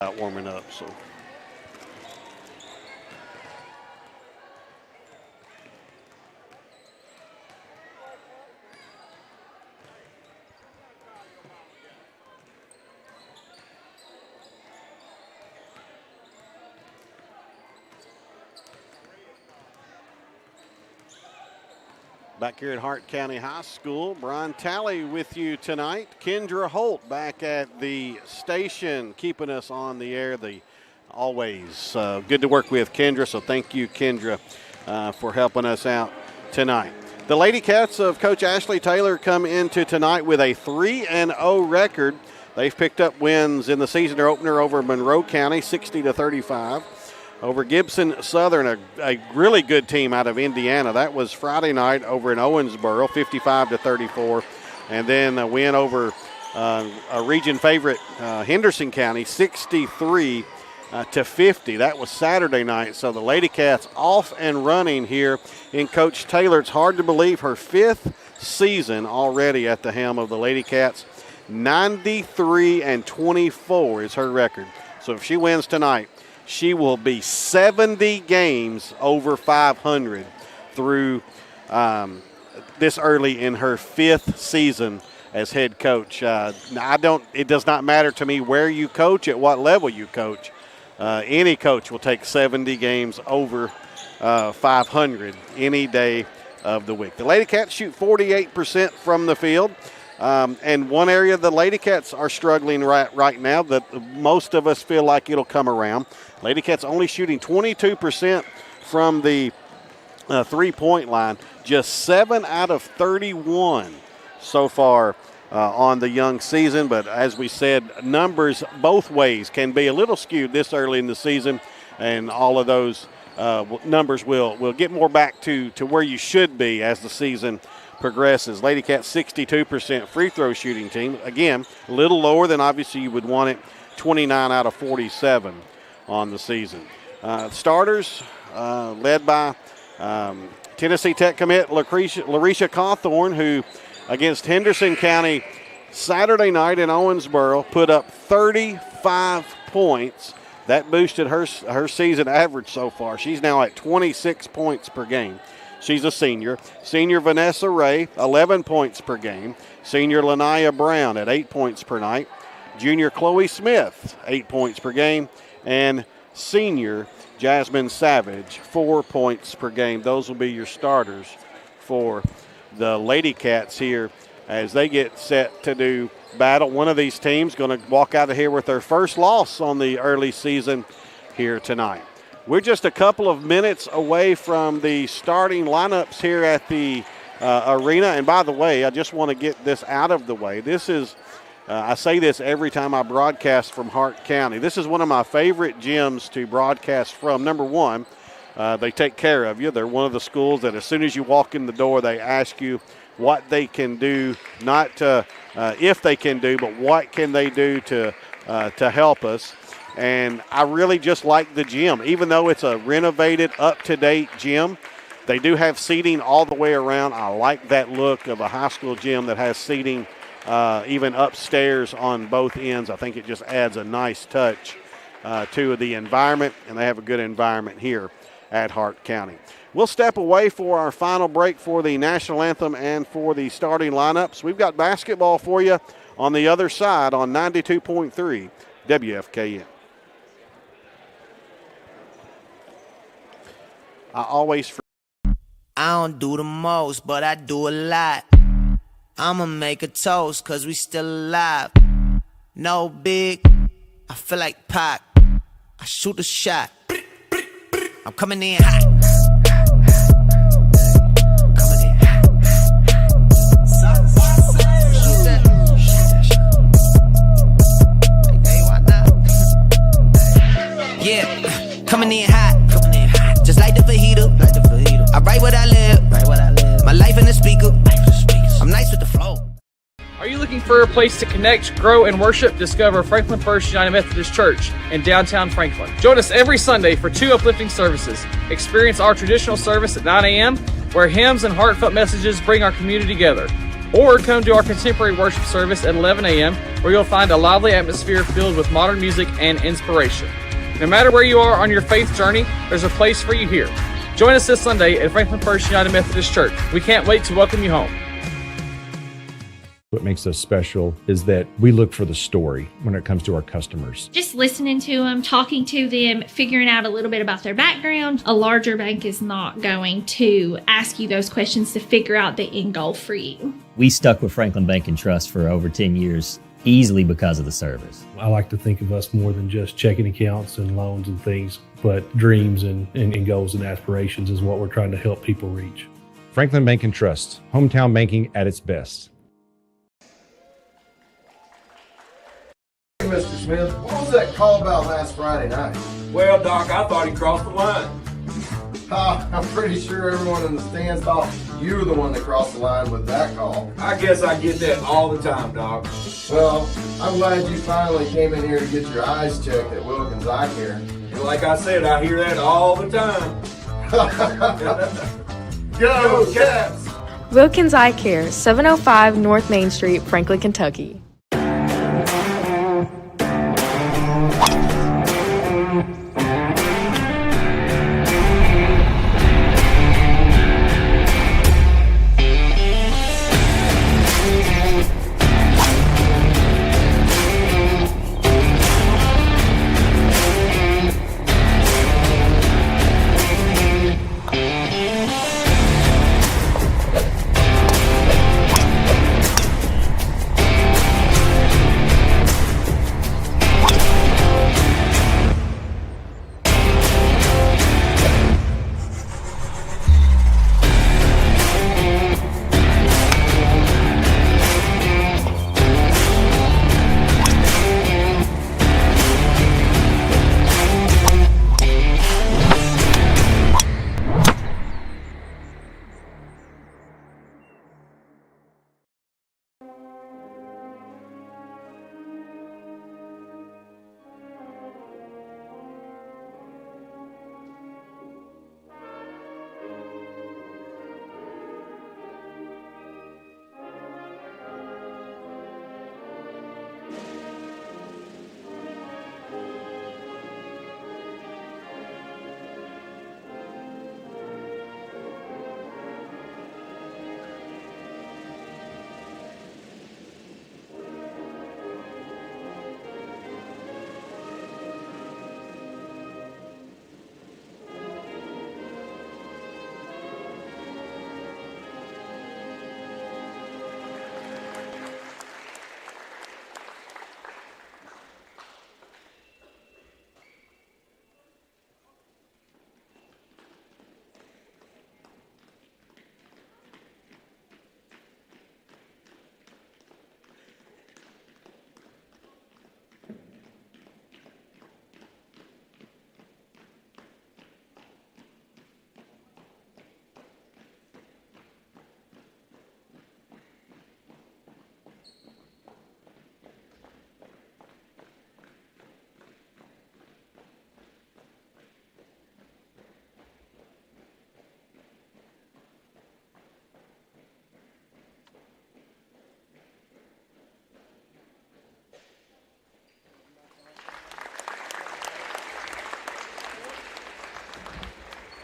out warming up. So. Back here at Hart County High School, Brian Talley with you tonight. Kendra Holt back at the station, keeping us on the air. Always good to work with Kendra, so thank you, Kendra, for helping us out tonight. The Lady Cats of Coach Ashley Taylor come into tonight with a 3-0 record. They've picked up wins in the season opener over Monroe County, 60-35. Over Gibson Southern, a really good team out of Indiana. That was Friday night over in Owensboro, 55-34. And then a win over a region favorite, Henderson County, 63-50. That was Saturday night. So the Lady Cats off and running here in Coach Taylor. It's hard to believe her 5th season already at the helm of the Lady Cats. 93-24 is her record. So if she wins tonight, she will be 70 games over 500 through this early in her 5th season as head coach. It does not matter to me where you coach, at what level you coach. Any coach will take 70 games over 500 any day of the week. The Lady Cats shoot 48% from the field. And one area the Lady Cats are struggling right now that most of us feel like it'll come around. Lady Cats only shooting 22% from the three-point line. Just 7 out of 31 so far on the young season. But as we said, numbers both ways can be a little skewed this early in the season. And all of those numbers will get more back to where you should be as the season progresses. Lady Cats 62% free throw shooting team. Again, a little lower than obviously you would want it. 29 out of 47 on the season. Starters led by Tennessee Tech commit Larisha Cawthorn, who against Henderson County Saturday night in Owensboro put up 35 points. That boosted her season average so far. She's now at 26 points per game. She's a senior. Senior Vanessa Ray, 11 points per game. Senior Lanaya Brown at 8 points per night. Junior Chloe Smith, 8 points per game. And senior Jasmine Savage, 4 points per game. Those will be your starters for the Lady Cats here as they get set to do battle. One of these teams going to walk out of here with their first loss on the early season here tonight. We're just a couple of minutes away from the starting lineups here at the arena. And by the way, I just want to get this out of the way. This is, I say this every time I broadcast from Hart County. This is one of my favorite gyms to broadcast from. Number one, they take care of you. They're one of the schools that as soon as you walk in the door, they ask you what they can do, not if they can do, but what can they do to help us. And I really just like the gym. Even though it's a renovated, up-to-date gym, they do have seating all the way around. I like that look of a high school gym that has seating even upstairs on both ends. I think it just adds a nice touch to the environment, and they have a good environment here at Hart County. We'll step away for our final break for the national anthem and for the starting lineups. We've got basketball for you on the other side on 92.3 WFKN. I don't do the most, but I do a lot. I'ma make a toast, cause we still alive. No big, I feel like Pac. I shoot a shot. I'm coming in hot. Coming in hot. Hey, why not? Yeah, coming in hot. Just like the fajita. I write what I live. My life in the speaker. I'm nice with the flow. Are you looking for a place to connect, grow, and worship? Discover Franklin First United Methodist Church in downtown Franklin. Join us every Sunday for 2 uplifting services. Experience our traditional service at 9 a.m., where hymns and heartfelt messages bring our community together. Or come to our contemporary worship service at 11 a.m., where you'll find a lively atmosphere filled with modern music and inspiration. No matter where you are on your faith journey, there's a place for you here. Join us this Sunday at Franklin First United Methodist Church. We can't wait to welcome you home. What makes us special is that we look for the story when it comes to our customers. Just listening to them, talking to them, figuring out a little bit about their background. A larger bank is not going to ask you those questions to figure out the end goal for you. We stuck with Franklin Bank and Trust for over 10 years, easily because of the service. I like to think of us more than just checking accounts and loans and things, but dreams and goals and aspirations is what we're trying to help people reach. Franklin Bank and Trust, hometown banking at its best. Mr. Smith, what was that call about last Friday night? Well, Doc, I thought he crossed the line. I'm pretty sure everyone in the stands thought you were the one that crossed the line with that call. I guess I get that all the time, Doc. Well, I'm glad you finally came in here to get your eyes checked at Wilkins Eye Care. And like I said, I hear that all the time. Go, Cats! Wilkins Eye Care, 705 North Main Street, Franklin, Kentucky.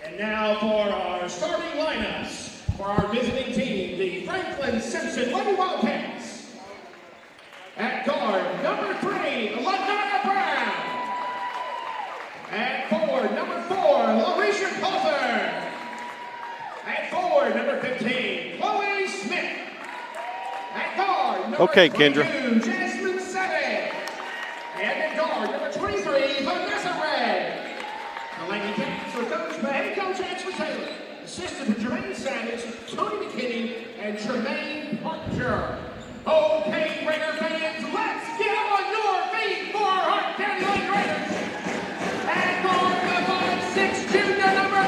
And now for our starting lineups for our visiting team, the Franklin-Simpson Lady Wildcats. At guard, number 3, LaDonna Brown. At forward, number 4, LaRisha Coulter. At forward, number 15, Chloe Smith. At guard, number Okay, 22, Kendra. Jasmine Seve. And at guard, number 23, Vanessa Ray. The Lady Cats are coached by head coach Ashley Taylor, assisted with Jermaine Savage, Tony McKinney, and Tremaine Parker. Okay, Raider fans, let's get on your feet for Hart County Lake Raiders. And for the 5'6" junior number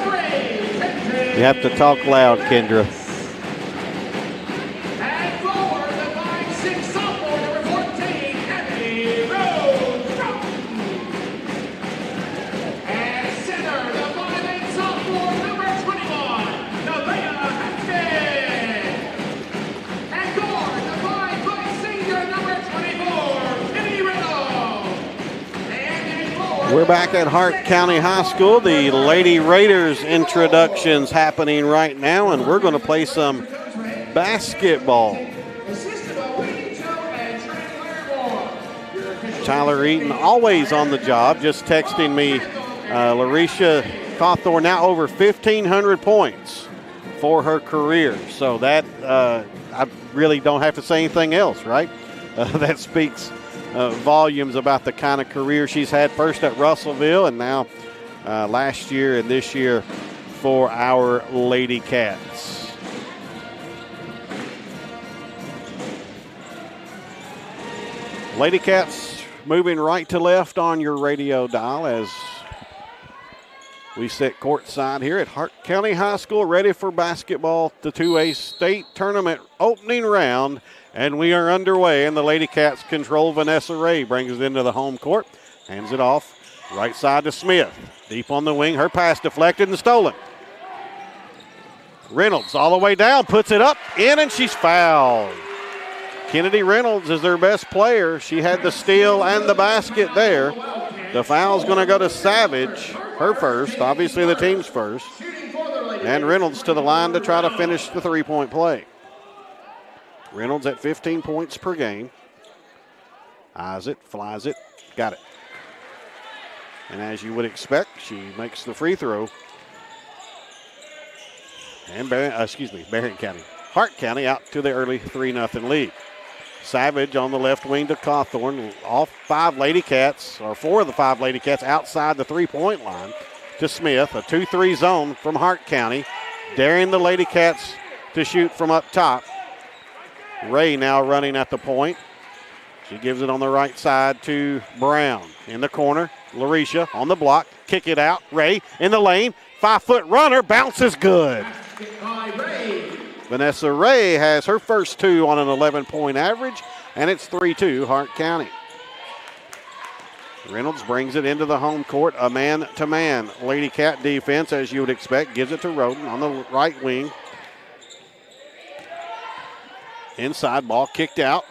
3, You have to talk loud, Kendra. and forward, the 5'6" sophomore number 14, Abby Rose Johnson. And center, the 5'8" sophomore number 21, Nevaeh Hampton. And guard, the 5'5" senior number 24, We're back at Hart County High School. The Lady Raiders introductions happening right now, and we're going to play some basketball. Tyler Eaton always on the job, just texting me. Larisha Cawthorn now over 1,500 points for her career. So that, I really don't have to say anything else, right? That speaks volumes about the kind of career she's had, first at Russellville and now last year and this year for our Lady Cats. Lady Cats moving right to left on your radio dial as we sit courtside here at Hart County High School, ready for basketball, the 2A state tournament opening round. And we are underway, and the Lady Cats control. Vanessa Ray brings it into the home court, hands it off, right side to Smith. Deep on the wing, her pass deflected and stolen. Reynolds all the way down, puts it up, in, and she's fouled. Kennedy Reynolds is their best player. She had the steal and the basket there. The foul's going to go to Savage, her first, obviously the team's first. And Reynolds to the line to try to finish the three-point play. Reynolds at 15 points per game. Eyes it, flies it, got it. And as you would expect, she makes the free throw. And Barron County. Hart County out to the early 3-0 lead. Savage on the left wing to Cawthorn. All four of the five Lady Cats outside the three-point line to Smith. A 2-3 zone from Hart County. Daring the Lady Cats to shoot from up top. Ray now running at the point. She gives it on the right side to Brown. In the corner, Larisha on the block. Kick it out. Ray in the lane. 5-foot runner. Bounces good. Vanessa Ray has her first two on an 11-point average, and it's 3-2 Hart County. Reynolds brings it into the home court. A man-to-man Lady Cat defense, as you would expect. Gives it to Roden on the right wing. Inside ball kicked out.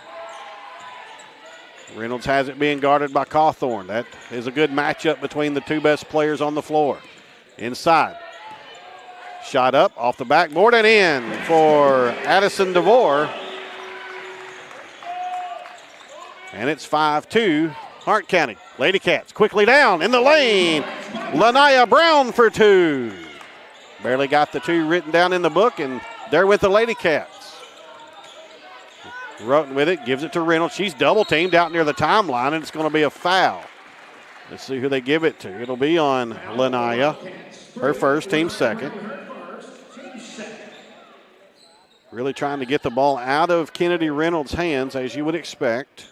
Reynolds has it being guarded by Cawthorn. That is a good matchup between the two best players on the floor. Inside. Shot up off the backboard and in for Addison DeVore. And it's 5-2 Hart County. Lady Cats quickly down in the lane. Lanaya Brown for two. Barely got the two written down in the book, and they're with the Lady Cats. Roten with it, gives it to Reynolds. She's double teamed out near the timeline, and it's going to be a foul. Let's see who they give it to. It'll be on Lanaya, her first, team second. Really trying to get the ball out of Kennedy Reynolds' hands, as you would expect.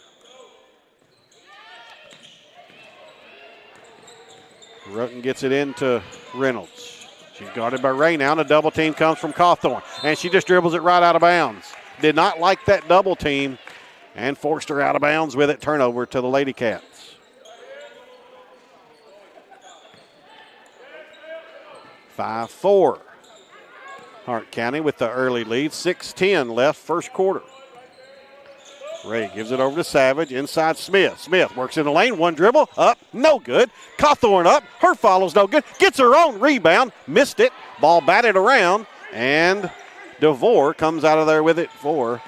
Roten gets it into Reynolds. She's guarded by Ray now, and a double team comes from Cawthorn, and she just dribbles it right out of bounds. Did not like that double team and forced her out of bounds with it. Turnover to the Lady Cats. 5-4. Hart County with the early lead. 6:10 left first quarter. Ray gives it over to Savage. Inside Smith. Smith works in the lane. One dribble. Up. No good. Cawthorn up. Her follow's no good. Gets her own rebound. Missed it. Ball batted around. And DeVore comes out of there with it for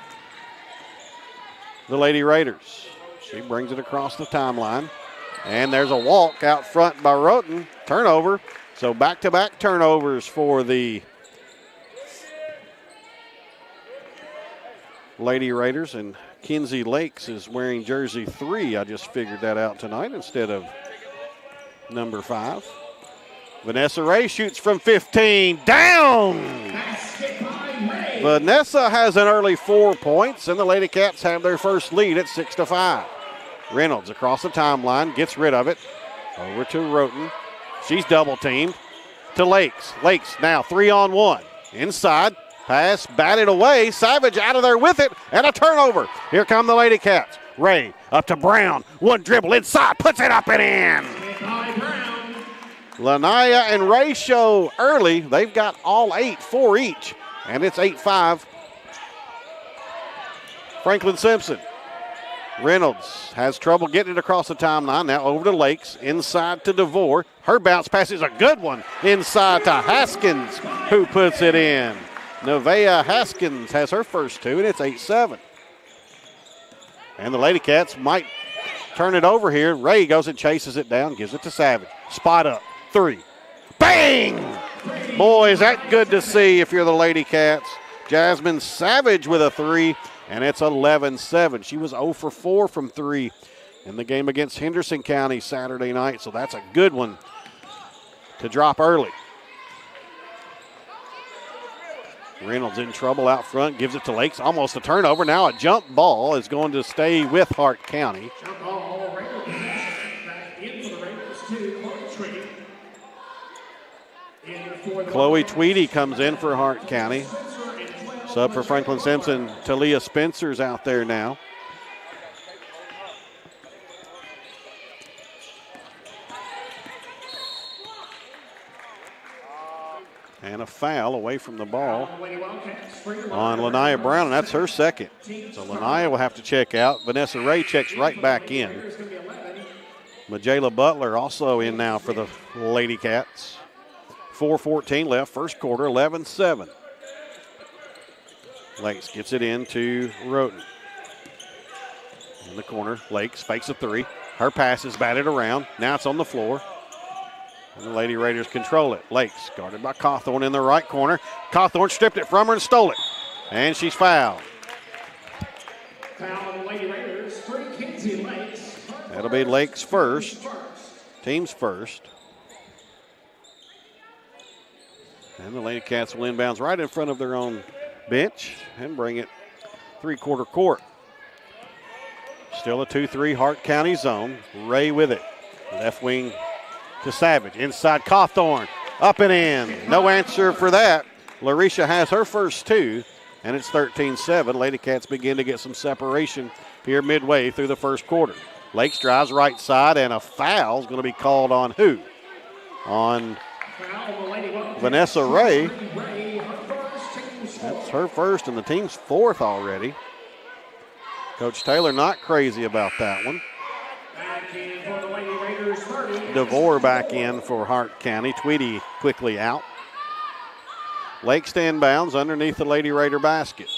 the Lady Raiders. She brings it across the timeline. And there's a walk out front by Roten. Turnover. So back-to-back turnovers for the Lady Raiders. And Kinsey Lakes is wearing jersey 3. I just figured that out tonight instead of number 5. Vanessa Ray shoots from 15. Down! Vanessa has an early 4 points, and the Lady Cats have their first lead at 6-5. Reynolds across the timeline, gets rid of it. Over to Roten. She's double teamed to Lakes. Lakes now 3-on-1. Inside, pass batted away. Savage out of there with it, and a turnover. Here come the Lady Cats. Ray up to Brown. One dribble inside, puts it up and in. Lanaya and Ray show early. They've got all 8, 4 each. And it's 8-5. Franklin-Simpson. Reynolds has trouble getting it across the timeline. Now over to Lakes, inside to DeVore. Her bounce pass is a good one. Inside to Haskins, who puts it in. Nevaeh Haskins has her first two, and it's 8-7. And the Lady Cats might turn it over here. Ray goes and chases it down, gives it to Savage. Spot up, three. Bang! Boy, is that good to see if you're the Lady Cats. Jasmine Savage with a three, and it's 11-7. She was 0 for 4 from three in the game against Henderson County Saturday night, so that's a good one to drop early. Reynolds in trouble out front, gives it to Lakes, almost a turnover. Now a jump ball is going to stay with Hart County. Jump ball, Raiders. Back in for the Raiders to Chloe Tweedy. Chloe Tweedy comes in for Hart County. Sub for Franklin-Simpson, Talia Spencer's out there now. And a foul away from the ball on Lanaya Brown, and that's her second. So Lanaya will have to check out. Vanessa Ray checks right back in. Majayla Butler also in now for the Lady Cats. 4:14 left, first quarter, 11-7. Lakes gets it in to Roten. In the corner, Lakes fakes a three. Her pass is batted around. Now it's on the floor. And the Lady Raiders control it. Lakes guarded by Cawthorn in the right corner. Cawthorn stripped it from her and stole it. And she's fouled. Foul on the Lady Raiders for Kinsey Lakes. That'll be Lakes first. Team's first. And the Lady Cats will inbounds right in front of their own bench and bring it three-quarter court. Still a 2-3 Hart County zone. Ray with it. Left wing to Savage. Inside Cawthorn. Up and in. No answer for that. Larisha has her first two, and it's 13-7. Lady Cats begin to get some separation here midway through the first quarter. Lakes drives right side, and a foul is going to be called on who? On Vanessa Ray. That's her first and the team's fourth already. Coach Taylor not crazy about that one. DeVore back in for Hart County. Tweedy quickly out. Lakes to inbounds underneath the Lady Raider basket.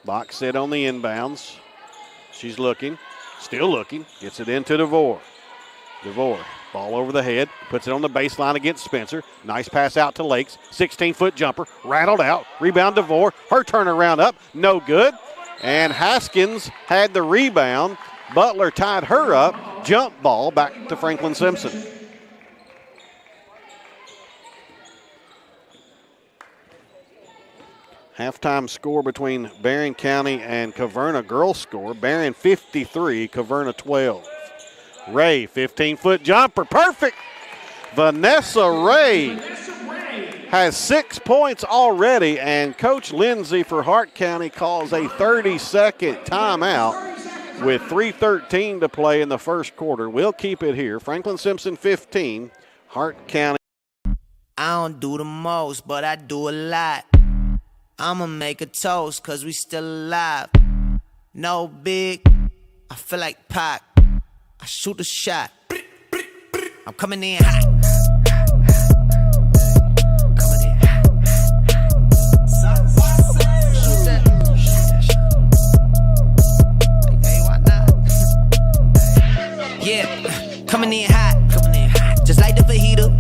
Box set on the inbounds. She's looking, still looking. Gets it into DeVore. DeVore, ball over the head, puts it on the baseline against Spencer. Nice pass out to Lakes. 16-foot jumper, rattled out. Rebound DeVore. Her turnaround up, no good. And Haskins had the rebound. Butler tied her up. Jump ball back to Franklin-Simpson. Halftime score between Barron County and Caverna. Girls score. Barron 53, Caverna 12. Ray, 15-foot jumper, perfect. Vanessa Ray has 6 points already, and Coach Lindsay for Hart County calls a 30-second timeout with 3:13 to play in the first quarter. We'll keep it here. Franklin-Simpson 15, Hart County. I don't do the most, but I do a lot. I'ma make a toast, cause we still alive. No big, I feel like Pac. I shoot a shot. I'm coming in hot. Yeah, coming in hot. Just like the fajita.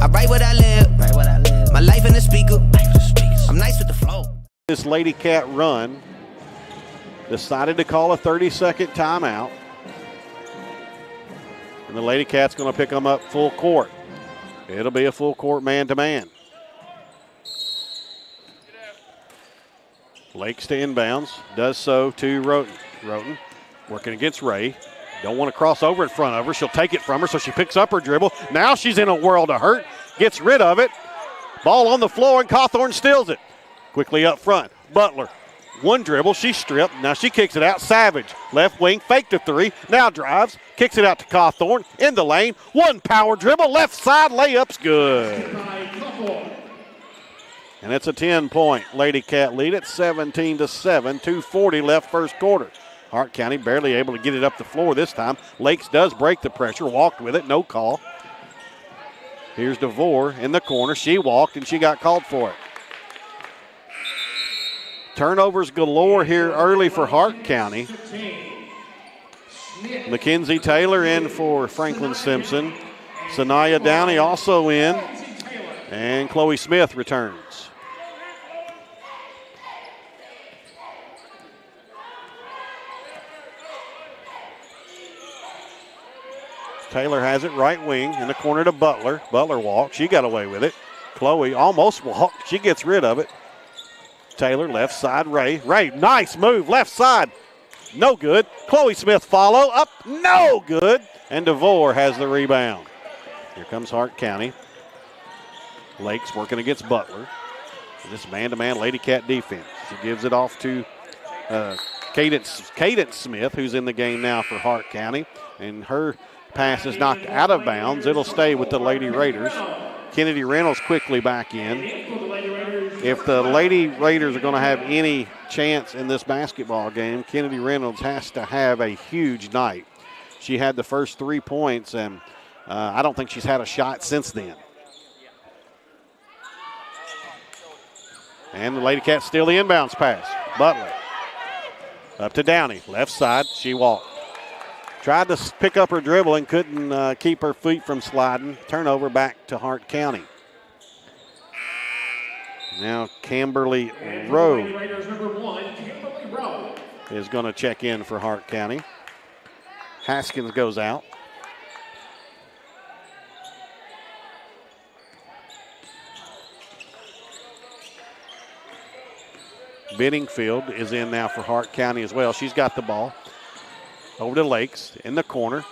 I write what I live. My life in the speaker. I'm nice with the flow. This Lady Cat run decided to call a 30-second timeout. And the Lady Cat's going to pick them up full court. It'll be a full court man-to-man. Lakes to inbounds. Does so to Roten. Roten working against Ray. Don't want to cross over in front of her. She'll take it from her, so she picks up her dribble. Now she's in a world of hurt. Gets rid of it. Ball on the floor, and Cawthorn steals it. Quickly up front. Butler. One dribble. She's stripped. Now she kicks it out. Savage. Left wing. Faked a three. Now drives. Kicks it out to Cawthorn. In the lane. One power dribble. Left side. Layup's good. And it's a 10-point Lady Cat lead at 17-7. 2:40 left first quarter. Hart County barely able to get it up the floor this time. Lakes does break the pressure, walked with it, no call. Here's DeVore in the corner. She walked and she got called for it. Turnovers galore here early for Hart County. Mackenzie Taylor in for Franklin-Simpson. Sanaya Downey also in. And Chloe Smith returns. Taylor has it right wing in the corner to Butler. Butler walked. She got away with it. Chloe almost walked. She gets rid of it. Taylor left side. Ray. Ray, nice move. Left side. No good. Chloe Smith follow. Up. No good. And DeVore has the rebound. Here comes Hart County. Lakes working against Butler. This man-to-man Lady Cat defense. She gives it off to Cadence Smith, who's in the game now for Hart County. And her pass is knocked out of bounds. It'll stay with the Lady Raiders. Kennedy Reynolds quickly back in. If the Lady Raiders are going to have any chance in this basketball game, Kennedy Reynolds has to have a huge night. She had the first 3 points, and I don't think she's had a shot since then. And the Lady Cats steal the inbounds pass. Butler up to Downey. Left side, she walked. Tried to pick up her dribble and couldn't keep her feet from sliding. Turnover back to Hart County. Now Kimberly Rowe is going to check in for Hart County. Haskins goes out. Benningfield is in now for Hart County as well. She's got the ball. Over to Lakes in the corner.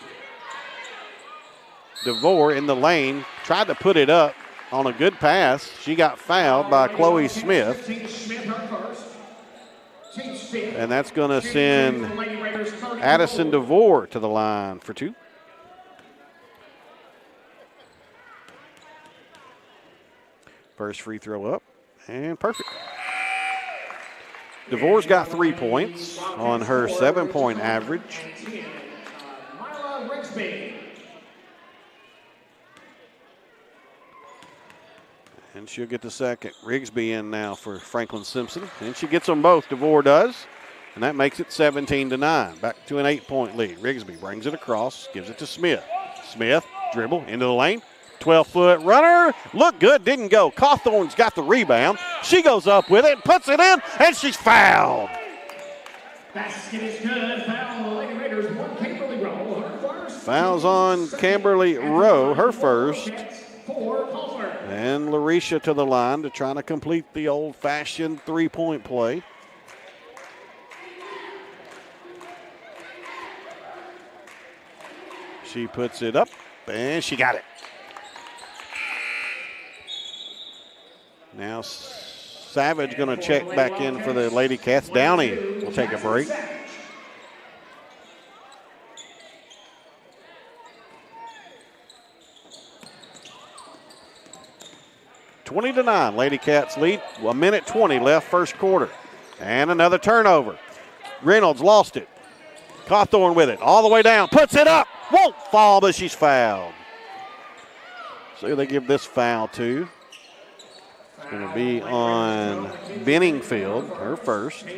DeVore in the lane. Tried to put it up on a good pass. She got fouled by Chloe Smith. And that's going to send Addison DeVore to the line for 2. First free throw up. And perfect. DeVore's got 3 points on her 7-point average. And she'll get the second. Rigsby in now for Franklin-Simpson. And she gets them both, DeVore does. And that makes it 17-9. Back to an 8-point lead. Rigsby brings it across, gives it to Smith. Smith, dribble into the lane. 12-foot runner. Looked good, didn't go. Cawthorn's got the rebound. She goes up with it, puts it in, and she's fouled. Basket is good. Foul. Lady Raiders, one Kimberly Rowe. Her first. Fouls on Kimberly Rowe, her first. And Larisha to the line to try to complete the old-fashioned 3-point play. She puts it up, and she got it. Now Savage going to check back in for the Lady Cats. Downey will take a break. (20-9). Lady Cats lead. 1:20 left first quarter. And another turnover. Reynolds lost it. Cawthorn with it. All the way down. Puts it up. Won't fall, but she's fouled. So they give this foul to. It's going to be on Benningfield, her first. Now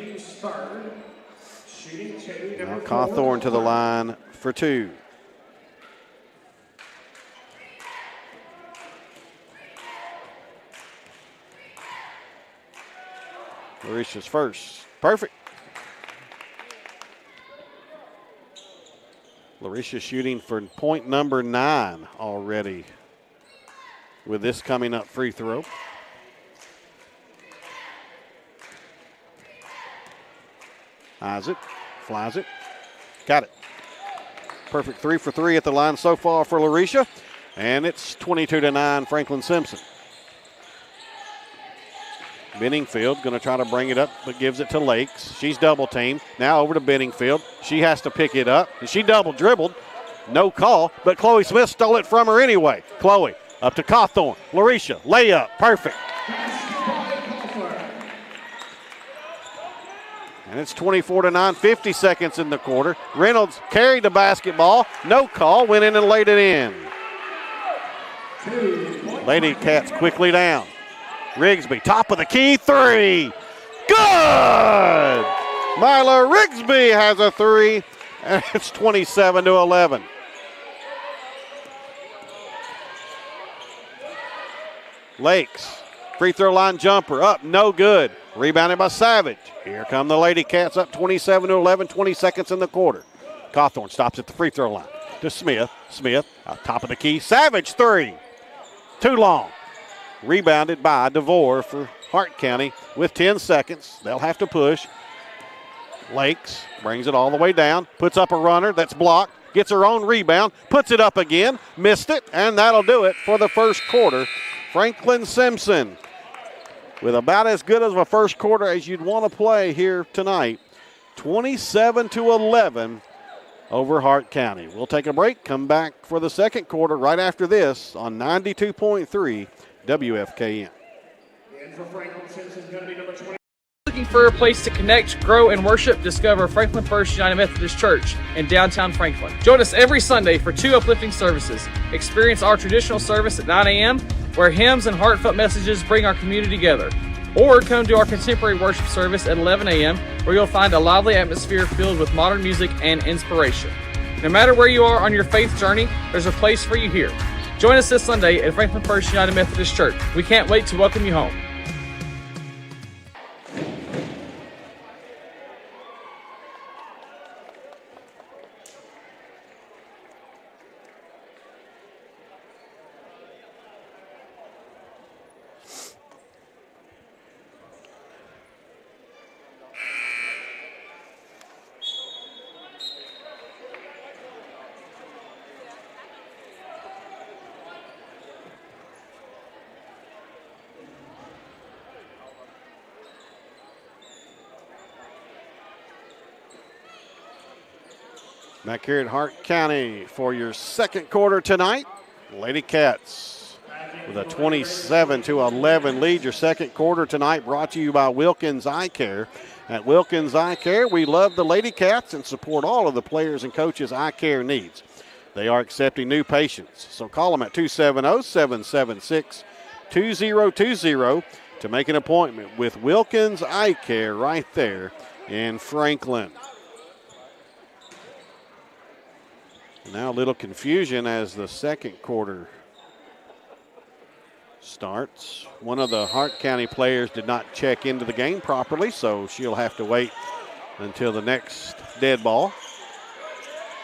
Cawthorn to the line for 2. Larisha's first. Perfect. Larisha shooting for point number 9 already with this coming up free throw. Eyes it, flies it, got it. Perfect 3 for 3 at the line so far for Larisha. And it's 22-9 Franklin-Simpson. Benningfield going to try to bring it up, but gives it to Lakes. She's double teamed. Now over to Benningfield. She has to pick it up. And she double dribbled. No call, but Chloe Smith stole it from her anyway. Chloe up to Cawthorn. Larisha, layup, perfect. And it's 24-9, 50 seconds in the quarter. Reynolds carried the basketball. No call, went in and laid it in. Lady Cats quickly down. Rigsby, top of the key, three. Good! Mila Rigsby has a three, and it's 27-11. Lakes, free throw line jumper, up, no good. Rebounded by Savage. Here come the Lady Cats, up 27-11, 20 seconds in the quarter. Cawthorn stops at the free throw line to Smith. Smith, top of the key, Savage, three. Too long. Rebounded by DeVore for Hart County with 10 seconds. They'll have to push. Lakes brings it all the way down, puts up a runner that's blocked, gets her own rebound, puts it up again, missed it, and that'll do it for the first quarter. Franklin-Simpson with about as good of a first quarter as you'd want to play here tonight. 27-11 over Hart County. We'll take a break, come back for the second quarter right after this on 92.3 WFKN. Looking for a place to connect, grow, and worship? Discover Franklin First United Methodist Church in downtown Franklin. Join us every Sunday for 2 uplifting services. Experience our traditional service at 9 a.m., where hymns and heartfelt messages bring our community together. Or come to our contemporary worship service at 11 a.m., where you'll find a lively atmosphere filled with modern music and inspiration. No matter where you are on your faith journey, there's a place for you here. Join us this Sunday at Franklin First United Methodist Church. We can't wait to welcome you home. Back here at Hart County for your second quarter tonight. Lady Cats with a 27-11 lead. Your second quarter tonight brought to you by Wilkins Eye Care. At Wilkins Eye Care, we love the Lady Cats and support all of the players and coaches' eye care needs. They are accepting new patients, so call them at 270-776-2020 to make an appointment with Wilkins Eye Care right there in Franklin. Now a little confusion as the second quarter starts. One of the Hart County players did not check into the game properly, so she'll have to wait until the next dead ball.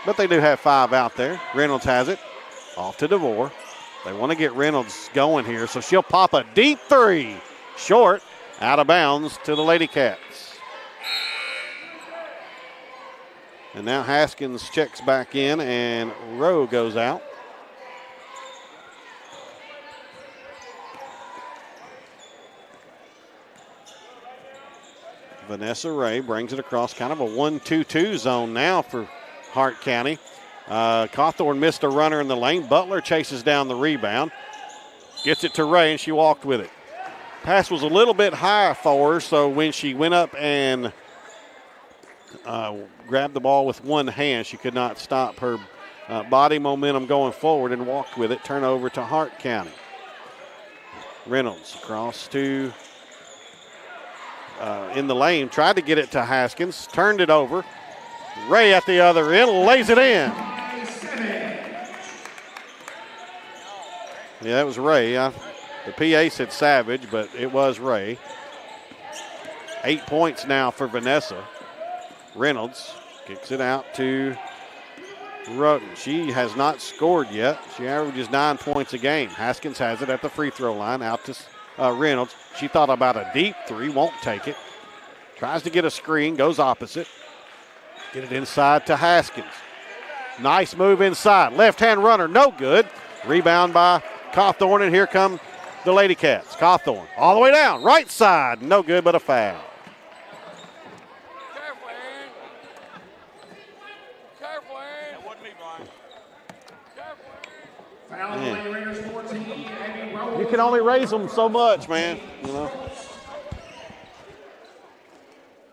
But they do have 5 out there. Reynolds has it. Off to DeVore. They want to get Reynolds going here, so she'll pop a deep three. Short, out of bounds to the Lady Cats. And now Haskins checks back in, and Rowe goes out. Vanessa Ray brings it across, kind of a 1-2-2 zone now for Hart County. Cawthorn missed a runner in the lane. Butler chases down the rebound. Gets it to Ray, and she walked with it. Pass was a little bit high for her, so when she went up and grabbed the ball with one hand, she could not stop her body momentum going forward and walked with it. Turnover to Hart County. Reynolds across to in the lane, tried to get it to Haskins, turned it over. Ray at the other end, lays it in. Yeah, that was Ray. The PA said Savage, but it was Ray. 8 points now for Vanessa. Reynolds kicks it out to Roden. She has not scored yet. She averages 9 points a game. Haskins has it at the free throw line, out to Reynolds. She thought about a deep three, won't take it. Tries to get a screen, goes opposite. Get it inside to Haskins. Nice move inside. Left-hand runner, no good. Rebound by Cawthorn, and here come the Lady Cats. Cawthorn all the way down, right side. No good, but a foul. Man. You can only raise them so much, man. You know.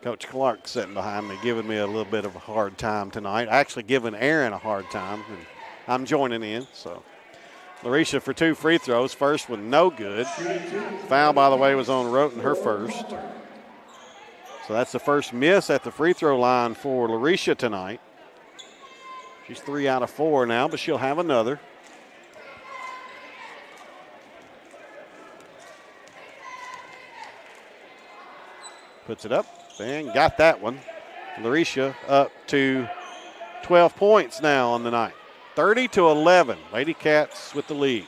Coach Clark sitting behind me giving me a little bit of a hard time tonight. Actually giving Aaron a hard time, and I'm joining in. So Larisha for 2 free throws. First one no good. Foul, by the way, was on Roten, her first. So that's the first miss at the free throw line for Larisha tonight. She's 3 out of 4 now, but she'll have another. Puts it up and got that one. Larisha up to 12 points now on the night. 30-11. Lady Cats with the lead.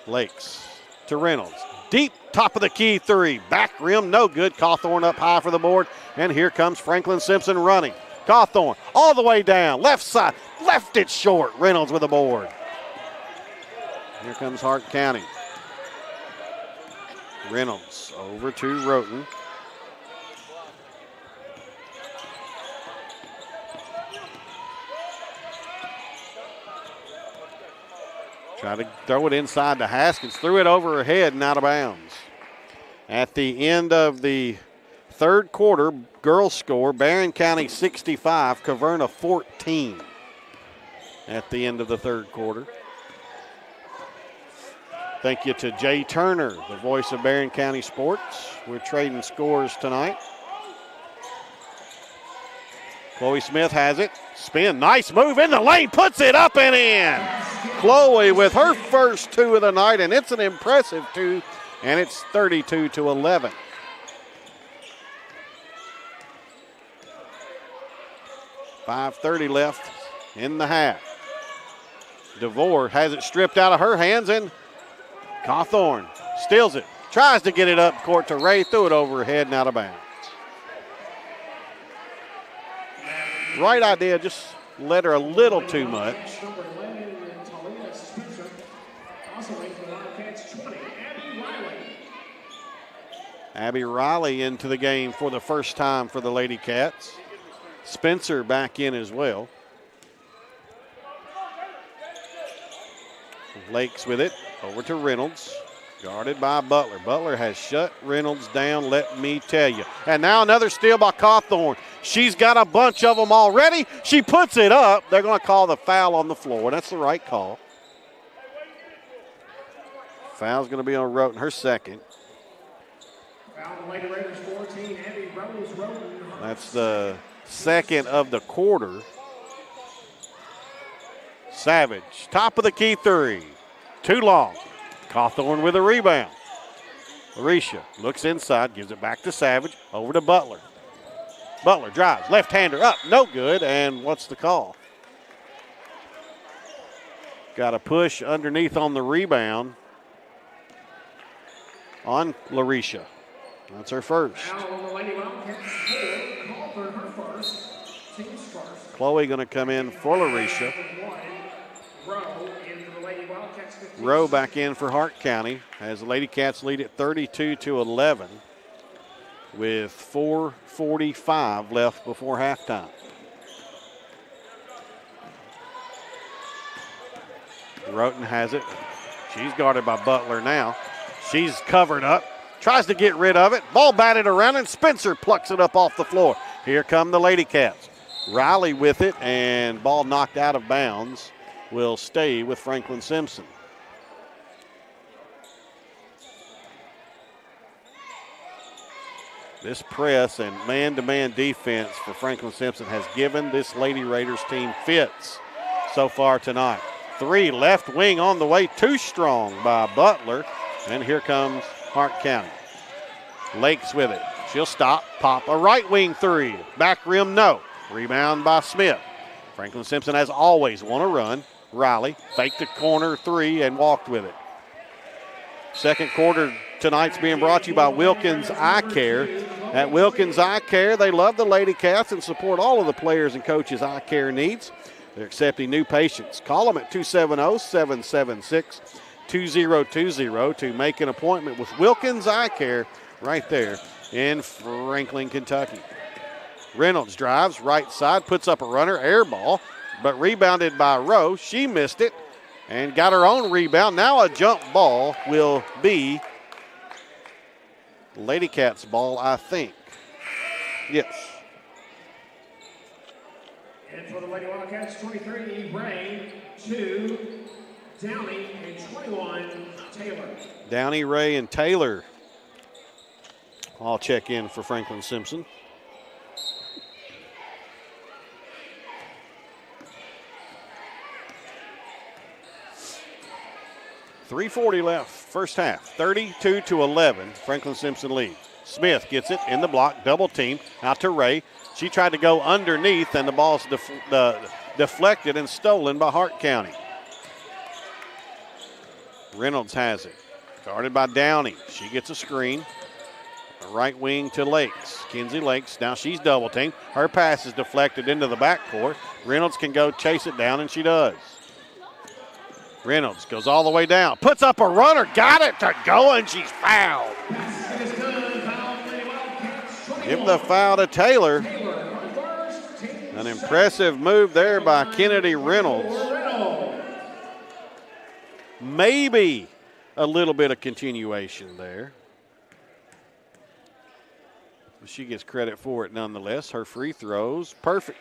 Lakes to Reynolds. Deep top of the key 3. Back rim, no good. Cawthorn up high for the board. And here comes Franklin-Simpson running. Cawthorn all the way down. Left side. Left it short. Reynolds with the board. Here comes Hart County. Reynolds over to Roten. Try to throw it inside to Haskins. Threw it over her head and out of bounds. At the end of the third quarter, girls score, Barron County 65, Caverna 14 at the end of the third quarter. Thank you to Jay Turner, the voice of Barron County Sports. We're trading scores tonight. Chloe Smith has it. Spin, nice move in the lane, puts it up and in. Chloe with her first 2 of the night, and it's an impressive 2, and it's 32-11. .5:30 left in the half. DeVore has it stripped out of her hands, and Cawthorn steals it, tries to get it up court to Ray, threw it over her head and out of bounds. Right idea, just led her a little too much. Abby Riley into the game for the first time for the Lady Cats. Spencer back in as well. Lakes with it, over to Reynolds, guarded by Butler. Butler has shut Reynolds down, let me tell you. And now another steal by Cawthorn. She's got a bunch of them already. She puts it up. They're going to call the foul on the floor. That's the right call. Foul's going to be on Roten, her second. That's the second of the quarter. Savage, top of the key 3. Too long. Cawthorn with a rebound. Larisha looks inside, gives it back to Savage, over to Butler. Butler drives, left-hander up, no good, and what's the call? Got a push underneath on the rebound on Larisha. That's her first. Chloe going to come in for Larisha. Rowe back in for Hart County as the Lady Cats lead it 32-11 with 4:45 left before halftime. Roten has it. She's guarded by Butler now. She's covered up. Tries to get rid of it. Ball batted around, and Spencer plucks it up off the floor. Here come the Lady Cats. Riley with it, and ball knocked out of bounds. Will stay with Franklin-Simpson. This press and man-to-man defense for Franklin-Simpson has given this Lady Raiders team fits so far tonight. 3 left wing on the way, too strong by Butler. And here comes Hart County. Lakes with it. She'll stop, pop a right wing 3. Back rim, no. Rebound by Smith. Franklin-Simpson, as always, want to run. Riley faked the corner 3 and walked with it. Second quarter tonight's being brought to you by Wilkins Eye Care. At Wilkins Eye Care, they love the Lady Cats and support all of the players and coaches' eye care needs. They're accepting new patients. Call them at 270-776-2020 to make an appointment with Wilkins Eye Care right there in Franklin, Kentucky. Reynolds drives right side, puts up a runner, air ball, but rebounded by Rowe. She missed it and got her own rebound. Now a jump ball will be Lady Cats ball, I think. Yes. And for the Lady Wildcats, 23, Ray, 2, Downey, and 21, Taylor. Downey, Ray, and Taylor all check in for Franklin-Simpson. .340 left, first half, 32-11, Franklin-Simpson lead. Smith gets it in the block, double team, out to Ray. She tried to go underneath, and the ball's deflected and stolen by Hart County. Reynolds has it, guarded by Downey. She gets a screen. Right wing to Lakes. Kinsey Lakes, now she's double teamed. Her pass is deflected into the backcourt. Reynolds can go chase it down, and she does. Reynolds goes all the way down, puts up a runner, got it to go, and she's fouled. Give the foul to Taylor. An impressive move there by Kennedy Reynolds. Maybe a little bit of continuation there. She gets credit for it nonetheless. Her free throws, perfect.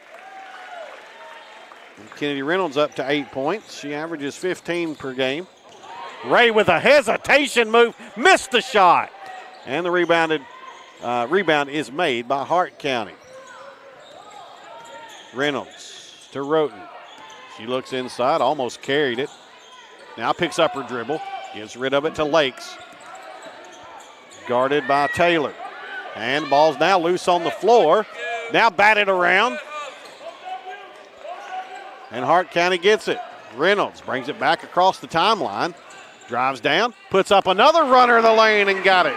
And Kennedy Reynolds up to 8 points. She averages 15 per game. Ray with a hesitation move, missed the shot. And the rebound is made by Hart County. Reynolds to Roten. She looks inside, almost carried it. Now picks up her dribble, gets rid of it to Lakes. Guarded by Taylor. And ball's now loose on the floor. Now batted around. And Hart County gets it. Reynolds brings it back across the timeline. Drives down, puts up another runner in the lane and got it.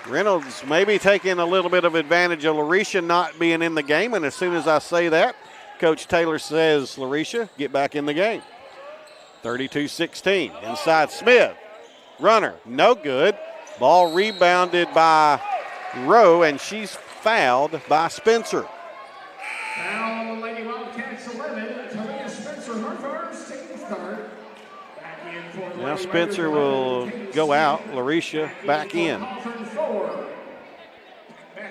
Reynolds maybe taking a little bit of advantage of Larisha not being in the game. And as soon as I say that, Coach Taylor says, Larisha, get back in the game. 32-16. Inside Smith. Runner, no good. Ball rebounded by Rowe, and she's fouled by Spencer. Foul on the Lady Wildcats 11. Talia Spencer, her first team start. Back in for the Now Spencer will go out. Larisha back in. Back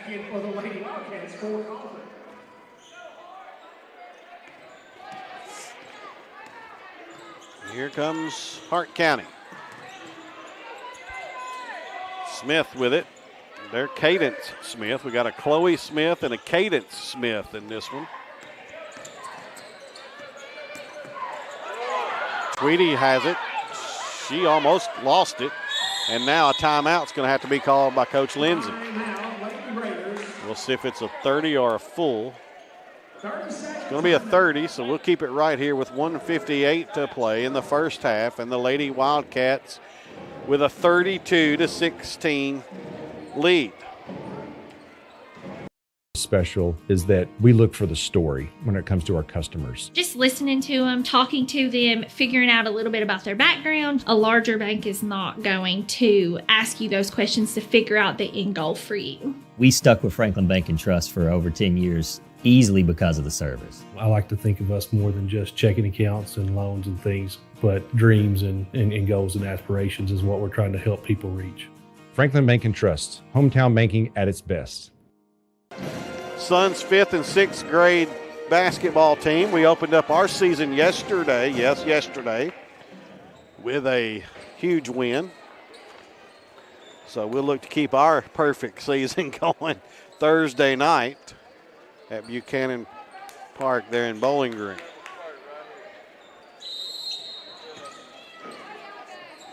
in for the Lady Wildcats for Crawford. Here comes Hart County. Smith with it. They're Cadence Smith. We got a Chloe Smith and a Cadence Smith in this one. Tweedy has it. She almost lost it. And now a timeout's going to have to be called by Coach Lindsay. We'll see if it's a 30 or a full. It's going to be a 30, so we'll keep it right here with 1:58 to play in the first half. And the Lady Wildcats with a 32-16 lead. Special is that we look for the story when it comes to our customers. Just listening to them, talking to them, figuring out a little bit about their background. A larger bank is not going to ask you those questions to figure out the end goal for you. We stuck with Franklin Bank and Trust for over 10 years, easily because of the service. I like to think of us more than just checking accounts and loans and things, but dreams and goals and aspirations is what we're trying to help people reach. Franklin Bank and Trust, hometown banking at its best. Suns' 5th and 6th grade basketball team. We opened up our season yesterday, yesterday, with a huge win. So we'll look to keep our perfect season going Thursday night at Buchanan Park there in Bowling Green.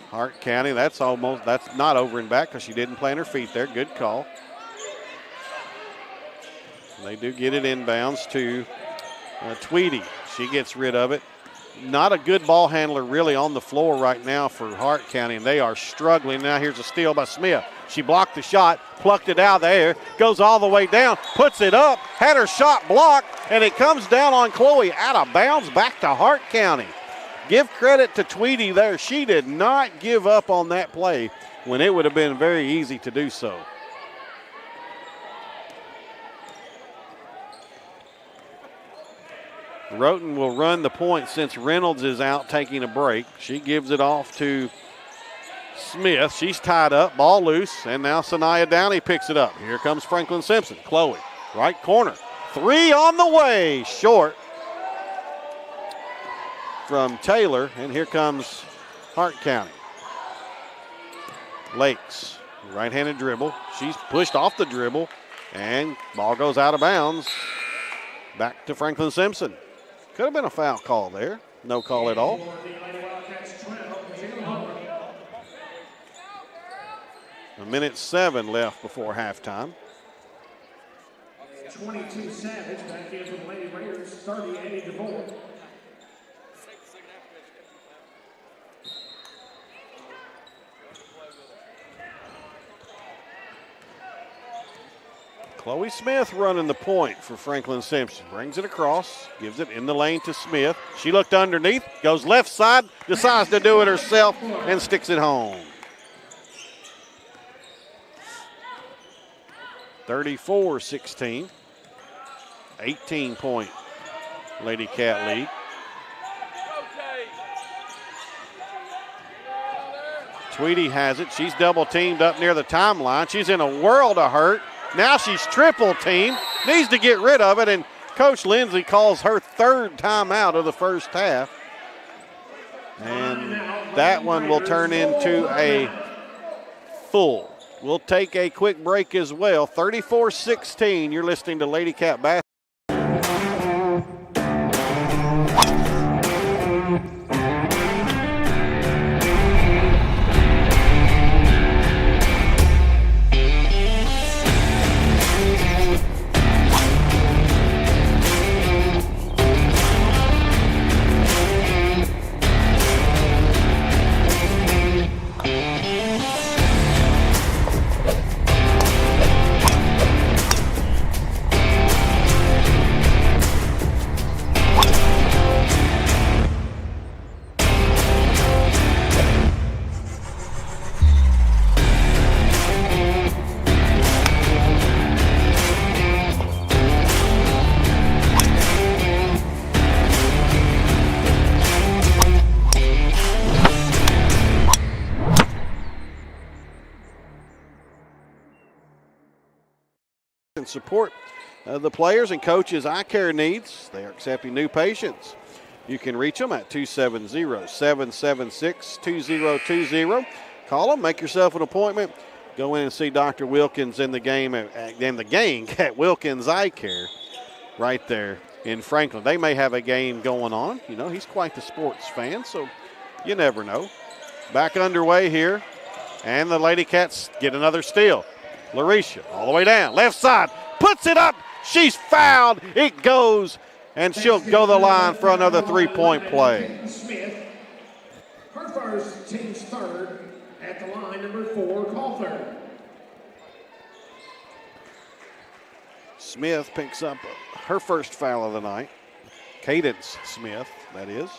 Hart County, that's not over and back because she didn't plant her feet there. Good call. They do get it inbounds to Tweedy. She gets rid of it. Not a good ball handler really on the floor right now for Hart County, and they are struggling. Now here's a steal by Smith. She blocked the shot, plucked it out of the air, goes all the way down, puts it up, had her shot blocked, and it comes down on Chloe out of bounds back to Hart County. Give credit to Tweedy there. She did not give up on that play when it would have been very easy to do so. Roten will run the point since Reynolds is out taking a break. She gives it off to Smith. She's tied up, ball loose, and now Sanaya Downey picks it up. Here comes Franklin-Simpson. Chloe, right corner. 3 on the way, short from Taylor, and here comes Hart County. Lakes, right-handed dribble. She's pushed off the dribble, and ball goes out of bounds. Back to Franklin-Simpson. Could have been a foul call there. No call at all. A minute 7 left before halftime. 22 Savage back in from Lady Raiders, 38 to 4. Chloe Smith running the point for Franklin-Simpson. Brings it across, gives it in the lane to Smith. She looked underneath, goes left side, decides to do it herself, and sticks it home. 34-16. 18-point Lady Cat lead. Tweedy has it. She's double teamed up near the timeline. She's in a world of hurt. Now she's triple teamed. Needs to get rid of it, and Coach Lindsay calls her 3rd timeout of the first half. And that one will turn into a full. We'll take a quick break as well. 34-16. You're listening to Lady Cat Basketball. And support the players and coaches' eye care needs. They are accepting new patients. You can reach them at 270-776-2020. Call them, make yourself an appointment. Go in and see Dr. Wilkins in the gang at Wilkins Eye Care right there in Franklin. They may have a game going on. You know, he's quite the sports fan, so you never know. Back underway here, and the Lady Cats get another steal. Larisha all the way down, left side, puts it up. She's fouled. It goes, and she'll go the line for another 3-point play. Smith, her first, team's 3rd at the line, number 4, call 3rd. Smith picks up her first foul of the night. Cadence Smith, that is.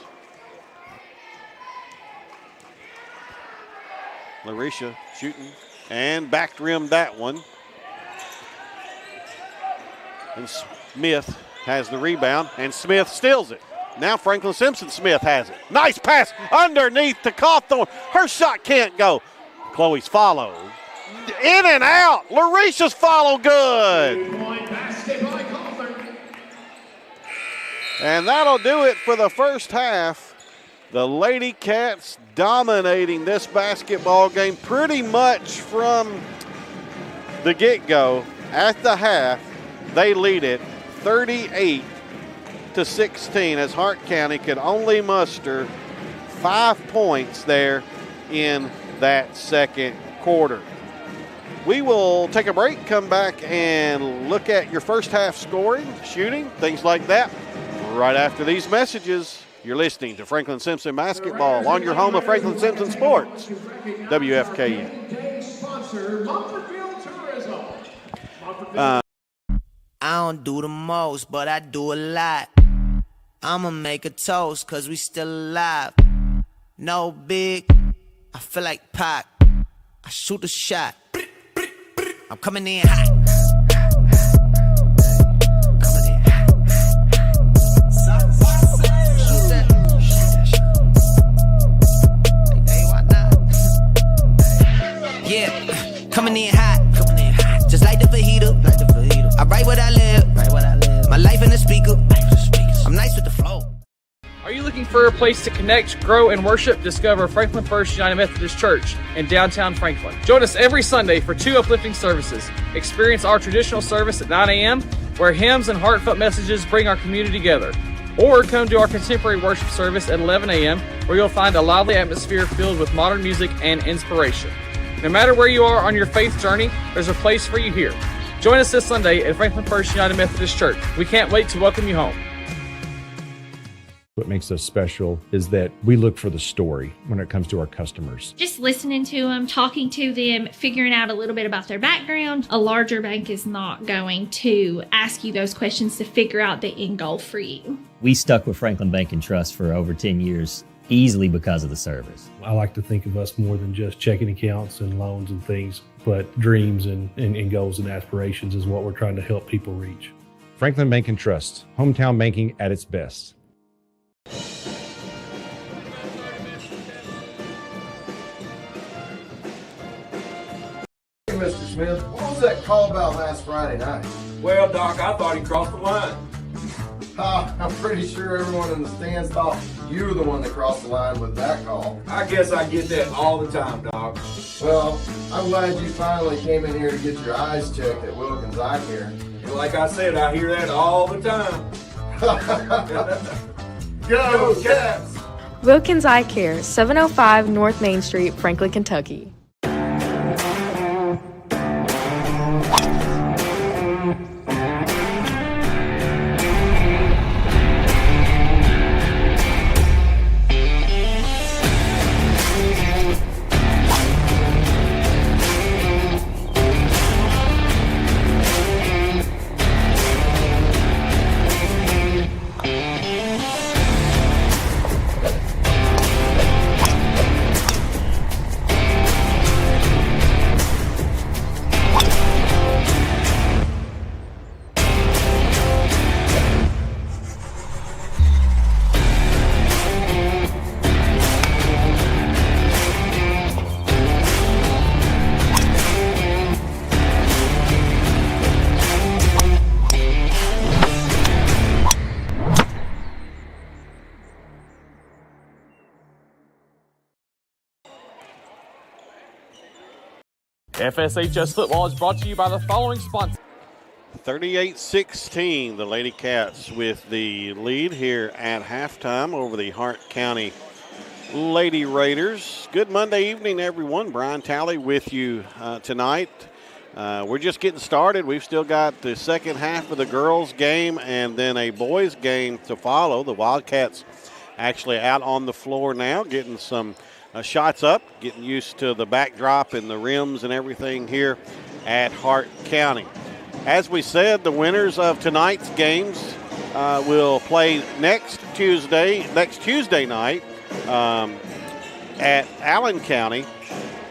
Larisha shooting. And back rimmed that one. And Smith has the rebound, and Smith steals it. Now Franklin-Simpson Smith has it. Nice pass underneath to Cawthorn. Her shot can't go. Chloe's follow. In and out. Larisha's follow good. And that'll do it for the first half. The Lady Cats dominating this basketball game pretty much from the get-go. At the half, they lead it 38-16 as Hart County could only muster 5 points there in that second quarter. We will take a break, come back and look at your first half scoring, shooting, things like that, right after these messages. You're listening to Franklin-Simpson Basketball on your home of Franklin-Simpson Sports, WFKU. I don't do the most, but I do a lot. I'ma make a toast, cause we still alive. No big, I feel like Pac. I shoot a shot. I'm coming in hot. Are you looking for a place to connect, grow, and worship? Discover Franklin First United Methodist Church in downtown Franklin. Join us every Sunday for 2 uplifting services. Experience our traditional service at 9 a.m., where hymns and heartfelt messages bring our community together. Or come to our contemporary worship service at 11 a.m., where you'll find a lively atmosphere filled with modern music and inspiration. No matter where you are on your faith journey, there's a place for you here. Join us this Sunday at Franklin First United Methodist Church. We can't wait to welcome you home. What makes us special is that we look for the story when it comes to our customers. Just listening to them, talking to them, figuring out a little bit about their background. A larger bank is not going to ask you those questions to figure out the end goal for you. We stuck with Franklin Bank and Trust for over 10 years, easily because of the service. I like to think of us more than just checking accounts and loans and things, but dreams and goals and aspirations is what we're trying to help people reach. Franklin Bank and Trust, hometown banking at its best. Mr. Smith, what was that call about last Friday night? Well, Doc, I thought he crossed the line. I'm pretty sure everyone in the stands thought you were the one that crossed the line with that call. I guess I get that all the time, Doc. Well, I'm glad you finally came in here to get your eyes checked at Wilkins Eye Care. And like I said, I hear that all the time. Go Cats! Wilkins Eye Care, 705 North Main Street, Franklin, Kentucky. FSHS football is brought to you by the following sponsors. 38-16, the Lady Cats with the lead here at halftime over the Hart County Lady Raiders. Good Monday evening, everyone. Brian Talley with you tonight. We're just getting started. We've still got the second half of the girls' game and then a boys' game to follow. The Wildcats actually out on the floor now, getting some shots up, getting used to the backdrop and the rims and everything here at Hart County. As we said, the winners of tonight's games will play next Tuesday night at Allen County.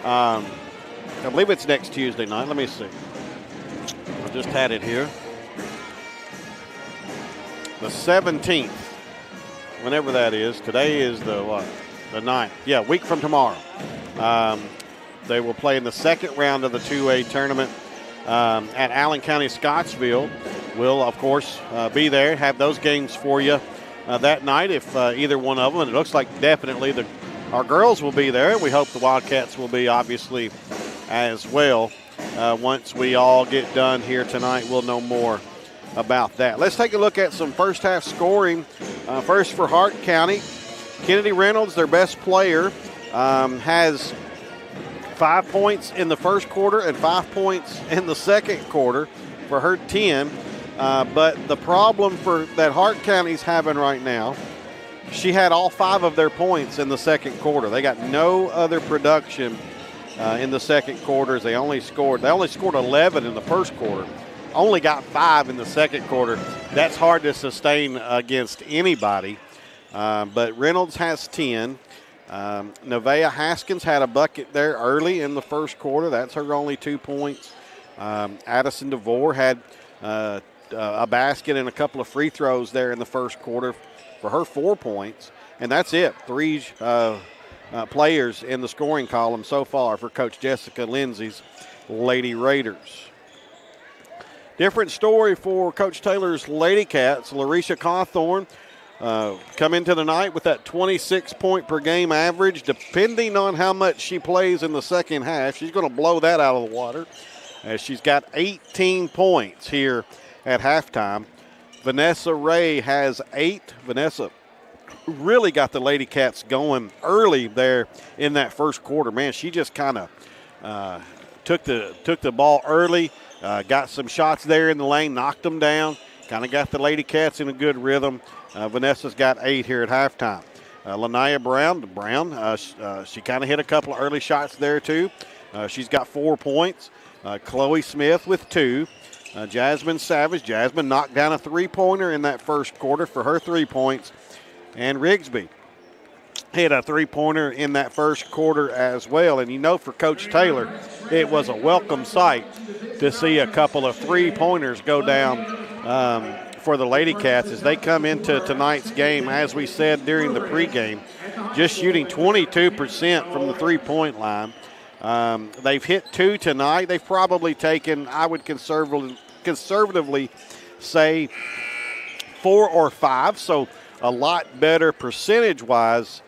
I believe it's next Tuesday night. Let me see. I just had it here. The 17th, whenever that is. Today is the what? The 9th. Yeah, week from tomorrow. They will play in the second round of the 2A tournament at Allen County. Scottsville will, of course, be there, have those games for you that night if either one of them. And it looks like definitely our girls will be there. We hope the Wildcats will be, obviously, as well. Once we all get done here tonight, we'll know more about that. Let's take a look at some first half scoring. First for Hart County. Kennedy Reynolds, their best player, has 5 points in the first quarter and 5 points in the second quarter for her 10. But the problem that Hart County's having right now, she had all 5 of their points in the second quarter. They got no other production in the second quarter. They only scored 11 in the first quarter. Only got 5 in the second quarter. That's hard to sustain against anybody. But Reynolds has 10. Nevaeh Haskins had a bucket there early in the first quarter. That's her only 2 points. Addison DeVore had a basket and a couple of free throws there in the first quarter for her 4 points. And that's it. 3 players in the scoring column so far for Coach Jessica Lindsay's Lady Raiders. Different story for Coach Taylor's Lady Cats. Larisha Cawthorn come into the night with that 26-point per game average. Depending on how much she plays in the second half, she's going to blow that out of the water, as she's got 18 points here at halftime. Vanessa Ray has 8. Vanessa really got the Lady Cats going early there in that first quarter. Man, she just kind of took the ball early, got some shots there in the lane, knocked them down, kind of got the Lady Cats in a good rhythm. Vanessa's got 8 here at halftime. Lanaya Brown, she kind of hit a couple of early shots there too. She's got 4 points. Chloe Smith with 2. Jasmine Savage. Jasmine knocked down a 3-pointer in that first quarter for her 3 points. And Rigsby hit a 3-pointer in that first quarter as well. And you know, for Coach Taylor, it was a welcome sight to see a couple of 3-pointers go down for the Lady Cats as they come into tonight's game, as we said during the pregame, just shooting 22% from the 3-point line. They've hit 2 tonight. They've probably taken, I would conservatively say, 4 or 5, so a lot better percentage-wise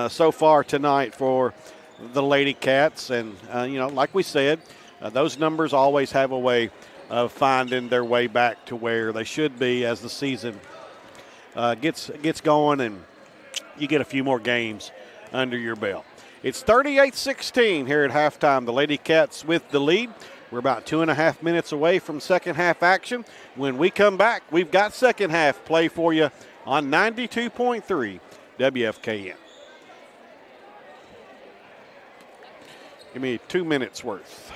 so far tonight for the Lady Cats. And, like we said, those numbers always have a way of finding their way back to where they should be as the season gets going and you get a few more games under your belt. It's 38-16 here at halftime. The Lady Cats with the lead. We're about 2.5 minutes away from second half action. When we come back, we've got second half play for you on 92.3 WFKN. Give me 2 minutes worth.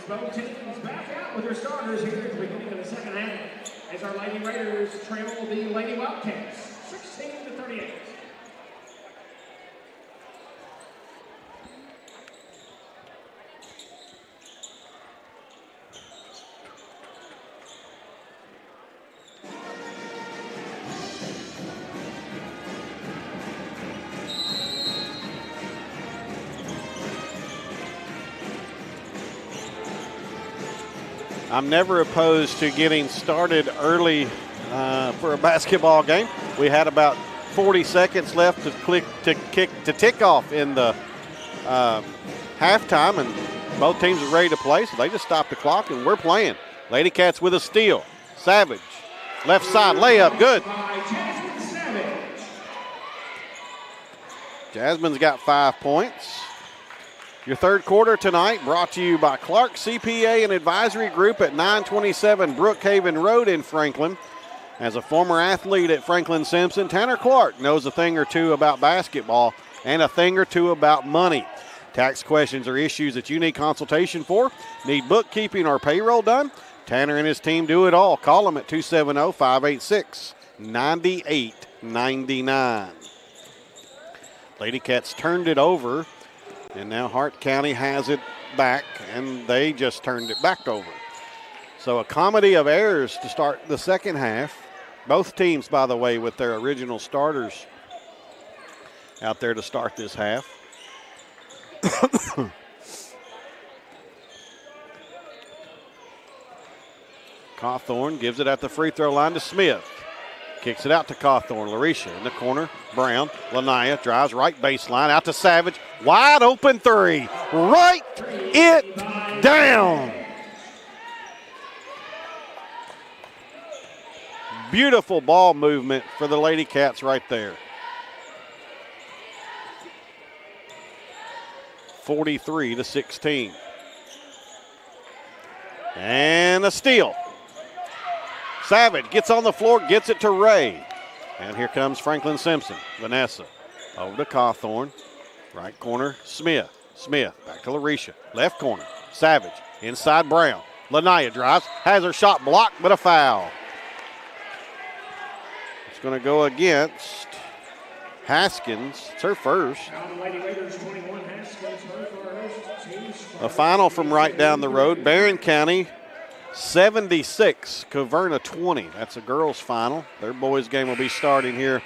Both teams back out with their starters here at the beginning of the second half as our Lady Raiders trail the Lady Wildcats 16-38. I'm never opposed to getting started early for a basketball game. We had about 40 seconds left to tick off in the halftime, and both teams are ready to play, so they just stopped the clock, and we're playing. Lady Cats with a steal. Savage, left side layup, good. Jasmine's got 5 points. Your third quarter tonight brought to you by Clark CPA and Advisory Group at 927 Brookhaven Road in Franklin. As a former athlete at Franklin-Simpson, Tanner Clark knows a thing or two about basketball and a thing or two about money. Tax questions or issues that you need consultation for? Need bookkeeping or payroll done? Tanner and his team do it all. Call them at 270-586-9899. Lady Cats turned it over. And now Hart County has it back, and they just turned it back over. So a comedy of errors to start the second half. Both teams, by the way, with their original starters out there to start this half. Cawthorn gives it at the free throw line to Smith. Kicks it out to Cawthorn. Larisha in the corner. Brown. Lanaya drives right baseline out to Savage. Wide open three. Right it down. Beautiful ball movement for the Lady Cats right there. 43-16. And a steal. Savage gets on the floor, gets it to Ray. And here comes Franklin-Simpson. Vanessa over to Cawthorn. Right corner, Smith. Smith back to Larisha. Left corner, Savage. Inside Brown. Lanaya drives, has her shot blocked, but a foul. It's going to go against Haskins. It's her first. A final from right down the road. Barron County 76, Caverna 20. That's a girls' final. Their boys' game will be starting here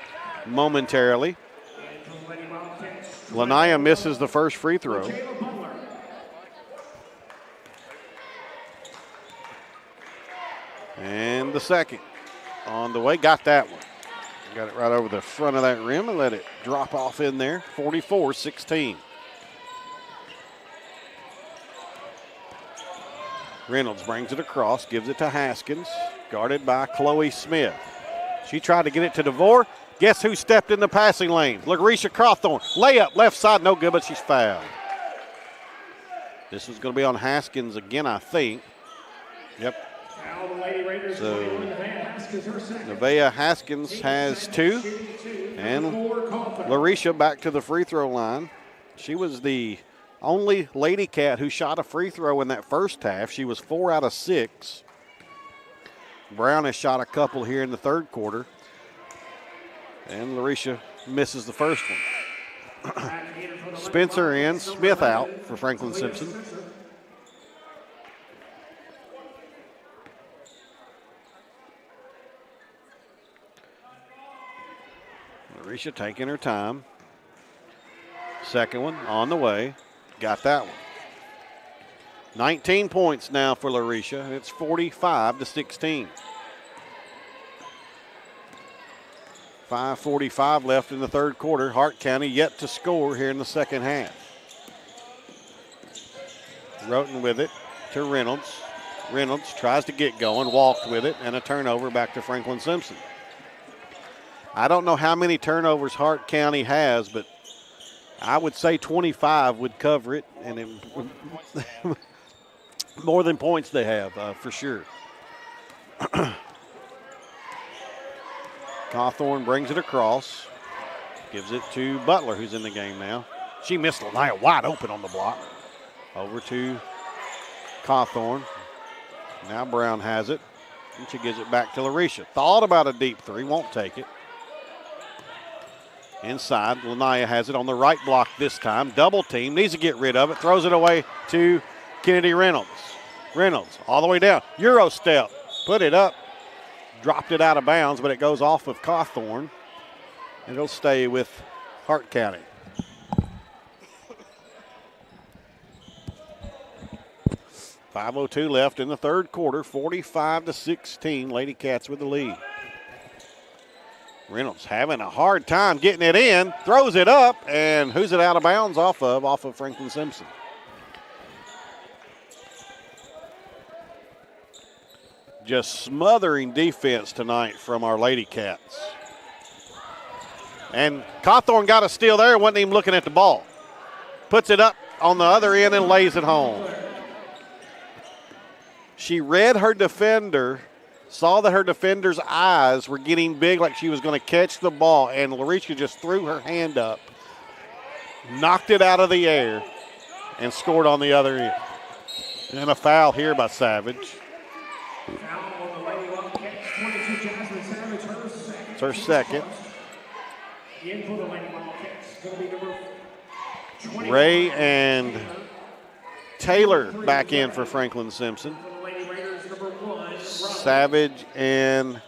momentarily. Lanaya misses the first free throw. And the second on the way. Got that one. Got it right over the front of that rim and let it drop off in there. 44-16. Reynolds brings it across, gives it to Haskins, guarded by Chloe Smith. She tried to get it to DeVore. Guess who stepped in the passing lane? Larisha Cawthorn. Layup, left side, no good, but she's fouled. This is going to be on Haskins again, I think. Yep. So Nevaeh Haskins has two. And Larisha back to the free throw line. She was the only Lady Cat who shot a free throw in that first half. She was 4 out of 6. Brown has shot a couple here in the third quarter. And Larisha misses the first one. Spencer in, Smith out for Franklin-Simpson. Larisha taking her time. Second one on the way. Got that one. 19 points now for Larisha. It's 45-16. 5:45 left in the third quarter. Hart County yet to score here in the second half. Roten with it to Reynolds. Reynolds tries to get going, walked with it, and a turnover back to Franklin-Simpson. I don't know how many turnovers Hart County has, but I would say 25 would cover it, and it, more than points they have, for sure. Cawthorn brings it across, gives it to Butler, who's in the game now. She missed Lanaya wide open on the block. Over to Cawthorn. Now Brown has it, and she gives it back to Larisha. Thought about a deep three, won't take it. Inside, Lanaya has it on the right block this time. Double team, needs to get rid of it. Throws it away to Kennedy Reynolds. Reynolds all the way down. Euro step, put it up. Dropped it out of bounds, but it goes off of Cawthorn. And it'll stay with Hart County. .502 left in the third quarter. 45-16. Lady Cats with the lead. Reynolds having a hard time getting it in. Throws it up, and who's it out of bounds off of? Off of Franklin-Simpson. Just smothering defense tonight from our Lady Cats. And Cawthorn got a steal there, wasn't even looking at the ball. Puts it up on the other end and lays it home. She read her defender, saw that her defender's eyes were getting big like she was going to catch the ball, and Larisha just threw her hand up, knocked it out of the air, and scored on the other end. And a foul here by Savage. It's her second. Ray and Taylor back in for Franklin-Simpson. Savage and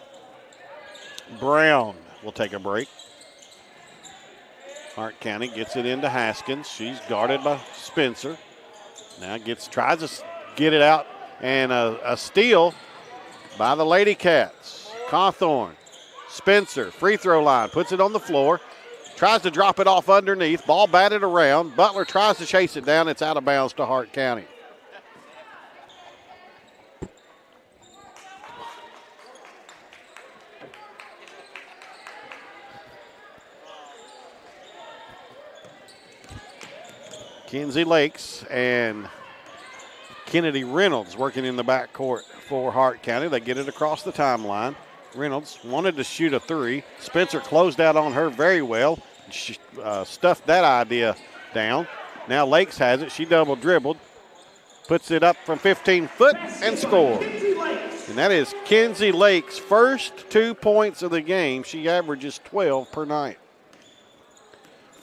Brown will take a break. Hart County gets it into Haskins. She's guarded by Spencer. Now tries to get it out, and a steal by the Lady Cats. Cawthorn, Spencer, free throw line, puts it on the floor, tries to drop it off underneath, ball batted around. Butler tries to chase it down. It's out of bounds to Hart County. Kenzie Lakes and Kennedy Reynolds working in the backcourt for Hart County. They get it across the timeline. Reynolds wanted to shoot a three. Spencer closed out on her very well. She stuffed that idea down. Now Lakes has it. She double dribbled. Puts it up from 15 foot and scores. And that is Kenzie Lakes' first 2 points of the game. She averages 12 per night.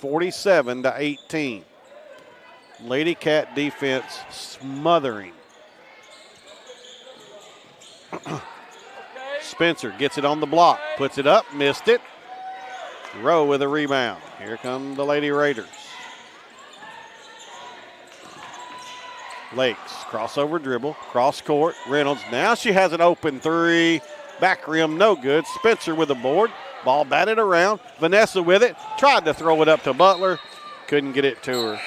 47-18. Lady Cat defense smothering. Spencer gets it on the block, puts it up, missed it. Rowe with a rebound. Here come the Lady Raiders. Lakes, crossover dribble, cross court. Reynolds, now she has an open three. Back rim, no good. Spencer with the board. Ball batted around. Vanessa with it. Tried to throw it up to Butler. Couldn't get it to her.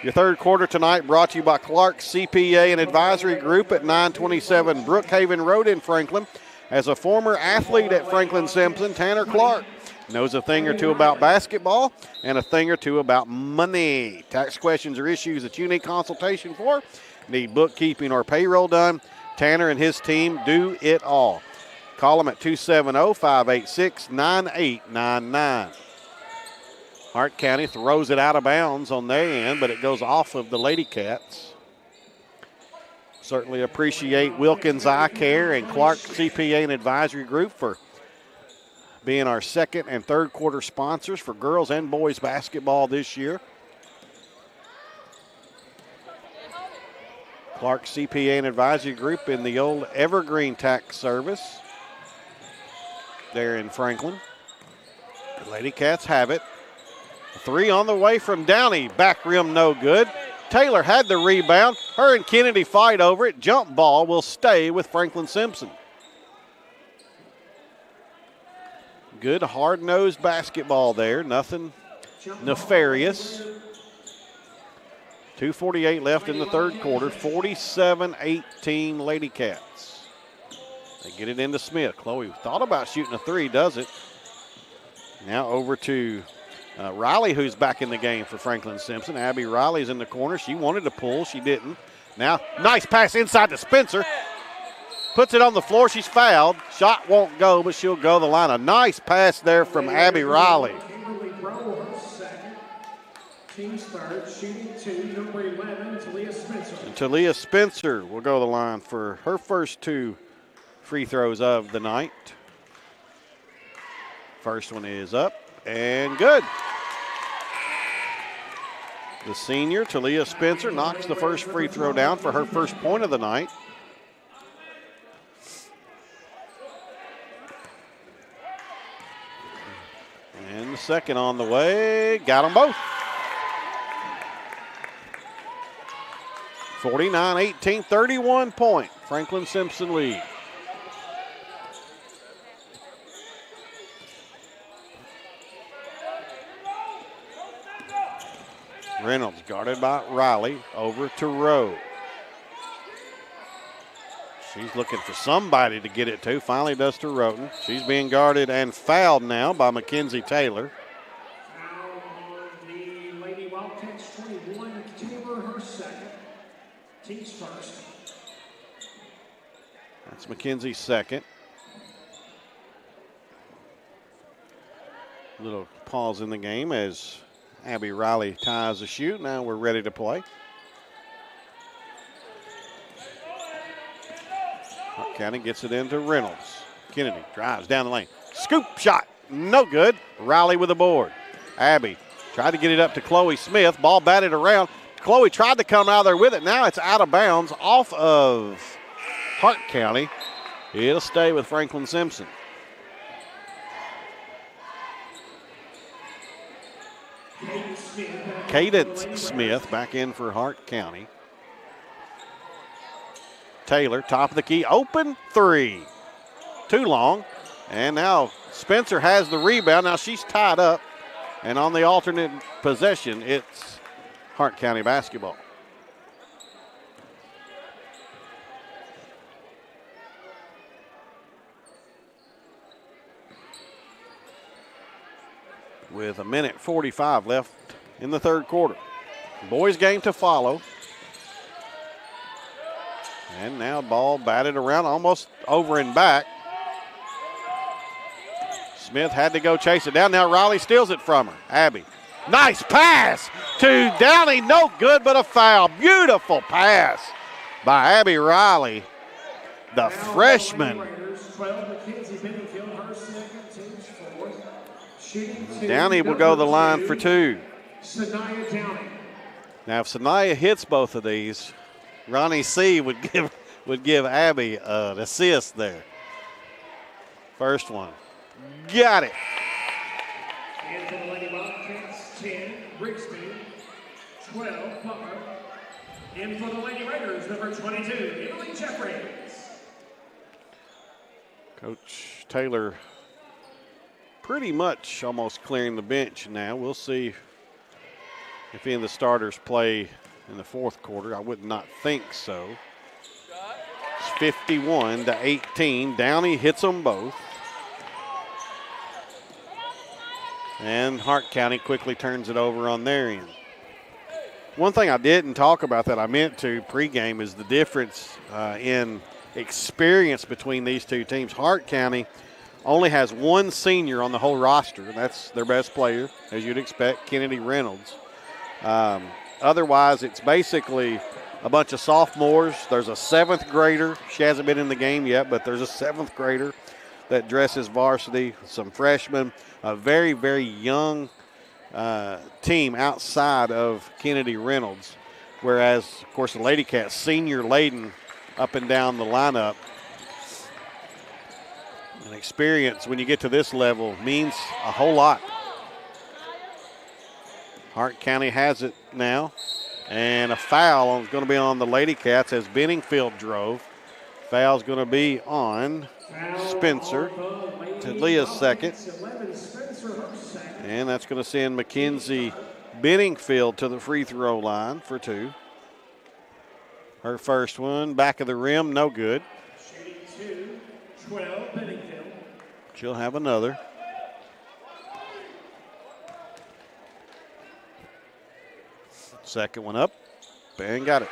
Your third quarter tonight brought to you by Clark CPA and Advisory Group at 927 Brookhaven Road in Franklin. As a former athlete at Franklin-Simpson, Tanner Clark knows a thing or two about basketball and a thing or two about money. Tax questions or issues that you need consultation for, need bookkeeping or payroll done, Tanner and his team do it all. Call them at 270-586-9899. Hart County throws it out of bounds on their end, but it goes off of the Lady Cats. Certainly appreciate Wilkins Eye Care and Clark CPA and Advisory Group for being our second and third quarter sponsors for girls and boys basketball this year. Clark CPA and Advisory Group in the old Evergreen Tax Service there in Franklin. The Lady Cats have it. Three on the way from Downey. Back rim no good. Taylor had the rebound. Her and Kennedy fight over it. Jump ball will stay with Franklin-Simpson. Good hard-nosed basketball there. Nothing nefarious. 2:48 left in the third quarter. 47-18 Lady Cats. They get it into Smith. Chloe thought about shooting a three, does it? Now over to Riley, who's back in the game for Franklin-Simpson. Abby Riley's in the corner. She wanted to pull. She didn't. Now, nice pass inside to Spencer. Puts it on the floor. She's fouled. Shot won't go, but she'll go the line. A nice pass there from Abby Riley. Team's third, shooting two, number 11, Talia Spencer. And Talia Spencer will go the line for her first two free throws of the night. First one is up and good. The senior, Talia Spencer, knocks the first free throw down for her first point of the night. And the second on the way. Got them both. 49-18, 31-point Franklin-Simpson lead. Reynolds guarded by Riley, over to Rowe. She's looking for somebody to get it to. Finally does to Roten. She's being guarded and fouled now by Mackenzie Taylor. Foul on the Lady Wildcats, 21, Taylor, her second. Team's first. That's Mackenzie's second. Little pause in the game as Abby Riley ties the shoe. Now we're ready to play. Hart County gets it into Reynolds. Kennedy drives down the lane. Scoop shot, no good. Riley with the board. Abby tried to get it up to Chloe Smith. Ball batted around. Chloe tried to come out there with it. Now it's out of bounds off of Hart County. It'll stay with Franklin-Simpson. Cadence Smith back in for Hart County. Taylor, top of the key, open three. Too long. And now Spencer has the rebound. Now she's tied up. And on the alternate possession, it's Hart County basketball. With 1:45 left in the third quarter. Boys game to follow. And now ball batted around almost over and back. Smith had to go chase it down. Now Riley steals it from her. Abby. Nice pass to Downey. No good, but a foul. Beautiful pass by Abby Riley, the freshman. Downey will go to the line for two. Now, if Sanaya hits both of these, Ronnie C. would give Abby an assist there. First one. Got it. And for the Lady Wildcats, 10, Rigsby, 12, Butler. And for the Lady Raiders, number 22, Emily Jeffries. Coach Taylor pretty much almost clearing the bench now. We'll see if any of the starters play in the fourth quarter. I would not think so. It's 51-18. Downey hits them both. And Hart County quickly turns it over on their end. One thing I didn't talk about that I meant to pregame is the difference in experience between these two teams. Hart County only has one senior on the whole roster, and that's their best player, as you'd expect, Kennedy Reynolds. Otherwise, it's basically a bunch of sophomores. There's a seventh grader. She hasn't been in the game yet, but there's a seventh grader that dresses varsity, some freshmen, a very, very young team outside of Kennedy Reynolds, whereas, of course, the Lady Cats, senior laden up and down the lineup. And experience when you get to this level means a whole lot. Hart County has it now, and a foul is going to be on the Lady Cats as Benningfield drove. Foul's going to be on Spencer to Leah's second. And that's going to send Mackenzie Benningfield to the free throw line for two. Her first one, back of the rim, no good. 12, Benningfield. She'll have another. Second one up, and got it.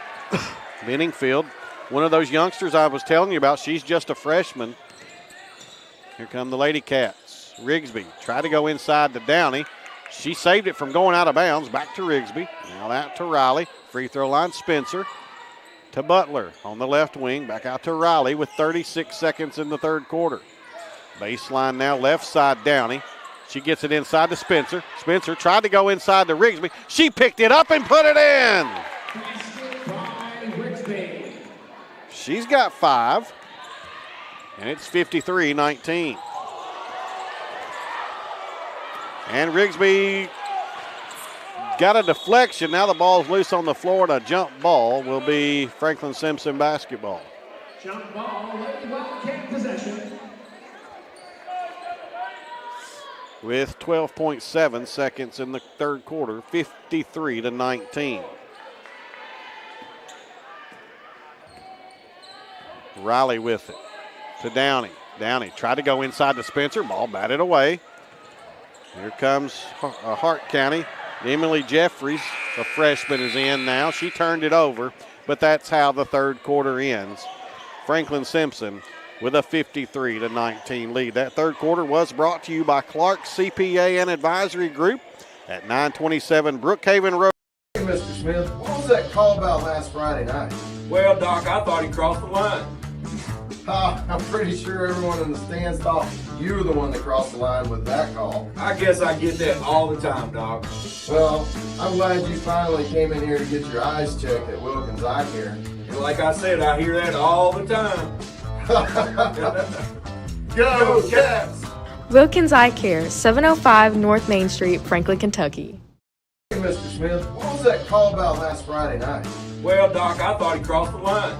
Benningfield, one of those youngsters I was telling you about. She's just a freshman. Here come the Lady Cats. Rigsby tried to go inside to Downey. She saved it from going out of bounds. Back to Rigsby. Now that to Riley. Free throw line, Spencer. To Butler on the left wing. Back out to Riley with 36 seconds in the third quarter. Baseline now, left side, Downey. She gets it inside to Spencer. Spencer tried to go inside to Rigsby. She picked it up and put it in. She's got 5. And it's 53-19. And Rigsby got a deflection. Now the ball's loose on the floor, and a jump ball will be Franklin-Simpson basketball. Jump ball, Wildcat possession. With 12.7 seconds in the third quarter, 53-19. Riley with it to Downey. Downey tried to go inside to Spencer. Ball batted away. Here comes Hart County. Emily Jeffries, a freshman, is in now. She turned it over, but that's how the third quarter ends. Franklin-Simpson with a 53-19 lead. That third quarter was brought to you by Clark CPA and Advisory Group at 927 Brookhaven Road. Hey, Mr. Smith, what was that call about last Friday night? Well, Doc, I thought he crossed the line. I'm pretty sure everyone in the stands thought you were the one that crossed the line with that call. I guess I get that all the time, Doc. Well, I'm glad you finally came in here to get your eyes checked at Wilkins Eye Care. And like I said, I hear that all the time. Go Cats! Wilkins Eye Care, 705 North Main Street, Franklin, Kentucky. Hey, Mr. Smith, what was that call about last Friday night? Well, Doc, I thought he crossed the line.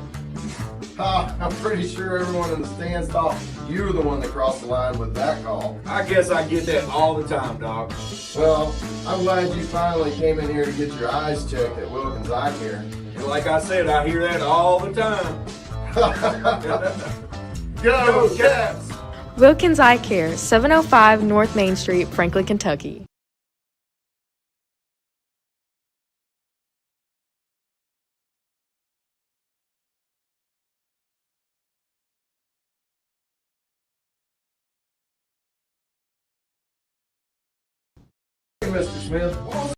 I'm pretty sure everyone in the stands thought you were the one that crossed the line with that call. I guess I get that all the time, Doc. Well, I'm glad you finally came in here to get your eyes checked at Wilkins Eye Care. And like I said, I hear that all the time. Go Cats! Wilkins Eye Care, 705 North Main Street, Franklin, Kentucky. Hey, Mr. Smith, what was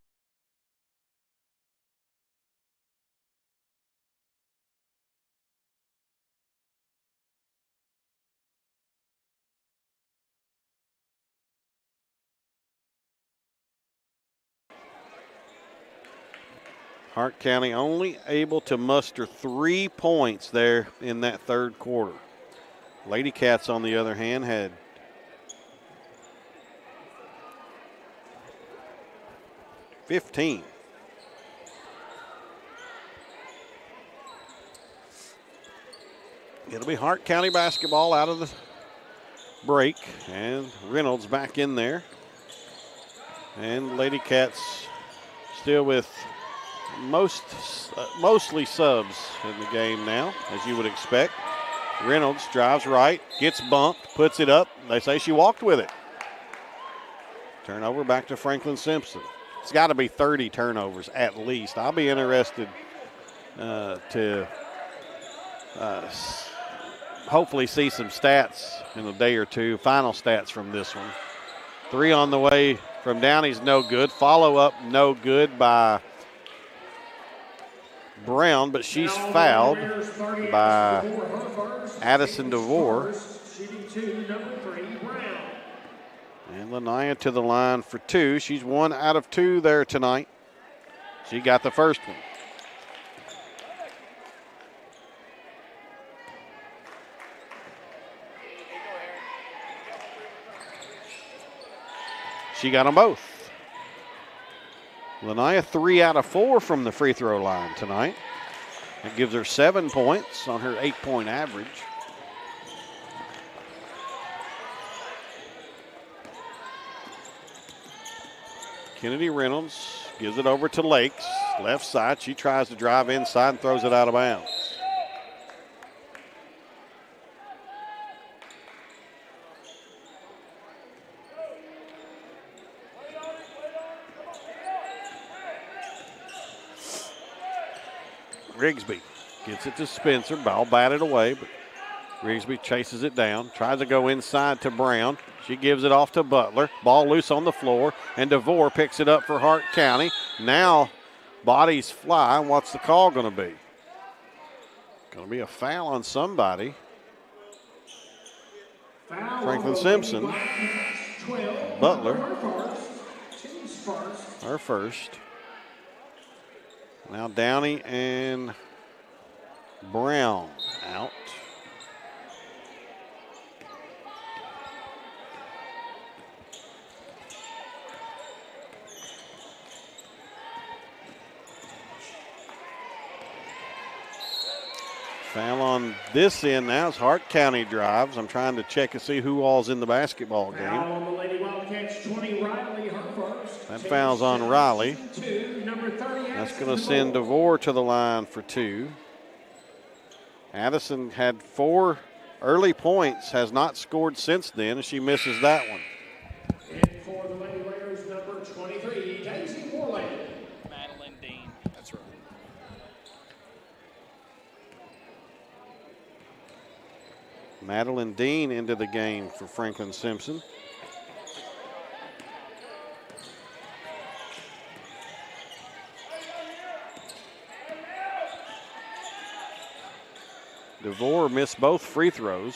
Hart County only able to muster 3 points there in that third quarter. Lady Cats, on the other hand, had 15. It'll be Hart County basketball out of the break, and Reynolds back in there. And Lady Cats still with mostly subs in the game now, as you would expect. Reynolds drives right, gets bumped, puts it up. They say she walked with it. Turnover back to Franklin-Simpson. It's got to be 30 turnovers at least. I'll be interested to hopefully see some stats in a day or two, final stats from this one. 3 on the way from Downey's no good. Follow up no good by Brown, but she's fouled by Addison DeVore. And Lanaya to the line for 2. She's 1 out of 2 there tonight. She got the first one. She got them both. Lanaya 3 out of 4 from the free throw line tonight. That gives her 7 points on her 8-point average. Kennedy Reynolds gives it over to Lakes. Left side, she tries to drive inside and throws it out of bounds. Rigsby gets it to Spencer. Ball batted away, but Rigsby chases it down. Tries to go inside to Brown. She gives it off to Butler. Ball loose on the floor, and DeVore picks it up for Hart County. Now bodies fly. What's the call going to be? Going to be a foul on somebody. Franklin-Simpson. Butler. Her first. Now Downey and Brown out. Foul on this end now as Hart County drives. I'm trying to check and see who all's in the basketball game. That foul's on Riley. That's going to send DeVore to the line for 2. Addison had 4 early points, has not scored since then, and she misses that one. And for the Lady Raiders, number 23, Daisy Morley. Madeline Dean. That's right. Madeline Dean into the game for Franklin-Simpson. DeVore missed both free throws.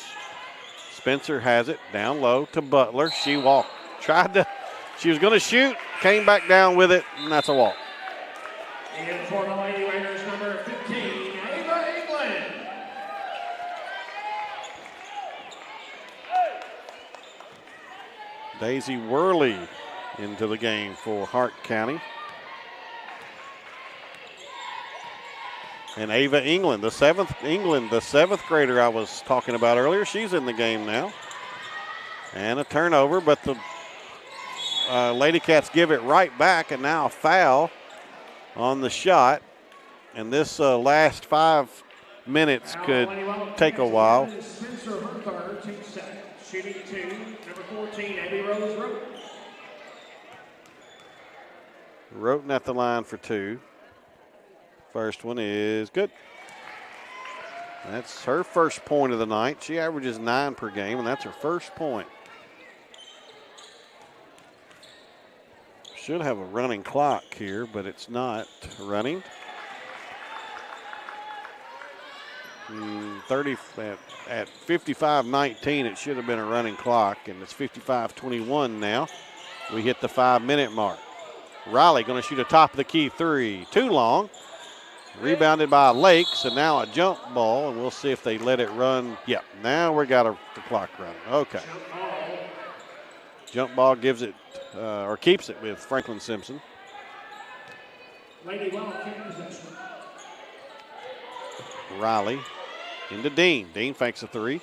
Spencer has it down low to Butler. She walked, she was going to shoot, came back down with it, and that's a walk. And for the Lady Raiders, number 15, Ava England. Daisy Worley into the game for Hart County. And Ava England, the seventh grader I was talking about earlier, she's in the game now. And a turnover, but the Lady Cats give it right back, and now a foul on the shot. And this last 5 minutes could take a while. Shooting 2, number 14, Abby Rose Roten. Roten at the line for 2. First one is good. That's her first point of the night. She averages 9 per game, and that's her first point. Should have a running clock here, but it's not running. 30 at 55:19, it should have been a running clock, and it's 55:21 now. We hit the 5-minute mark. Riley going to shoot a top of the key 3. Too long. Rebounded by Lakes, and now a jump ball, and we'll see if they let it run. Yep, now we got the clock running. Okay. Jump ball gives it, or keeps it with Franklin-Simpson. Lady Wildcat possession. Riley into Dean. Dean fakes a 3.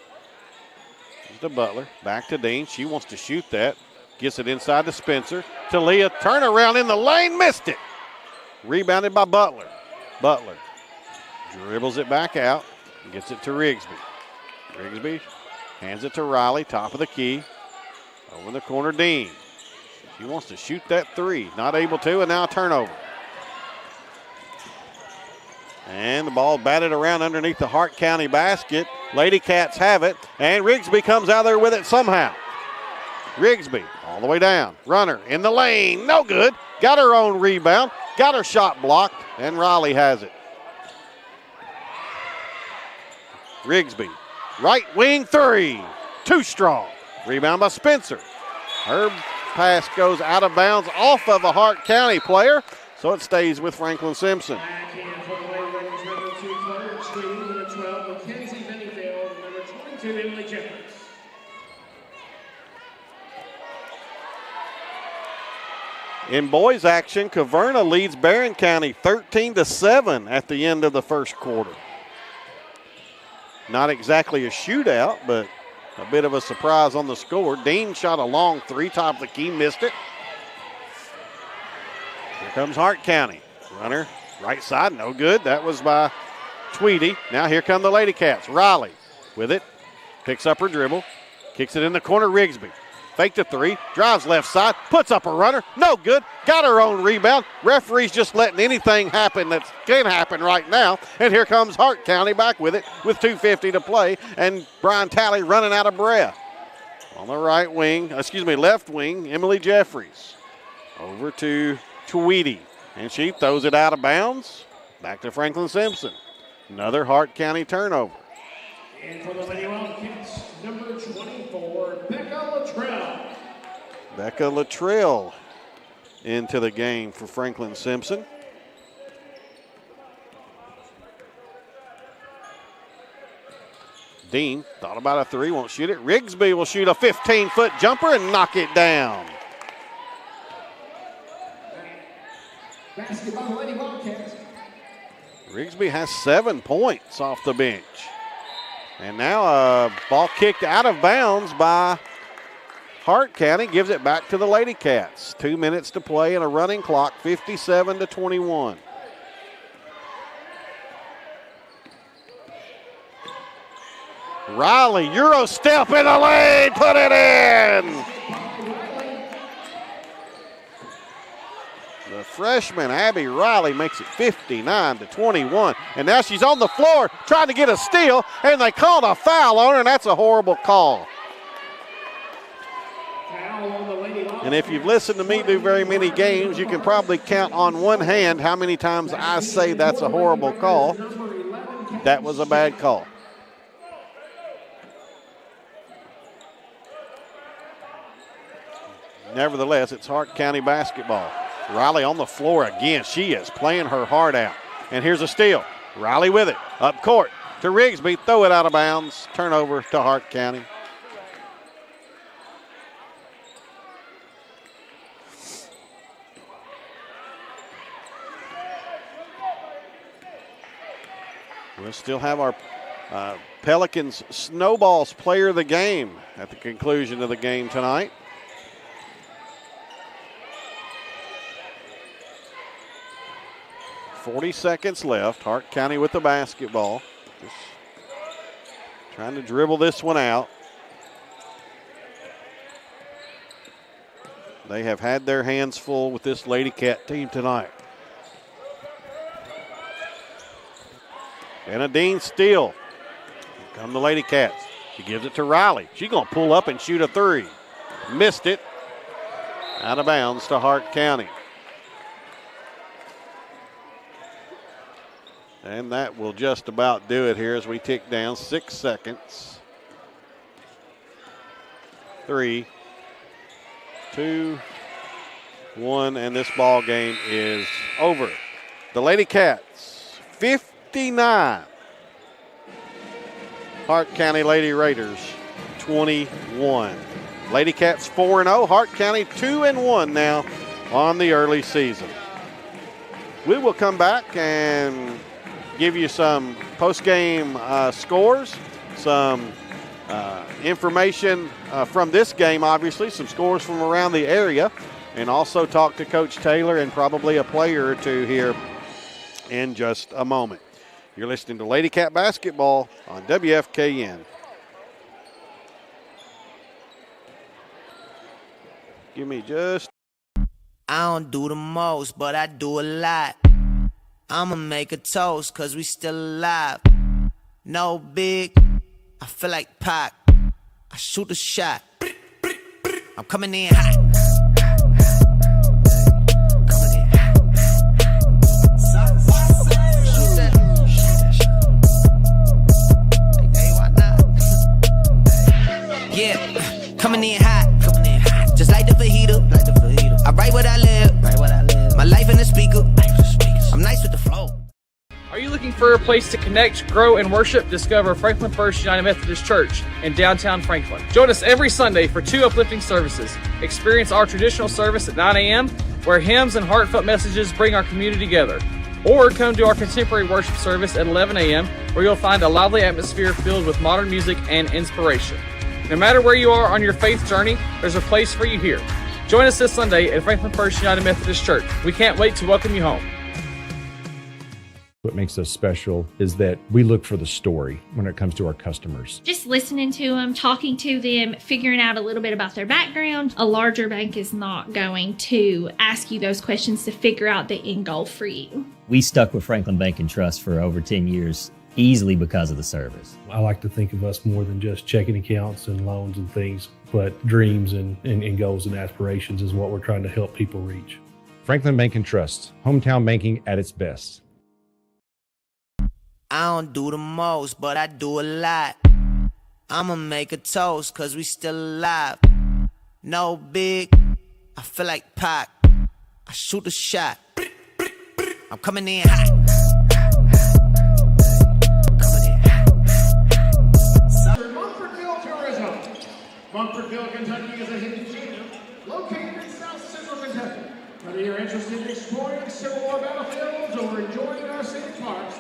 To Butler. Back to Dean. She wants to shoot that. Gets it inside to Spencer. To Leah. Turnaround in the lane. Missed it. Rebounded by Butler. Butler dribbles it back out. And gets it to Rigsby. Rigsby hands it to Riley. Top of the key. Over in the corner, Dean. She wants to shoot that 3. Not able to, and now a turnover. And the ball batted around underneath the Hart County basket. Lady Cats have it, and Rigsby comes out there with it somehow. Rigsby all the way down. Runner in the lane, no good. Got her own rebound, got her shot blocked, and Riley has it. Rigsby, right wing 3, too strong. Rebound by Spencer. Her pass goes out of bounds off of a Hart County player, so it stays with Franklin-Simpson. In boys action, Caverna leads Barron County 13-7 at the end of the first quarter. Not exactly a shootout, but a bit of a surprise on the score. Dean shot a long 3, top of the key, missed it. Here comes Hart County. Runner, right side, no good. That was by Tweedy. Now here come the Lady Cats. Riley with it, picks up her dribble, kicks it in the corner, Rigsby. Faked a 3, drives left side, puts up a runner, no good, got her own rebound. Referee's just letting anything happen that can happen right now. And here comes Hart County back with it with 2:50 to play, and Brian Talley running out of breath. On the left wing, Emily Jeffries. Over to Tweedy, and she throws it out of bounds. Back to Franklin-Simpson. Another Hart County turnover. And for the Lady Wildcats, number 24, Becca Luttrell. Becca Luttrell into the game for Franklin-Simpson. Dean thought about a 3, won't shoot it. Rigsby will shoot a 15-foot jumper and knock it down. Basket by the Lady Wildcats. Rigsby has 7 points off the bench. And now a ball kicked out of bounds by Hart County, gives it back to the Lady Cats. 2 minutes to play and a running clock, 57-21. Riley, Euro step in the lane, put it in. The freshman, Abby Riley, makes it 59-21. And now she's on the floor trying to get a steal, and they called a foul on her, and that's a horrible call. And if you've listened to me do very many games, you can probably count on one hand how many times I say that's a horrible call. That was a bad call. Nevertheless, it's Hart County basketball. Riley on the floor again. She is playing her heart out. And here's a steal. Riley with it. Up court to Rigsby. Throw it out of bounds. Turnover to Hart County. We'll still have our Pelicans Snowballs player of the game at the conclusion of the game tonight. .40 seconds left. Hart County with the basketball. Just trying to dribble this one out. They have had their hands full with this Lady Cat team tonight. And a Dean steal. Here come the Lady Cats. She gives it to Riley. She's going to pull up and shoot a three. Missed it. Out of bounds to Hart County. And that will just about do it here as we tick down 6 seconds. 3, 2, 1, and this ball game is over. The Lady Cats 59. Hart County Lady Raiders 21. Lady Cats 4-0. Hart County 2-1 now on the early season. We will come back and give you some post-game scores, some information from this game, obviously, some scores from around the area, and also talk to Coach Taylor and probably a player or two here in just a moment. You're listening to Lady Cat Basketball on WFKN. Give me just... I don't do the most, but I do a lot. I'ma make a toast, cause we still alive. No big, I feel like Pac. I shoot a shot. I'm coming in hot. Yeah, coming in hot. Just like the fajita. I write what I live. My life in the speaker. I'm nice with the flow. Are you looking for a place to connect, grow, and worship? Discover Franklin First United Methodist Church in downtown Franklin. Join us every Sunday for 2 uplifting services. Experience our traditional service at 9 a.m., where hymns and heartfelt messages bring our community together. Or come to our contemporary worship service at 11 a.m., where you'll find a lively atmosphere filled with modern music and inspiration. No matter where you are on your faith journey, there's a place for you here. Join us this Sunday at Franklin First United Methodist Church. We can't wait to welcome you home. What makes us special is that we look for the story when it comes to our customers. Just listening to them, talking to them, figuring out a little bit about their background. A larger bank is not going to ask you those questions to figure out the end goal for you. We stuck with Franklin Bank and Trust for over 10 years, easily because of the service. I like to think of us more than just checking accounts and loans and things, but dreams and goals and aspirations is what we're trying to help people reach. Franklin Bank and Trust, hometown banking at its best. I don't do the most, but I do a lot. I'ma make a toast, cause we still alive. No big, I feel like Pac. I shoot a shot. I'm coming in hot. Montfordville Tourism. Montfordville, Kentucky is a hidden gem located in South Central Kentucky. Whether you're interested in exploring Civil War battlefields or enjoying our city parks.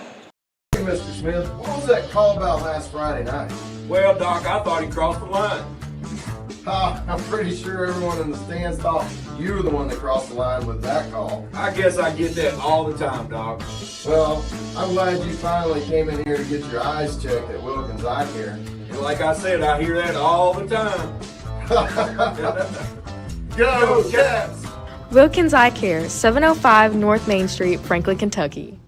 Hey, Mr. Smith, what was that call about last Friday night? Well, Doc, I thought he crossed the line. I'm pretty sure everyone in the stands thought you were the one that crossed the line with that call. I guess I get that all the time, Doc. Well, I'm glad you finally came in here to get your eyes checked at Wilkins Eye Care. And like I said, I hear that all the time. Go Cats! Wilkins Eye Care, 705 North Main Street, Franklin, Kentucky.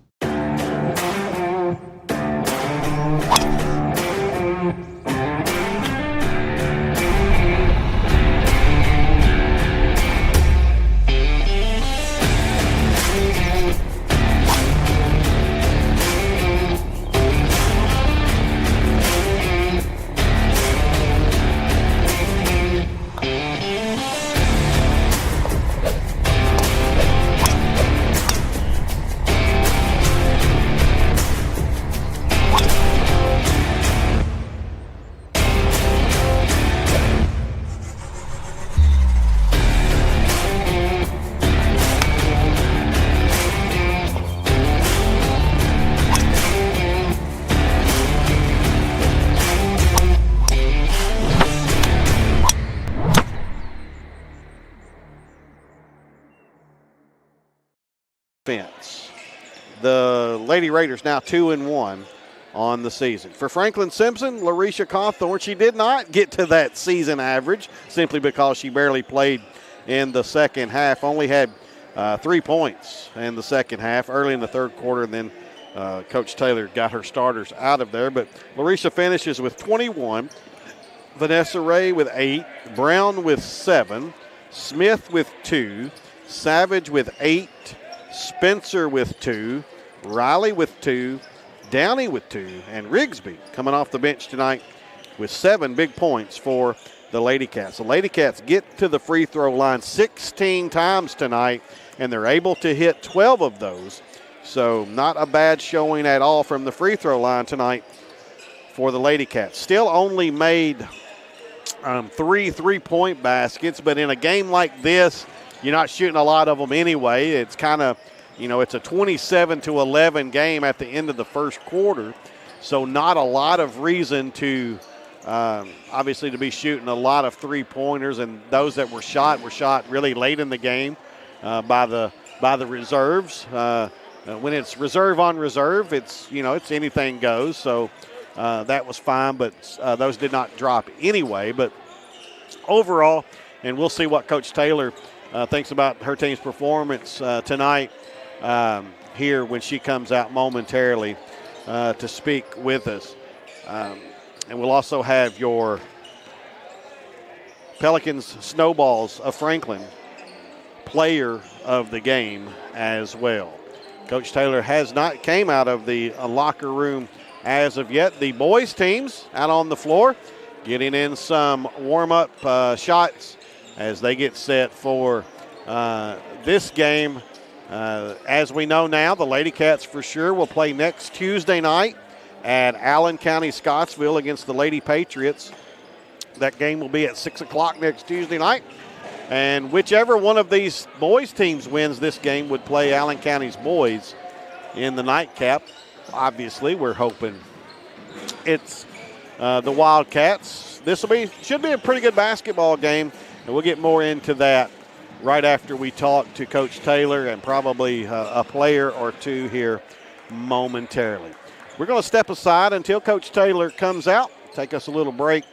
defense. The Lady Raiders now 2-1 on the season. For Franklin-Simpson, Larisha Cawthorn, she did not get to that season average simply because she barely played in the second half. Only had 3 points in the second half, early in the third quarter, and then Coach Taylor got her starters out of there. But Larisha finishes with 21, Vanessa Ray with 8, Brown with 7, Smith with 2, Savage with 8, Spencer with 2, Riley with 2, Downey with 2, and Rigsby coming off the bench tonight with 7 big points for the Lady Cats. The Lady Cats get to the free throw line 16 times tonight, and they're able to hit 12 of those. So not a bad showing at all from the free throw line tonight for the Lady Cats. Still only made 3 3-point baskets, but in a game like this, you're not shooting a lot of them anyway. It's kind of, it's a 27-11 game at the end of the first quarter, so not a lot of reason to obviously to be shooting a lot of 3-pointers, and those that were shot really late in the game by the reserves. When it's reserve on reserve, it's anything goes. So that was fine, but those did not drop anyway. But overall, and we'll see what Coach Taylor thinks about her team's performance tonight here when she comes out momentarily to speak with us. And we'll also have your Pelicans Snowballs of Franklin player of the game as well. Coach Taylor has not came out of the locker room as of yet. The boys teams out on the floor getting in some warm-up shots as they get set for this game. As we know now, the Lady Cats for sure will play next Tuesday night at Allen County Scottsville against the Lady Patriots. That game will be at 6 o'clock next Tuesday night. And whichever one of these boys teams wins this game would play Allen County's boys in the nightcap. Obviously, we're hoping it's the Wildcats. Should be a pretty good basketball game, and we'll get more into that right after we talk to Coach Taylor and probably a player or two here momentarily. We're going to step aside until Coach Taylor comes out, take us a little break,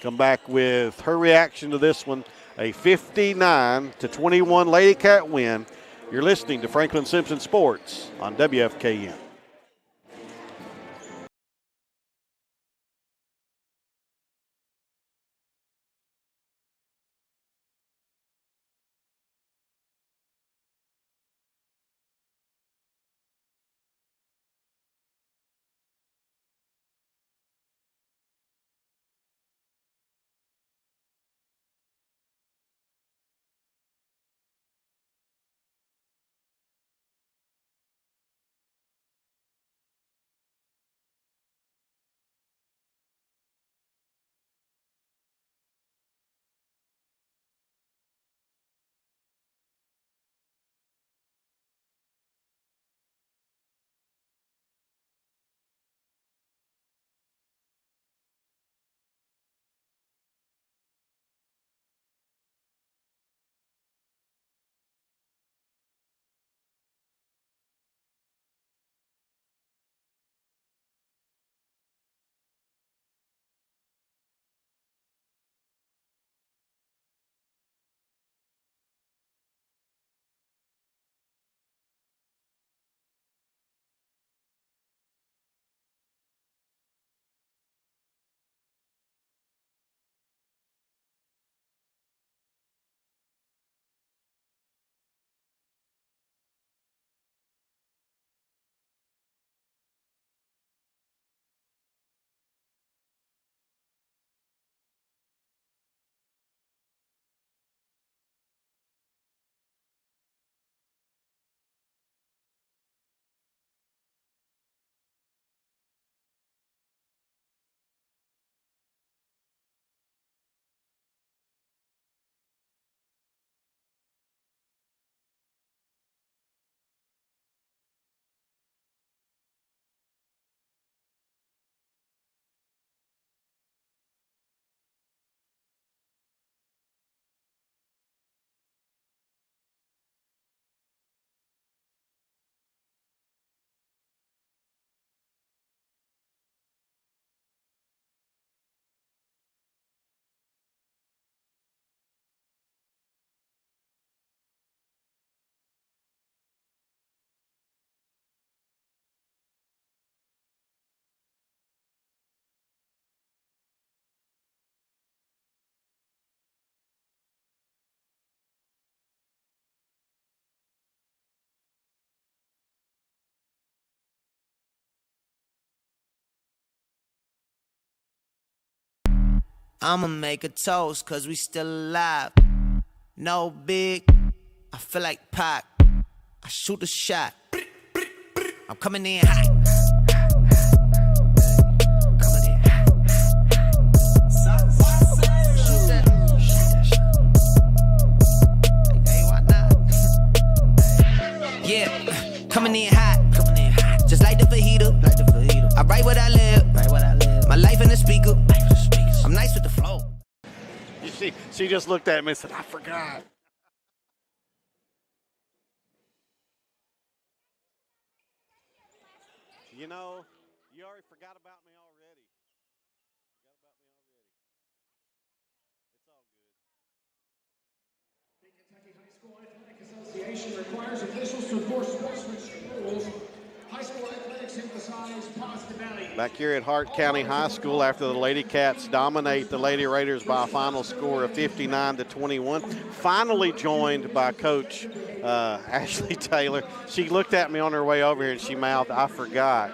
come back with her reaction to this one, a 59-21 Lady Cat win. You're listening to Franklin-Simpson Sports on WFKN. I'ma make a toast, cause we still alive. No big, I feel like Pac. I shoot a shot. I'm coming in hot. Coming in hot. Shoot that. Hey, why not? Yeah, coming in hot. Just like the fajita. I write what I live. My life in the speaker. I'm nice with the flow. She just looked at me and said, I forgot. You know, you already forgot about me already. It's all good. The Kentucky High School Athletic Association requires officials to enforce sportsmanship rules. High school athletics emphasize positive value. Back here at Hart County High School after the Lady Cats dominate the Lady Raiders by a final score of 59-21. Finally joined by Coach Ashley Taylor. She looked at me on her way over here and she mouthed, I forgot.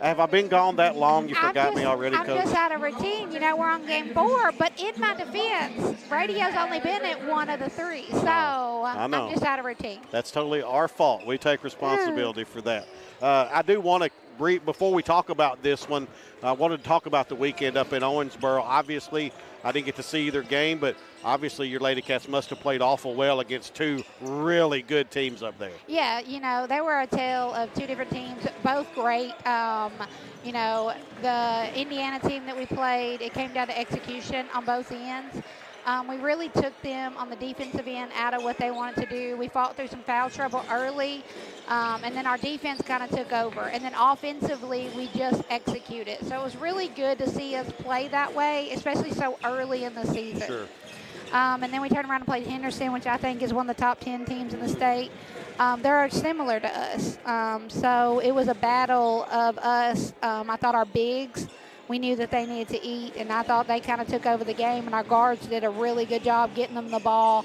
Have I been gone that long? You forgot me already, I'm Coach? just out of routine. You know, we're on game 4, but in my defense, Radio's only been at 1 of the 3. So I know. I'm just out of routine. That's totally our fault. We take responsibility for that. I do want to before we talk about this one, I wanted to talk about the weekend up in Owensboro. Obviously, I didn't get to see either game, but obviously your Lady Cats must have played awful well against 2 really good teams up there. Yeah, you know, they were a tale of 2 different teams, both great. You know, the Indiana team that we played, it came down to execution on both ends. We really took them on the defensive end out of what they wanted to do. We fought through some foul trouble early, and then our defense kind of took over. And then offensively, we just executed. So it was really good to see us play that way, especially so early in the season. Sure. And then we turned around and played Henderson, which I think is one of the top 10 teams in the state. They're similar to us. So it was a battle of us. I thought our bigs, we knew that they needed to eat, and I thought they kind of took over the game, and our guards did a really good job getting them the ball.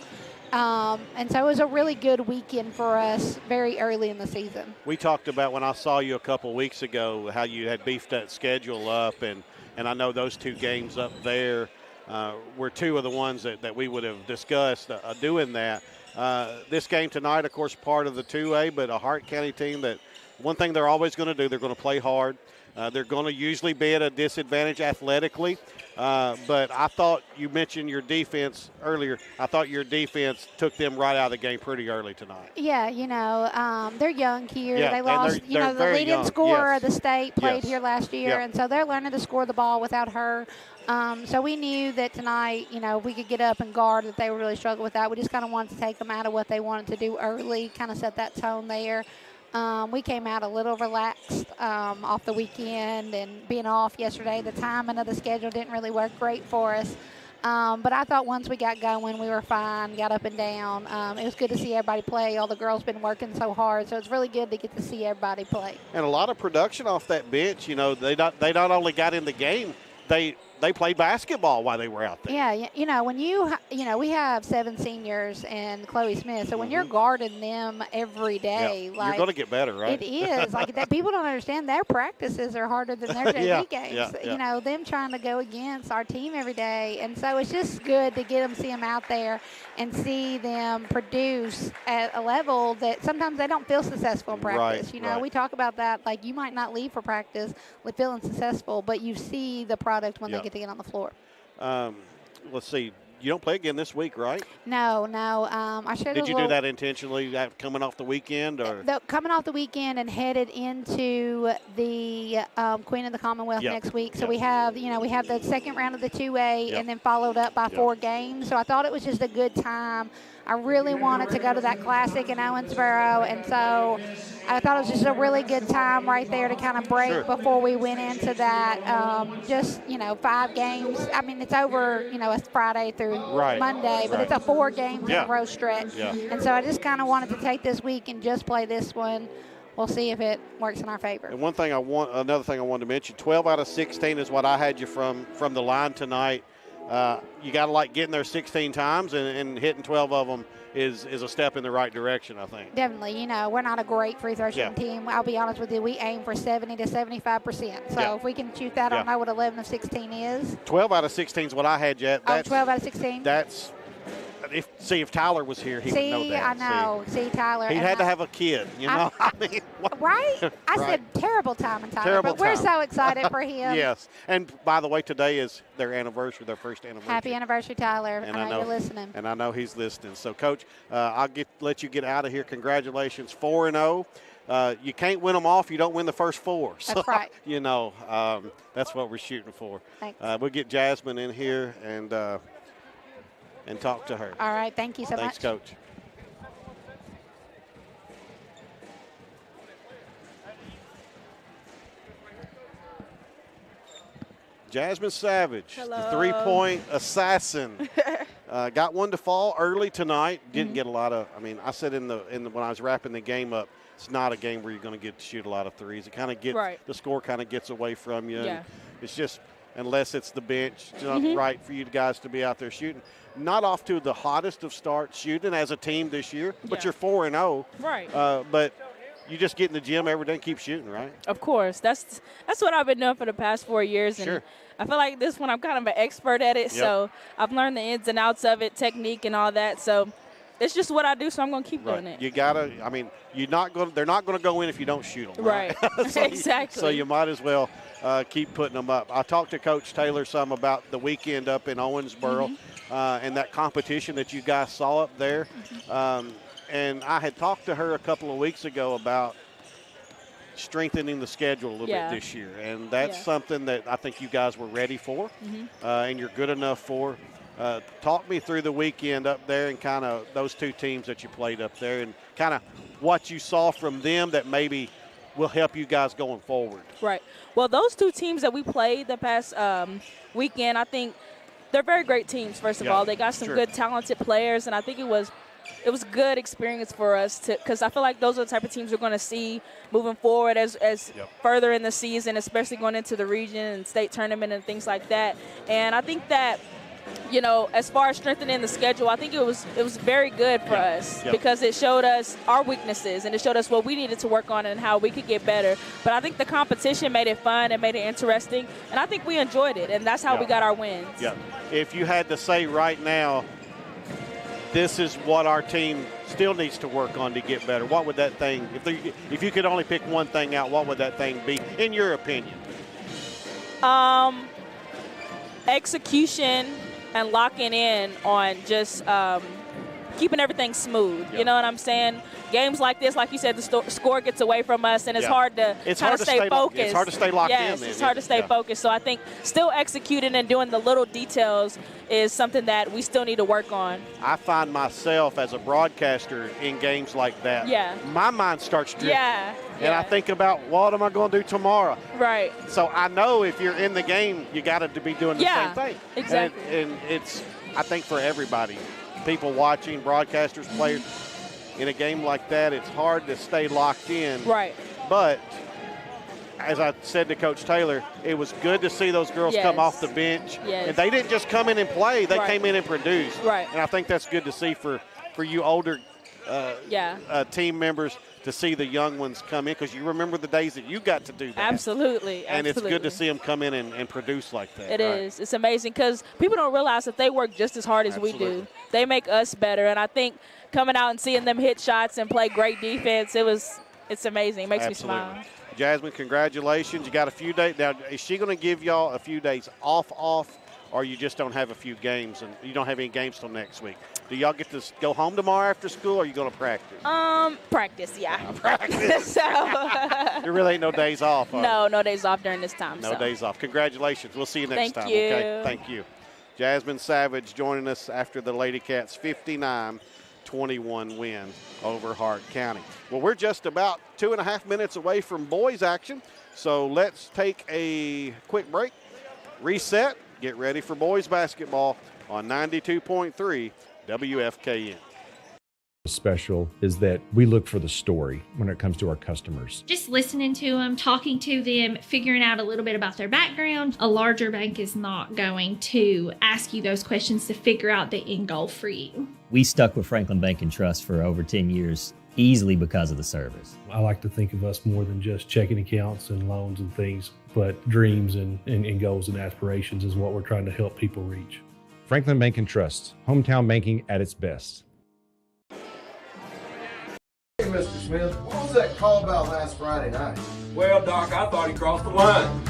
And so it was a really good weekend for us very early in the season. We talked about when I saw you a couple weeks ago how you had beefed that schedule up, and I know those 2 games up there were 2 of the ones that we would have discussed doing that. This game tonight, of course, part of the 2A, but a Hart County team that one thing they're always going to do, they're going to play hard. They're going to usually be at a disadvantage athletically, but I thought you mentioned your defense earlier. I thought your defense took them right out of the game pretty early tonight. Yeah, you know, they're young here. Yeah, they lost, they're the leading young. scorer Yes. of the state played Yes. here last year, Yep. and so they're learning to score the ball without her. So we knew that tonight, you know, we could get up and guard, that they would really struggle with that. We just kind of wanted to take them out of what they wanted to do early, kind of set that tone there. We came out a little relaxed off the weekend, and being off yesterday, the timing of the schedule didn't really work great for us. But I thought once we got going, we were fine, got up and down. It was good to see everybody play. All the girls been working so hard, so it's really good to get to see everybody play. And a lot of production off that bench. You know, they not only got in the game, they played basketball while they were out there. Yeah, you know, when you know, we have 7 seniors and Chloe Smith, so when you're guarding them every day, like, you're going to get better, right? It is. Like, that people don't understand their practices are harder than their JV games. Yeah. You know, them trying to go against our team every day. And so it's just good to see them out there and see them produce at a level that sometimes they don't feel successful in practice. Right, you know, right. we talk about that. Like, you might not leave for practice feeling successful, but you see the product when they get to get on the floor. Let's see. You don't play again this week, right? No. I should have. Did you do that intentionally, coming off the weekend, or coming off the weekend and headed into the Queen of the Commonwealth next week? So we have the second round of the 2A, and then followed up by 4 games. So I thought it was just a good time. I really wanted to go to that classic in Owensboro, and so I thought it was just a really good time right there to kind of break before we went into that. 5 games. I mean, it's over, it's Friday through Monday, but it's a 4 games in a row stretch. Yeah. And so I just kind of wanted to take this week and just play this one. We'll see if it works in our favor. And another thing I wanted to mention, 12 out of 16 is what I had you from the line tonight. you got to like getting there 16 times and hitting 12 of them is a step in the right direction, I think. Definitely. We're not a great free throw shooting team. I'll be honest with you. We aim for 70 to 75%. So if we can shoot that, I don't know what 11 of 16 is. 12 out of 16 is what I had, Jet. 12 out of 16? That's – if Tyler was here, he would know that. I know. See, Tyler. He had to have a kid, I mean, right? I said terrible timing, Tyler. Terrible but we're time. so excited for him. Yes. And by the way, today is their anniversary, their first anniversary. Happy anniversary, Tyler. And I know you're listening. And I know he's listening. So, Coach, I'll let you get out of here. Congratulations, 4-0. You can't win them off. You don't win the first 4. So, that's right. That's what we're shooting for. Thanks. We'll get Jasmine in here and talk to her. All right. Thank you so much. Thanks, Coach. Jasmine Savage, hello. The three-point assassin. Got one to fall early tonight. Didn't get a lot of. I said in the when I was wrapping the game up, it's not a game where you're going to get to shoot a lot of threes. It kind of gets the score kind of gets away from you. Yeah. It's just unless it's the bench, it's not right for you guys to be out there shooting. Not off to the hottest of starts shooting as a team this year, but you're 4-0. Right. But you just get in the gym every day and keep shooting, right? Of course. That's what I've been doing for the past 4 years. And I feel like this one I'm kind of an expert at it. So I've learned the ins and outs of it, technique and all that. So it's just what I do, so I'm going to keep doing it. You got to, they're not going to go in if you don't shoot them. Right. Exactly. So you might as well keep putting them up. I talked to Coach Taylor some about the weekend up in Owensboro and that competition that you guys saw up there. And I had talked to her a couple of weeks ago about strengthening the schedule a little bit this year. And that's something that I think you guys were ready for and you're good enough for. Talk me through the weekend up there and kind of those two teams that you played up there and kind of what you saw from them that maybe will help you guys going forward. Right. Well, those two teams that we played the past weekend, I think they're very great teams, first of all. They got some good, talented players, and I think it was good experience for us because I feel like those are the type of teams we're going to see moving forward as further in the season, especially going into the region and state tournament and things like that. And I think that, as far as strengthening the schedule, I think it was very good for us because it showed us our weaknesses and it showed us what we needed to work on and how we could get better. But I think the competition made it fun and made it interesting, and I think we enjoyed it, and that's how we got our wins. Yeah. If you had to say right now, this is what our team still needs to work on to get better, what would that thing, if you could only pick one thing out, what would that thing be, in your opinion? Execution and locking in on just keeping everything smooth. You know what I'm saying? Games like this, like you said, the score gets away from us, and it's hard to stay focused. It's hard to stay locked in. It's hard to stay focused. So I think still executing and doing the little details is something that we still need to work on. I find myself as a broadcaster in games like that. My mind starts drifting. And I think about, what am I going to do tomorrow? Right. So I know if you're in the game, you got to be doing the same thing. Exactly. And it's, I think, for everybody, people watching, broadcasters, players, in a game like that, it's hard to stay locked in. Right. But as I said to Coach Taylor, it was good to see those girls come off the bench. And they didn't just come in and play, they came in and produced. Right. And I think that's good to see for you older team members to see the young ones come in, because you remember the days that you got to do that. Absolutely. And it's good to see them come in and produce like that. It is. It's amazing because people don't realize that they work just as hard as we do. They make us better. And I think coming out and seeing them hit shots and play great defense, it's amazing. It makes me smile. Jasmine, congratulations. You got a few days. Now, is she going to give y'all a few days off, or you just don't have a few games and you don't have any games till next week? Do y'all get to go home tomorrow after school, or are you going to practice? Practice, yeah. Practice. So there really ain't no days off. No days off during this time. No days off. Congratulations. We'll see you next time. Thank you. Okay? Thank you. Jasmine Savage joining us after the Lady Cats 59-21 win over Hart County. Well, we're just about 2.5 minutes away from boys action, so let's take a quick break, reset, get ready for boys basketball on 92.3 WFKN. Special is that we look for the story when it comes to our customers. Just listening to them, talking to them, figuring out a little bit about their background. A larger bank is not going to ask you those questions to figure out the end goal for you. We stuck with Franklin Bank and Trust for over 10 years, easily because of the service. I like to think of us more than just checking accounts and loans and things, but dreams and goals and aspirations is what we're trying to help people reach. Franklin Bank and Trust, hometown banking at its best. Hey, Mr. Smith, what was that call about last Friday night? Well, Doc, I thought he crossed the line.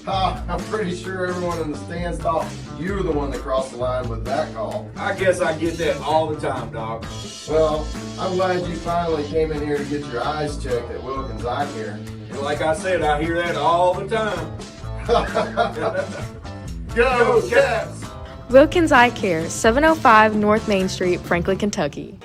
I'm pretty sure everyone in the stands thought you were the one that crossed the line with that call. I guess I get that all the time, Doc. Well, I'm glad you finally came in here to get your eyes checked at Wilkins Eye Care. And like I said, I hear that all the time. Go, Cats! Wilkins Eye Care, 705 North Main Street, Franklin, Kentucky.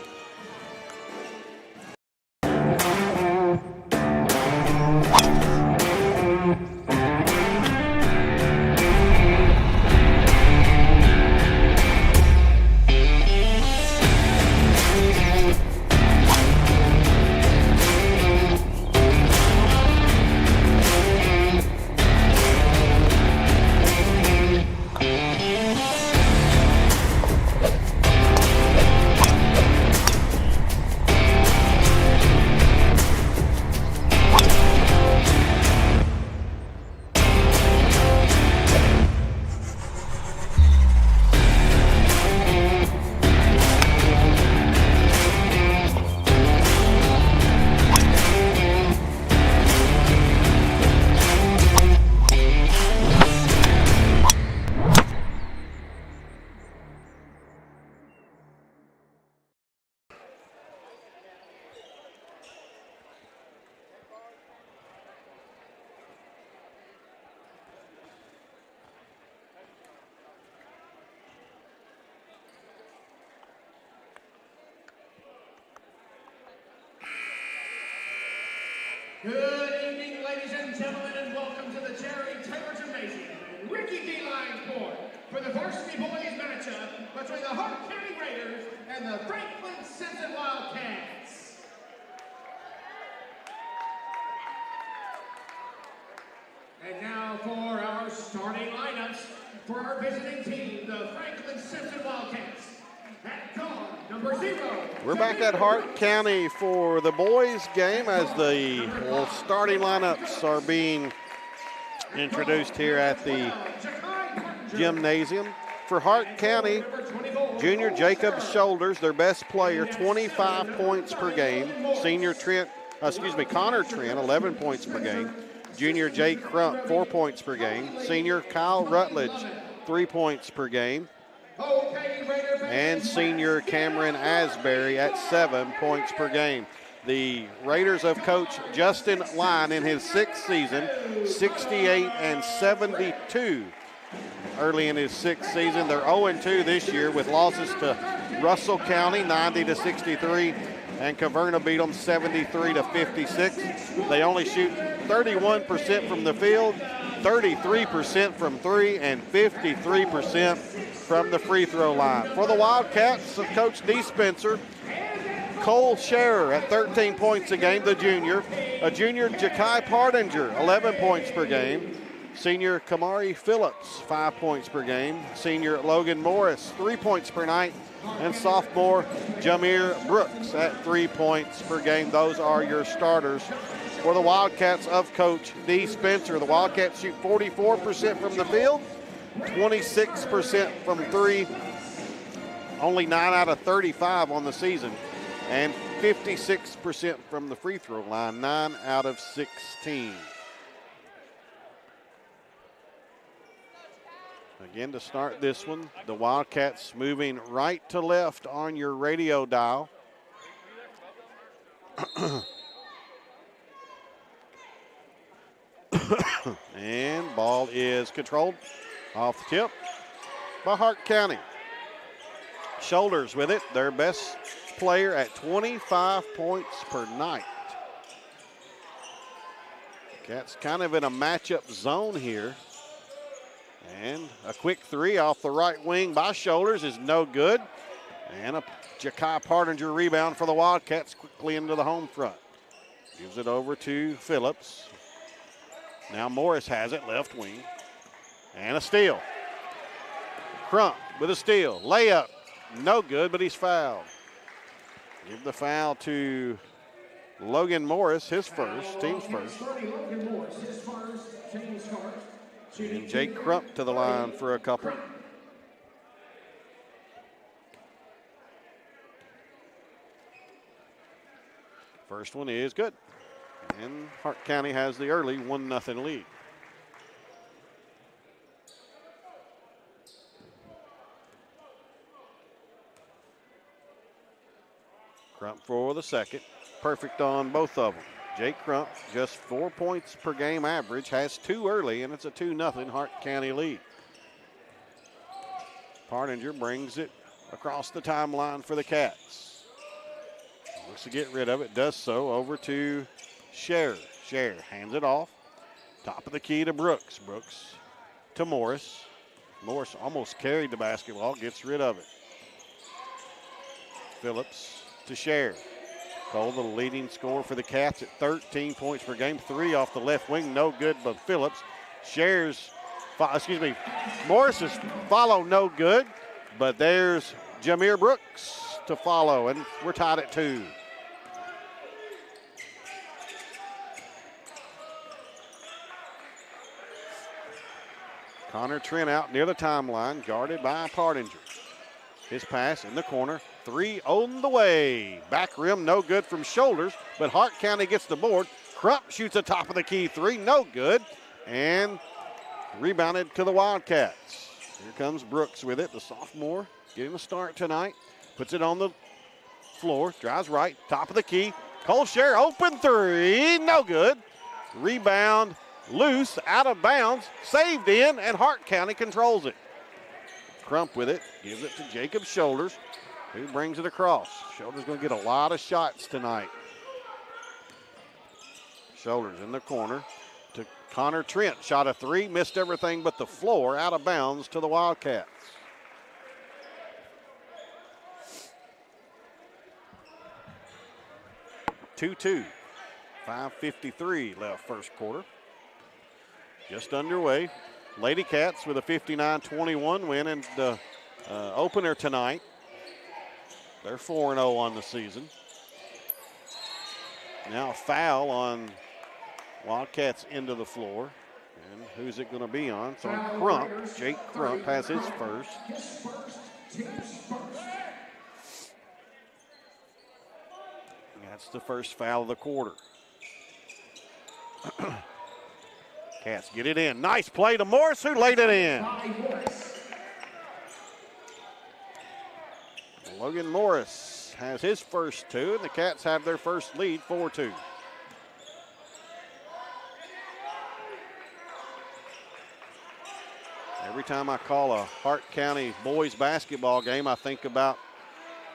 Good evening, ladies and gentlemen, and welcome to the Jerry Taylor Gymnasium, Ricky D-Line Court, for the varsity boys matchup between the Hart County Raiders and the Franklin-Simpson Wildcats. And now for our starting lineups for our visiting team, the Franklin-Simpson Wildcats. At guard, number 0. We're back at Hart County for the boys game as the starting lineups are being introduced here at the gymnasium. For Hart County, junior Jacob Shoulders, their best player, 25 points per game. Senior Connor Trent, 11 points per game. Junior Jake Crump, 4 points per game. Senior Kyle Rutledge, 3 points per game. And senior Cameron Asbury at 7 points per game. The Raiders of Coach Justin Line in his 6th season, 68-72. Early in his 6th season, they're 0-2 this year with losses to Russell County, 90-63, and Caverna beat them 73-56. They only shoot 31% from the field, 33% from 3, and 53% from the free throw line. For the Wildcats of Coach D. Spencer, Cole Scherer at 13 points a game, the junior. A junior, Ja'Kai Partinger, 11 points per game. Senior Kamari Phillips, 5 points per game. Senior Logan Morris, 3 points per night. And sophomore Jameer Brooks at 3 points per game. Those are your starters for the Wildcats of Coach D. Spencer. The Wildcats shoot 44% from the field, 26% from 3, only 9 out of 35 on the season, and 56% from the free throw line, 9 out of 16. Again, to start this one, the Wildcats moving right to left on your radio dial. And ball is controlled off the tip by Hart County. Shoulders with it, their best player at 25 points per night. Cats kind of in a matchup zone here. And a quick three off the right wing by Shoulders is no good. And a Ja'Kai Partinger rebound for the Wildcats quickly into the home front. Gives it over to Phillips. Now Morris has it, left wing. And a steal. Crump with a steal. Layup, no good, but he's fouled. Give the foul to Logan Morris, his first, team's first. And Jake Crump to the line for a couple. First one is good. And Hart County has the early 1-0 lead. Crump for the second. Perfect on both of them. Jake Crump, just 4 points per game average, has 2 early, and it's a 2-0 Hart County lead. Partinger brings it across the timeline for the Cats. Looks to get rid of it, does so over to Scherer. Scherer hands it off. Top of the key to Brooks. Brooks to Morris. Morris almost carried the basketball, gets rid of it. Phillips to Scherer. Cole, the leading scorer for the Cats at 13 points per game. 3 off the left wing, no good, but Phillips. Morris's follow, no good, but there's Jameer Brooks to follow, and we're tied at 2. Connor Trent out near the timeline, guarded by Partinger. His pass in the corner, 3 on the way. Back rim, no good from Shoulders, but Hart County gets the board. Crump shoots a top of the key 3, no good, and rebounded to the Wildcats. Here comes Brooks with it, the sophomore, getting a start tonight. Puts it on the floor, drives right, top of the key. Cole Scherer, open 3, no good. Rebound loose, out of bounds, saved in, and Hart County controls it. Crump with it, gives it to Jacob Shoulders, who brings it across. Shoulders going to get a lot of shots tonight. Shoulders in the corner to Connor Trent. Shot a 3, missed everything but the floor, out of bounds to the Wildcats. Two. 5:53 left first quarter. Just underway. Lady Cats with a 59-21 win in the opener tonight. They're 4-0 on the season. Now a foul on Wildcats into the floor. And who's it going to be on? It's on Crump. Jake Crump has his first. That's the first foul of the quarter. Cats get it in. Nice play to Morris, who laid it in. Logan Morris has his first 2, and the Cats have their first lead, 4-2. Every time I call a Hart County boys basketball game, I think about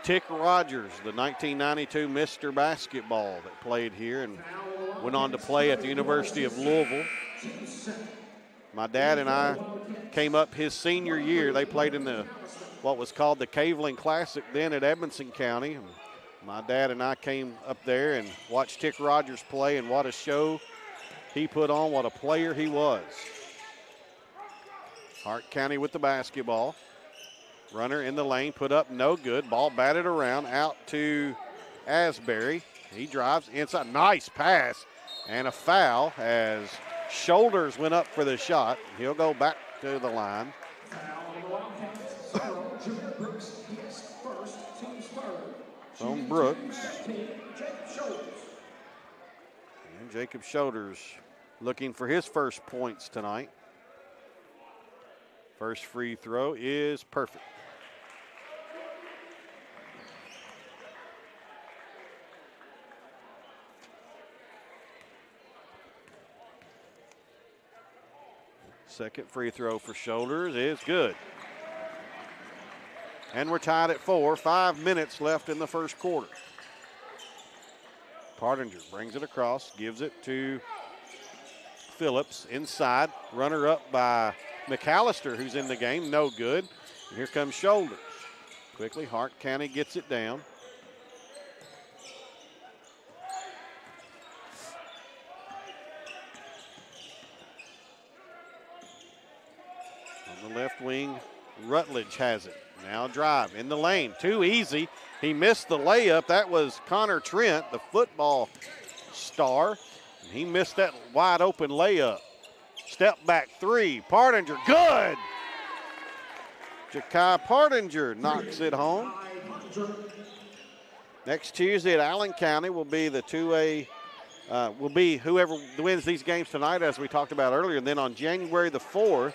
Tick Rogers, the 1992 Mr. Basketball that played here and went on to play at the University of Louisville. My dad and I came up his senior year. They played in what was called the Caveling Classic then at Edmonson County. And my dad and I came up there and watched Tick Rogers play, and what a show he put on, what a player he was. Hart County with the basketball. Runner in the lane, put up, no good. Ball batted around, out to Asbury. He drives inside. Nice pass, and a foul as Shoulders went up for the shot. He'll go back to the line. From Brooks. And Jacob Shoulders looking for his first points tonight. First free throw is perfect. Second free throw for Shoulders is good. And we're tied at 4. 5 minutes left in the first quarter. Partinger brings it across, gives it to Phillips inside. Runner up by McAllister, who's in the game, no good. And here comes Shoulders. Quickly, Hart County gets it down. On the left wing, Rutledge has it. Now drive in the lane. Too easy. He missed the layup. That was Connor Trent, the football star. And he missed that wide open layup. Step back three. Partinger, good. Ja'Kai Partinger knocks it home. Next Tuesday at Allen County will be the 2A, will be whoever wins these games tonight, as we talked about earlier. And then on January the 4th,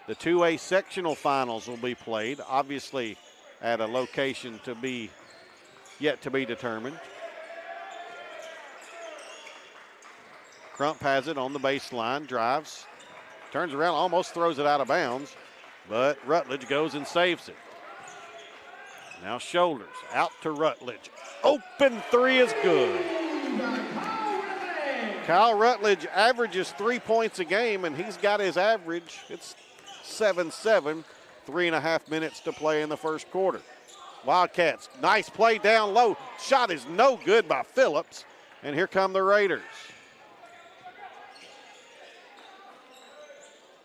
the 2A sectional finals will be played, obviously at a location to be yet to be determined. Crump has it on the baseline, drives, turns around, almost throws it out of bounds, but Rutledge goes and saves it. Now Shoulders out to Rutledge. Open three is good. Kyle Rutledge averages 3 points a game, and he's got his average. It's 7-7, 3.5 minutes to play in the first quarter. Wildcats, nice play down low. Shot is no good by Phillips, and here come the Raiders.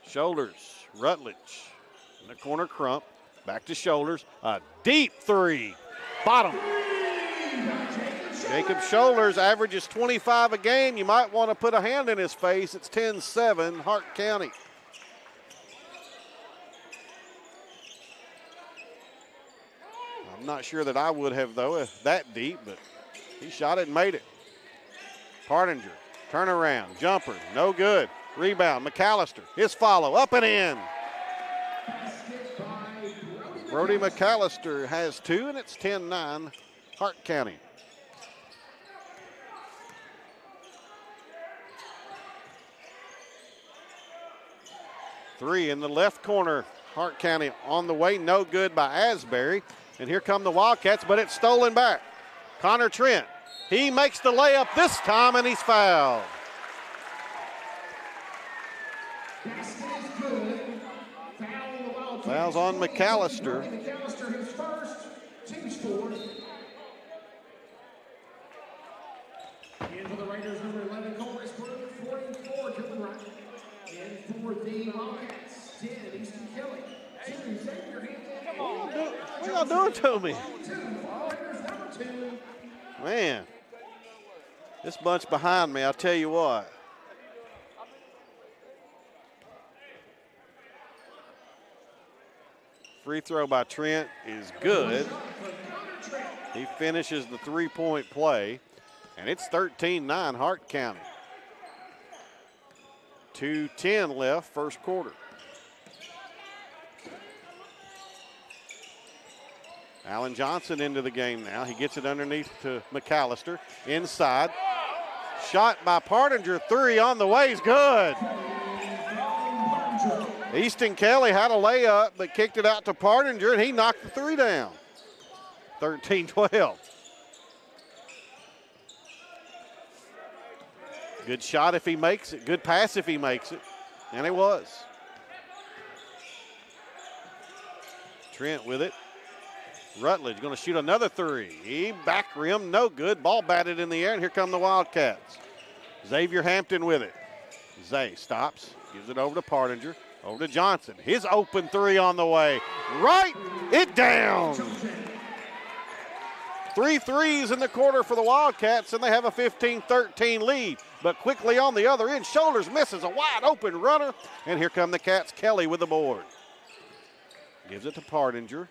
Shoulders, Rutledge in the corner, Crump. Back to Shoulders, a deep three, bottom. Jacob Shoulders averages 25 a game. You might want to put a hand in his face. It's 10-7, Hart County. I'm not sure that I would have, though, that deep, but he shot it and made it. Partinger, turnaround, jumper, no good. Rebound, McAllister, his follow, up and in. Brody McAllister has two, and it's 10-9, Hart County. Three in the left corner, Hart County on the way, no good by Asbury. And here come the Wildcats, but it's stolen back. Connor Trent, he makes the layup this time, and he's fouled. Fouls on McAllister. McAllister, his first, team's fourth. In for the Raiders, number 11, Cole Westbrook, 44 to the right. In for the Wildcats, 10, Easton Kelly. 2, Xavier Hampton. What y'all doing to me? Man, this bunch behind me, I'll tell you what. Free throw by Trent is good. He finishes the three-point play, and it's 13-9 Hart County. 2:10 left, first quarter. Alan Johnson into the game now. He gets it underneath to McAllister. Inside. Shot by Partinger. Three on the way is good. Easton Kelly had a layup, but kicked it out to Partinger, and he knocked the three down. 13-12. Good shot if he makes it. Good pass if he makes it. And it was. Trent with it. Rutledge going to shoot another three. He back rim, no good. Ball batted in the air, and here come the Wildcats. Xavier Hampton with it. Zay stops, gives it over to Partinger, over to Johnson. His open three on the way. Right it down. 3 threes in the quarter for the Wildcats, and they have a 15-13 lead. But quickly on the other end, Shoulders misses a wide open runner, and here come the Cats. Kelly with the board. Gives it to Partinger.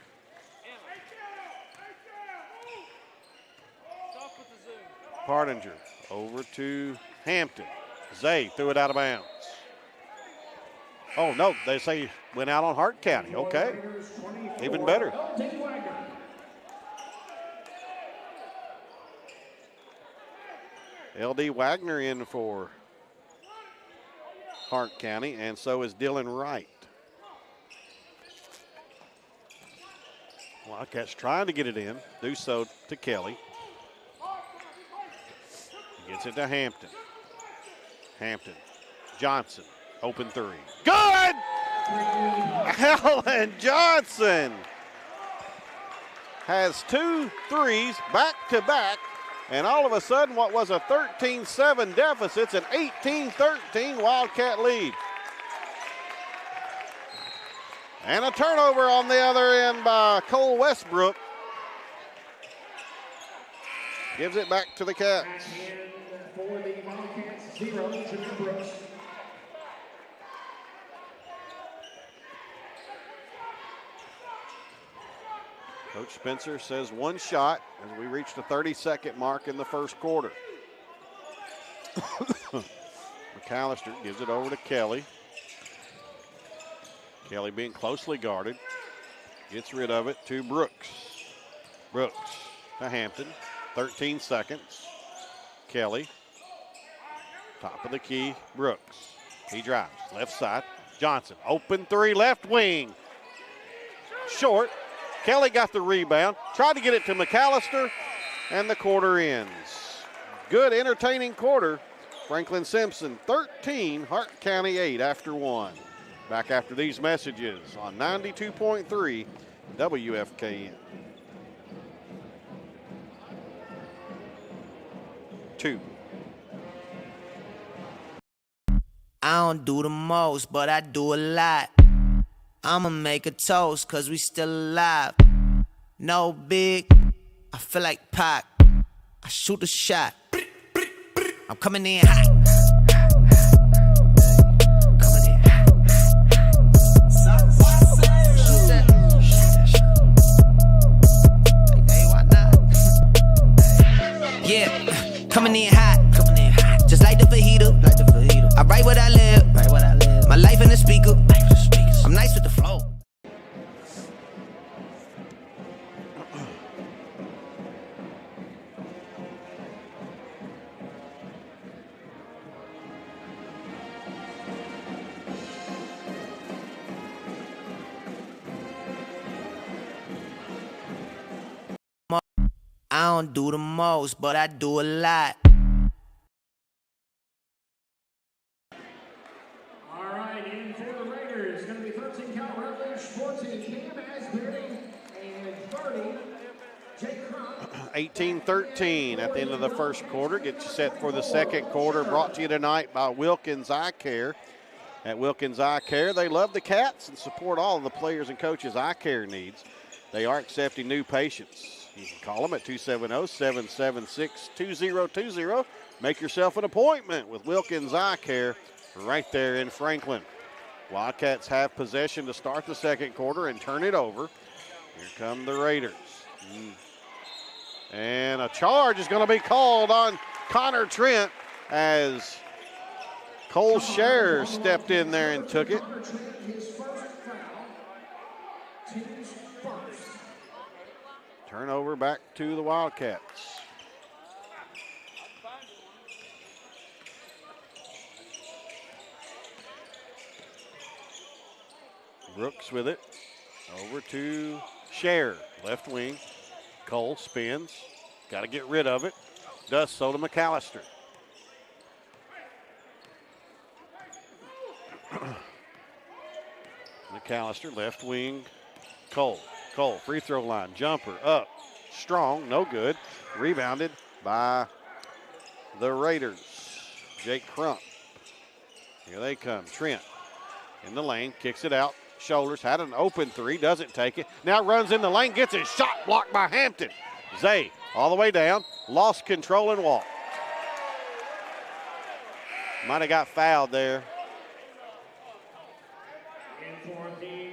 Partinger over to Hampton. Zay threw it out of bounds. Oh, no, they say went out on Hart County. Okay, even better. L.D. Wagner in for Hart County, and so is Dylan Wright. Wildcats trying to get it in, do so to Kelly. Gets it to Hampton. Hampton. Johnson. Open three. Good! Alan Johnson. has 2 threes back to back. And all of a sudden, what was a 13-7 deficit's an 18-13 Wildcat lead. And a turnover on the other end by Cole Westbrook. Gives it back to the Cats. For the Wildcats, 0, Jimmy Brooks. Coach Spencer says 1 shot as we reach the 30-second mark in the first quarter. McAllister gives it over to Kelly. Kelly being closely guarded. Gets rid of it to Brooks. Brooks to Hampton. 13 seconds. Kelly. Top of the key. Brooks. He drives. Left side. Johnson. Open 3. Left wing. Short. Kelly got the rebound. Tried to get it to McAllister. And the quarter ends. Good entertaining quarter. Franklin-Simpson 13. Hart County 8 after 1. Back after these messages on 92.3 WFKN. 2. I don't do the most, but I do a lot. I'ma make a toast, cause we still alive. No big, I feel like Pac. I shoot a shot. I'm coming in hot. Yeah, coming in hot, just like the fajita. I write what I live, my life in the speaker. I'm nice with the flow. I don't do the most, but I do a lot. All right, in for the Raiders, it's going to be 13 Cal Rutledge, 14 Cam Asbury, and 30 Jake Crump. 18-13 at the end of the first quarter. Get you set for the second quarter. Brought to you tonight by Wilkins Eye Care. At Wilkins Eye Care, they love the Cats and support all of the players and coaches' eye care needs. They are accepting new patients. You can call them at 270-776-2020. Make yourself an appointment with Wilkins Eye Care right there in Franklin. Wildcats have possession to start the second quarter and turn it over. Here come the Raiders. And a charge is going to be called on Connor Trent as Cole Scherer stepped in there and took it. Turnover back to the Wildcats. Brooks with it. Over to Scherer, left wing. Cole spins. Got to get rid of it. Does so to McAllister. McAllister, left wing. Cole, free throw line, jumper up, strong, no good. Rebounded by the Raiders. Jake Crump. Here they come. Trent in the lane, kicks it out, shoulders, had an open 3, doesn't take it. Now runs in the lane, gets his shot blocked by Hampton. Zay all the way down, lost control and walked. Might have got fouled there. And for the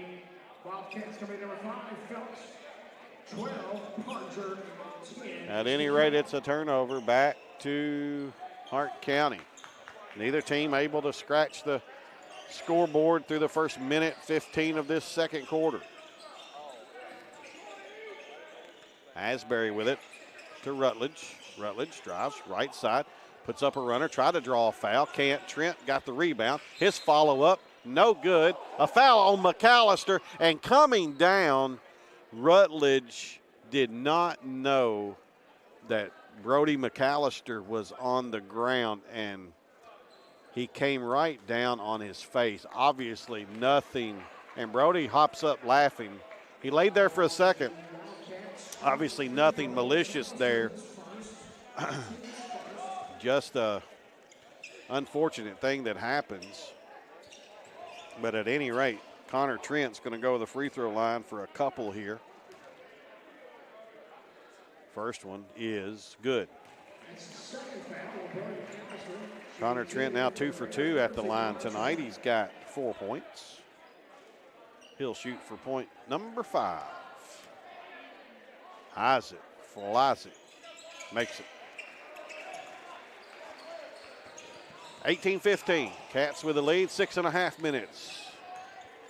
Wildcats, coming number 5, Phelps, 12, Parker, 10. At any rate, it's a turnover back to Hart County. Neither team able to scratch the scoreboard through the first minute 15 of this second quarter. Asbury with it to Rutledge. Rutledge drives right side, puts up a runner, tried to draw a foul, can't. Trent got the rebound. His follow-up, no good. A foul on McAllister, and coming down, Rutledge did not know that Brody McAllister was on the ground, and he came right down on his face. Obviously nothing, and Brody hops up laughing. He laid there for a second. Obviously nothing malicious there. Just a unfortunate thing that happens. But at any rate, Connor Trent's going to go to the free throw line for a couple here. First one is good. Connor Trent now 2 for 2 at the line tonight. He's got 4 points. He'll shoot for point number 5. Eyes it, flies it, makes it. 18-15, Cats with the lead, 6.5 minutes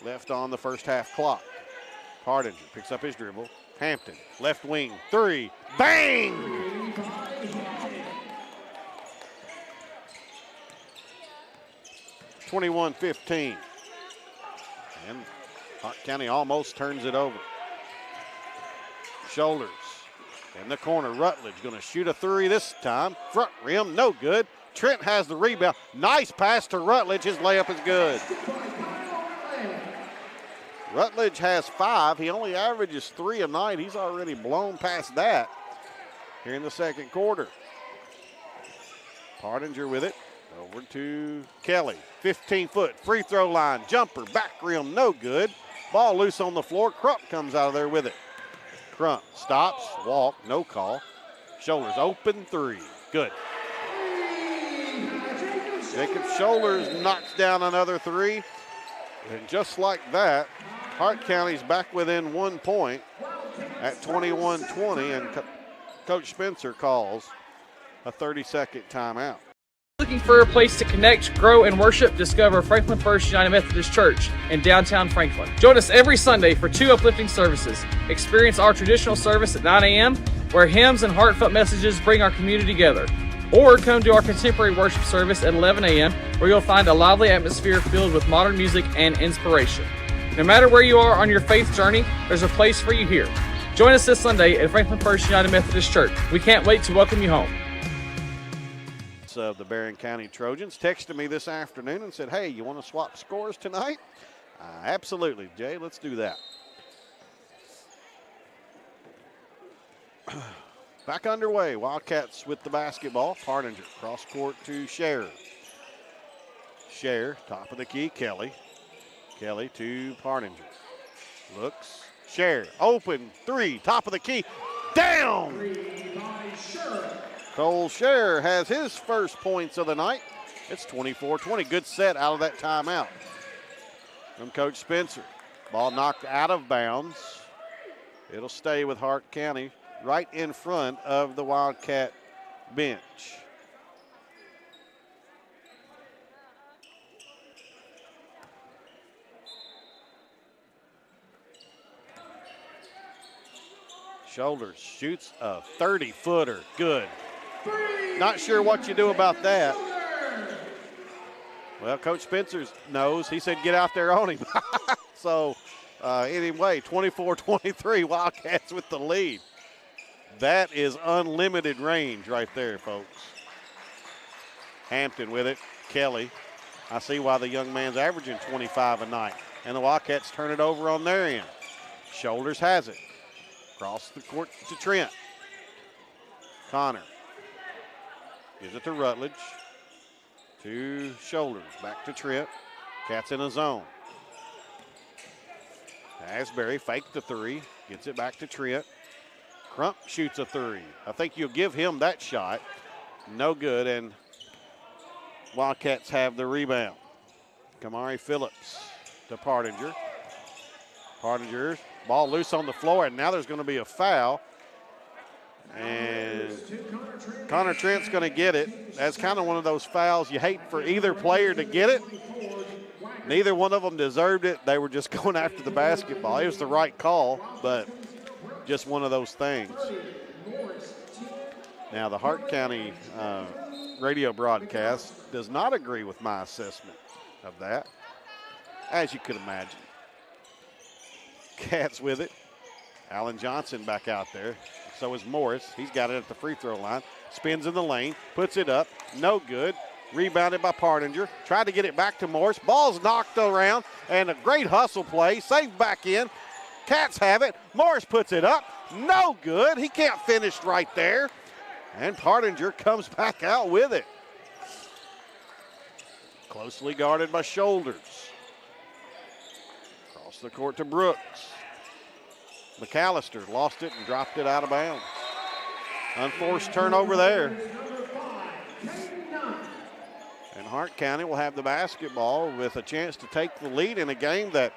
left on the first half clock. Hardinger picks up his dribble. Hampton, left wing, 3, bang! (21-15). And Hart County almost turns it over. Shoulders in the corner. Rutledge going to shoot a 3 this time. Front rim, no good. Trent has the rebound. Nice pass to Rutledge. His layup is good. Rutledge has 5. He only averages 3 a night. He's already blown past that here in the second quarter. Hardinger with it. Over to Kelly. 15-foot free throw line. Jumper, back rim, no good. Ball loose on the floor. Crump comes out of there with it. Crump stops, walk, no call. Shoulders open 3. Good. Jacob Shoulders knocks down another 3. And just like that, Hart County's back within 1 point at 21-20, and Coach Spencer calls a 30-second timeout. Looking for a place to connect, grow, and worship? Discover Franklin First United Methodist Church in downtown Franklin. Join us every Sunday for 2 uplifting services. Experience our traditional service at 9 a.m., where hymns and heartfelt messages bring our community together. Or come to our contemporary worship service at 11 a.m., where you'll find a lively atmosphere filled with modern music and inspiration. No matter where you are on your faith journey, there's a place for you here. Join us this Sunday at Franklin First United Methodist Church. We can't wait to welcome you home. Of the Barron County Trojans texted me this afternoon and said, hey, you want to swap scores tonight? Absolutely, Jay, let's do that. Back underway, Wildcats with the basketball. Hardinger, cross court to Scher. Scher, top of the key, Kelly. Kelly to Hardinger. Looks, Scher, open 3, top of the key, down! Cole Scher has his first points of the night. It's 24-20. Good set out of that timeout from Coach Spencer. Ball knocked out of bounds. It'll stay with Hart County right in front of the Wildcat bench. Shoulders shoots a 30-footer. Good. Not sure what you do about that. Well, Coach Spencer knows. He said get out there on him. So, anyway, 24-23, Wildcats with the lead. That is unlimited range right there, folks. Hampton with it. Kelly. I see why the young man's averaging 25 a night. And the Wildcats turn it over on their end. Shoulders has it. Across the court to Trent. Connor. Gives it to Rutledge. To Shoulders. Back to Trent. Cats in a zone. Asbury faked the 3. Gets it back to Trent. Crump shoots a 3. I think you'll give him that shot. No good, and Wildcats have the rebound. Kamari Phillips to Hardinger. Hardinger, ball loose on the floor, and now there's going to be a foul. And Connor Trent's going to get it. That's kind of one of those fouls you hate for either player to get it. Neither one of them deserved it. They were just going after the basketball. It was the right call, but just one of those things. Now, the Hart County radio broadcast does not agree with my assessment of that, as you could imagine. Cats with it. Alan Johnson back out there. So is Morris. He's got it at the free throw line. Spins in the lane. Puts it up. No good. Rebounded by Hardinger. Tried to get it back to Morris. Ball's knocked around. And a great hustle play. Saved back in. Cats have it. Morris puts it up. No good. He can't finish right there. And Partinger comes back out with it. Closely guarded by Shoulders. Across the court to Brooks. McAllister lost it and dropped it out of bounds. Unforced turnover there. And Hart County will have the basketball with a chance to take the lead in a game that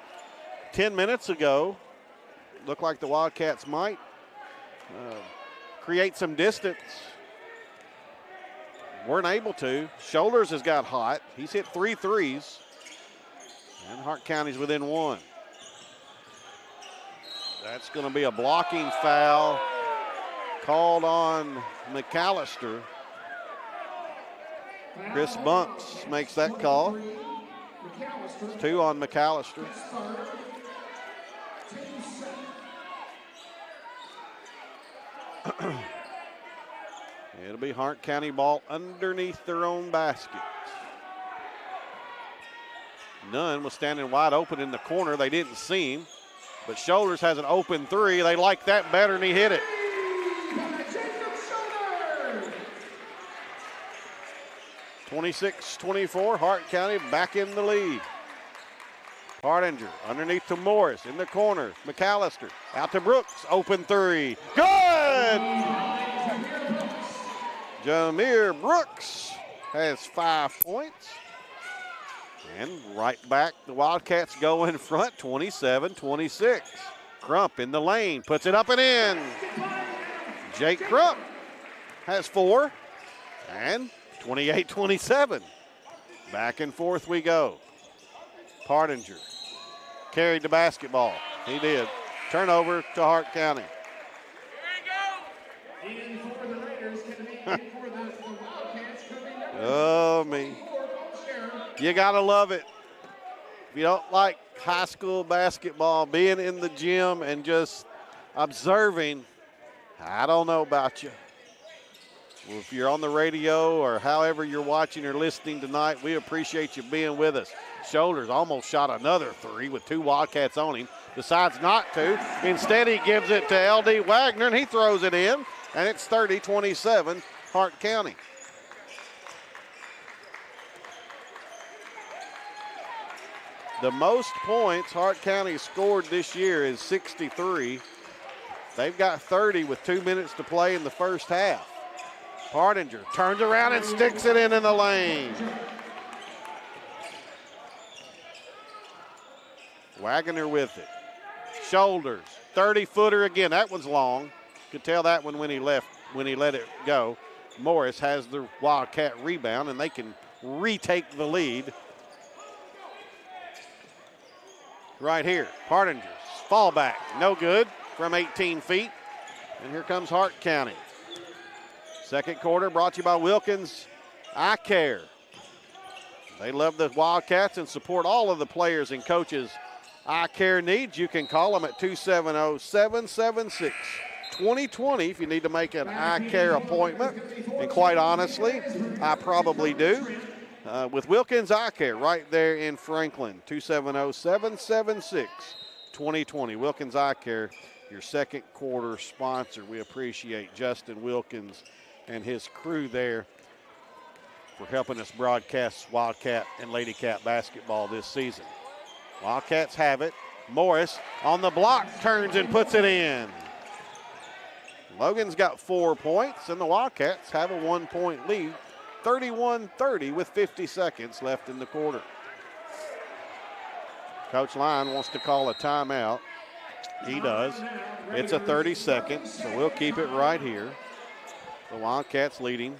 10 minutes ago looked like the Wildcats might create some distance. Weren't able to. Shoulders has got hot. He's hit 3 threes. And Hart County's within 1. That's going to be a blocking foul called on McAllister. Chris Bunks makes that call. It's 2 on McAllister. It'll be Hart County ball underneath their own basket. Nunn was standing wide open in the corner. They didn't see him. But Shoulders has an open 3. They like that better, and he hit it. (26-24), Hart County back in the lead. Partinger underneath to Morris in the corner. McAllister out to Brooks. Open 3. Good! Jameer Brooks has 5 points. And right back, the Wildcats go in front, 27-26. Crump in the lane, puts it up and in. Jake Crump has 4. And 28-27. Back and forth we go. Partinger carried the basketball. He did. Turnover to Hart County. Oh, me. You got to love it. If you don't like high school basketball, being in the gym and just observing, I don't know about you. Well, if you're on the radio or however you're watching or listening tonight, we appreciate you being with us. Shoulders almost shot another 3 with 2 Wildcats on him. Decides not to. Instead, he gives it to L.D. Wagner, and he throws it in. And it's 30-27, Hart County. The most points Hart County scored this year is 63. They've got 30 with 2 minutes to play in the first half. Partinger turns around and sticks it in the lane. Wagner with it. Shoulders, 30-footer again. That one's long. Could tell that one when he let it go. Morris has the Wildcat rebound, and they can retake the lead. Right here, Partinger's fall back, no good from 18 feet. And here comes Hart County. Second quarter brought to you by Wilkins Eye Care. They love the Wildcats and support all of the players and coaches' eye care needs. You can call them at 270-776-2020 if you need to make an eye care appointment. And quite honestly, I probably do. With Wilkins Eye Care right there in Franklin, 270-776-2020. Wilkins Eye Care, your second quarter sponsor. We appreciate Justin Wilkins and his crew there for helping us broadcast Wildcat and Lady Cat basketball this season. Wildcats have it. Morris on the block turns and puts it in. Logan's got 4 points, and the Wildcats have a 1-point lead, 31-30 with 50 seconds left in the quarter. Coach Lyon wants to call a timeout. He does. It's a 30-second, so we'll keep it right here. The Wildcats leading.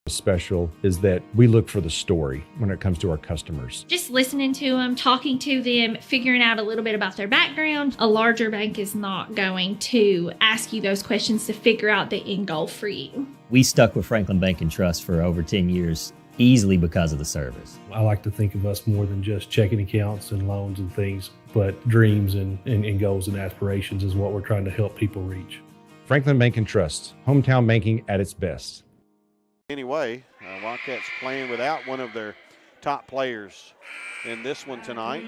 Special is that we look for the story when it comes to our customers. Just listening to them, talking to them, figuring out a little bit about their background. A larger bank is not going to ask you those questions to figure out the end goal for you. We stuck with Franklin Bank and Trust for over 10 years, easily because of the service. I like to think of us more than just checking accounts and loans and things, but dreams and goals and aspirations is what we're trying to help people reach. Franklin Bank and Trust, hometown banking at its best. Anyway, Wildcats playing without one of their top players in this one tonight.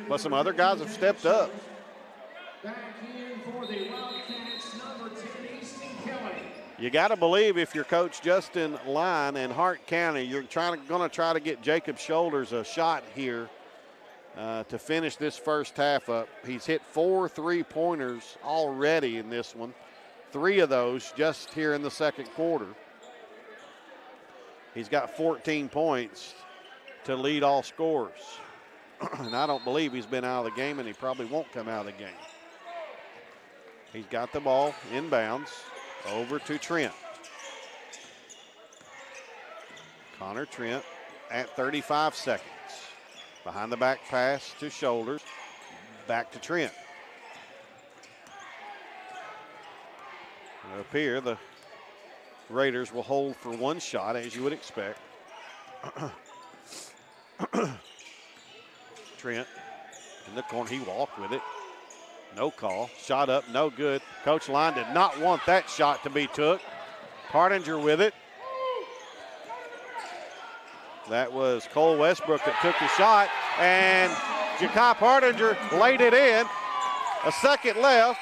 But some other guys have stepped up. for the Wildcats, number 10, Easton Kelly. You got to believe if you're Coach Justin Line in Hart County, you're going to try to get Jacob Shoulders a shot here to finish this first half up. He's hit 4 3-pointers already in this one, 3 of those just here in the second quarter. He's got 14 points to lead all scorers. And I don't believe he's been out of the game, and he probably won't come out of the game. He's got the ball inbounds over to Trent. Connor Trent at 35 seconds. Behind the back pass to Shoulders. Back to Trent. Up here, the Raiders will hold for 1 shot, as you would expect. Trent in the corner. He walked with it. No call. Shot up, no good. Coach Line did not want that shot to be took. Hardinger with it. That was Cole Westbrook that took the shot, and Jacob Hardinger laid it in. A second left.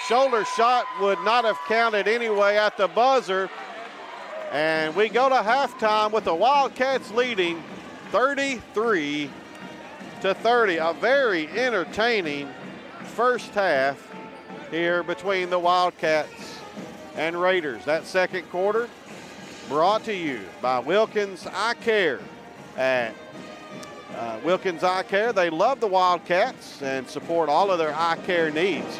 Shoulder shot would not have counted anyway at the buzzer. And we go to halftime with the Wildcats leading 33-30. A very entertaining first half here between the Wildcats and Raiders. That second quarter brought to you by Wilkins Eye Care. At Wilkins Eye Care, they love the Wildcats and support all of their eye care needs.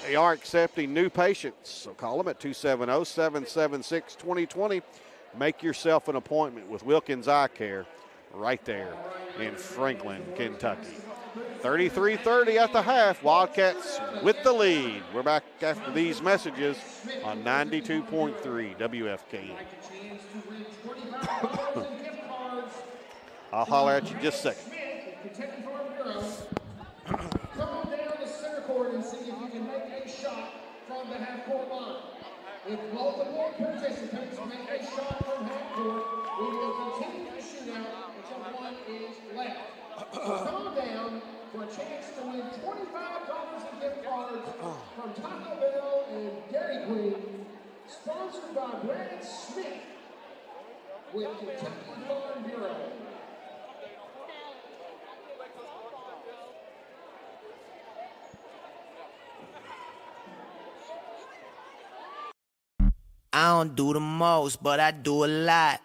They are accepting new patients, so call them at 270-776-2020. Make yourself an appointment with Wilkins Eye Care right there in Franklin, Kentucky. 33-30 at the half. Wildcats with the lead. We're back after these messages on 92.3 WFK. I'll holler at you in just a second. Come on down to center court and see if you can make a shot from the half-court line. If multiple participants make a shot from half-court, we will continue the shootout until 1 is left. So come on down for a chance to win $25 in gift cards from Taco Bell and Dairy Queen, sponsored by Brad Smith with Kentucky Farm Bureau. I don't do the most, but I do a lot.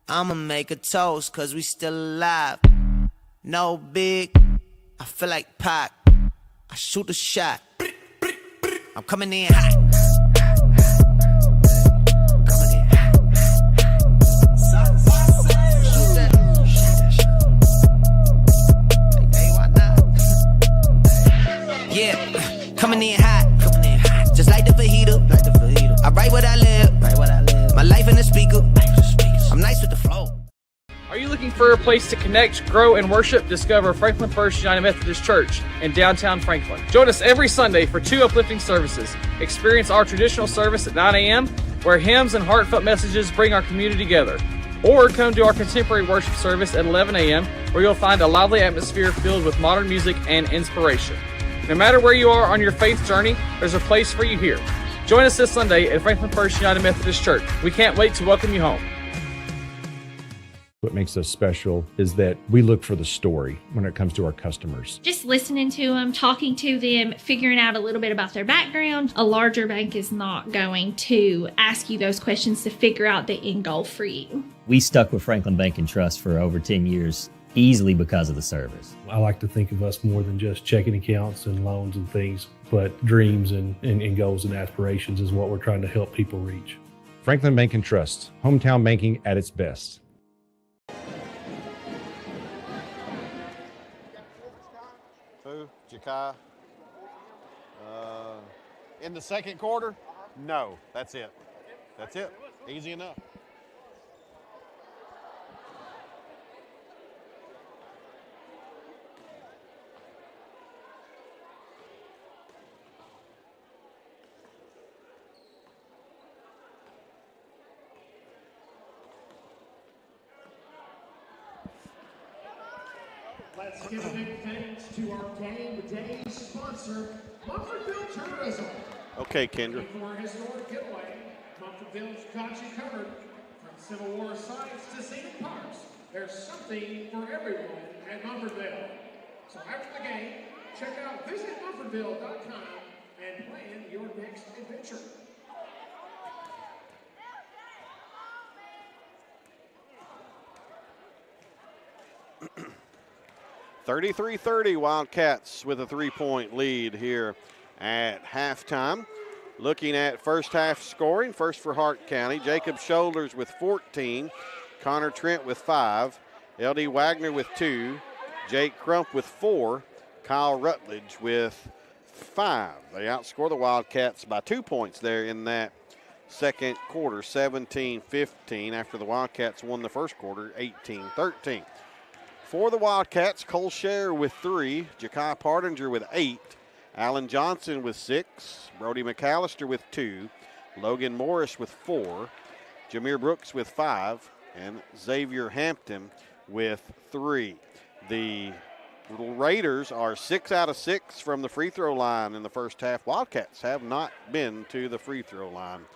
I'ma make a toast, cause we still alive. No big, I feel like Pac. I shoot a shot. I'm coming in hot. Yeah, coming in hot. Just like the fajita. I write what I live. My life in the speaker. I'm nice with the flow. Are you looking for a place to connect, grow, and worship? Discover Franklin First United Methodist Church in downtown Franklin. Join us every Sunday for 2 uplifting services. Experience our traditional service at 9 a.m., where hymns and heartfelt messages bring our community together. Or come to our contemporary worship service at 11 a.m., where you'll find a lively atmosphere filled with modern music and inspiration. No matter where you are on your faith journey, there's a place for you here. Join us this Sunday at Franklin First United Methodist Church. We can't wait to welcome you home. What makes us special is that we look for the story when it comes to our customers. Just listening to them, talking to them, figuring out a little bit about their background. A larger bank is not going to ask you those questions to figure out the end goal for you. We stuck with Franklin Bank and Trust for over 10 years, easily because of the service. I like to think of us more than just checking accounts and loans and things, but dreams and goals and aspirations is what we're trying to help people reach. Franklin Bank and Trust, hometown banking at its best. Who? Jakai? In the second quarter? No, that's it. That's it. Easy enough. Let's give a big thanks to our game day sponsor, Mumfordville Tourism. Okay, Kendra. For a historic getaway, Mumfordville's got you covered. From Civil War sites to scenic parks, there's something for everyone at Mumfordville. So after the game, check out visitmumfordville.com and plan your next adventure. 33-30 Wildcats with a 3-point lead here at halftime. Looking at first half scoring, first for Hart County, Jacob Shoulders with 14, Connor Trent with 5, LD Wagner with 2, Jake Crump with 4, Kyle Rutledge with 5. They outscore the Wildcats by 2 points there in that second quarter, 17-15, after the Wildcats won the first quarter, 18-13. For the Wildcats, Cole Scher with 3, Ja'Kai Partinger with 8, Alan Johnson with 6, Brody McAllister with 2, Logan Morris with 4, Jameer Brooks with 5, and Xavier Hampton with 3. The Raiders are 6 out of 6 from the free throw line in the first half. Wildcats have not been to the free throw line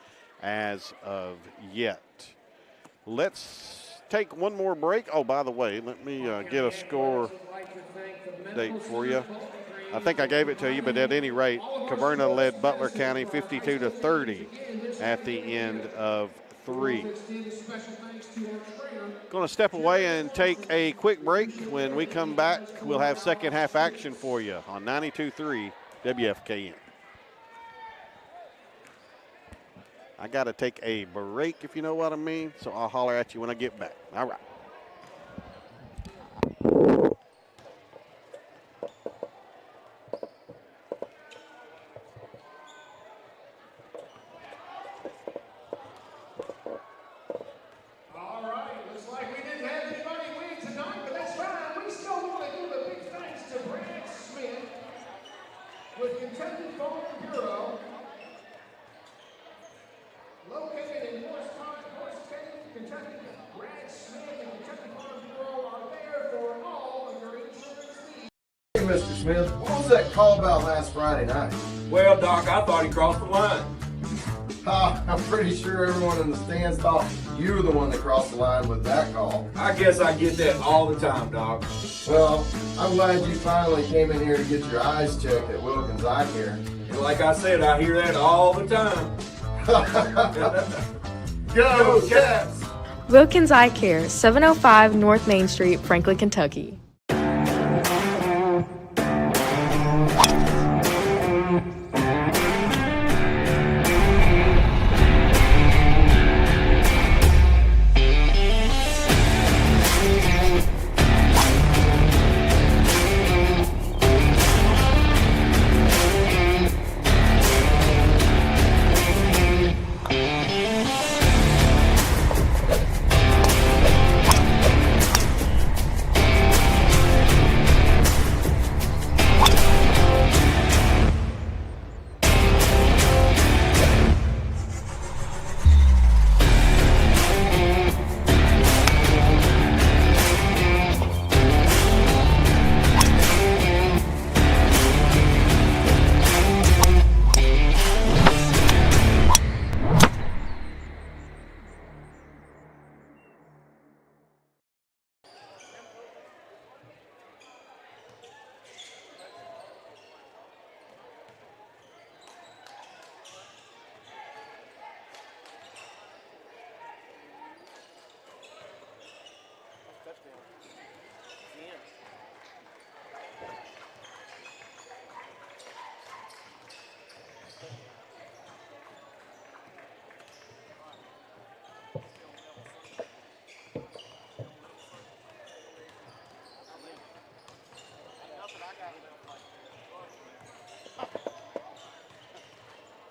as of yet. Let's take one more break. Oh, by the way, let me get a score date for you. I think I gave it to you, but at any rate, Caverna led Butler County 52-30 at the end of 3. Going to step away and take a quick break. When we come back, we'll have second half action for you on 92.3 WFKN. I got to take a break, if you know what I mean, so I'll holler at you when I get back. All right. All right, looks like we didn't have anybody win tonight, but that's fine. We still want to give a big thanks to Brad Smith with Kentucky Farm Bureau. Located in Horse Kentucky, Brad Smith and Kentucky Farm Bureau are there for all of your insurance needs. Hey, Mr. Smith, what was that call about last Friday night? Well, Doc, I thought he crossed the line. I'm pretty sure everyone in the stands thought you were the one that crossed the line with that call. I guess I get that all the time, Doc. Well, I'm glad you finally came in here to get your eyes checked at Wilkins Eye Care. And like I said, I hear that all the time. Go Cats! Wilkins Eye Care, 705 North Main Street, Franklin, Kentucky.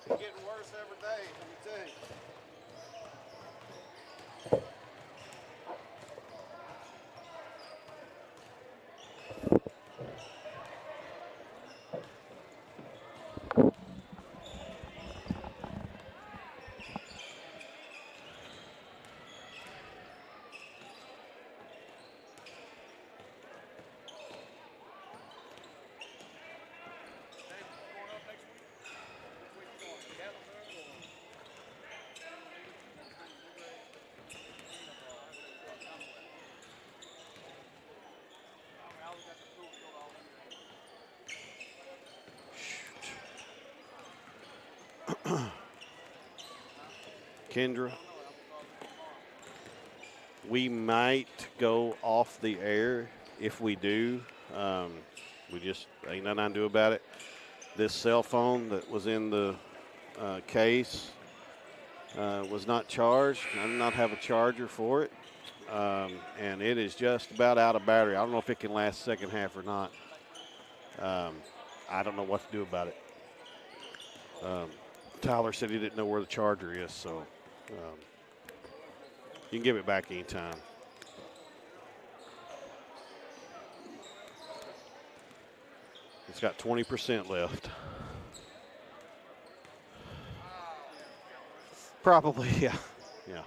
It's getting worse every day, let me tell you. Kendra. We might go off the air. If we do, we just ain't nothing I can do about it. This cell phone that was in the case was not charged. I do not have a charger for it. And it is just about out of battery. I don't know if it can last second half or not. I don't know what to do about it. Tyler said he didn't know where the charger is, so you can give it back anytime. It's got 20% left. Probably, yeah. Yeah.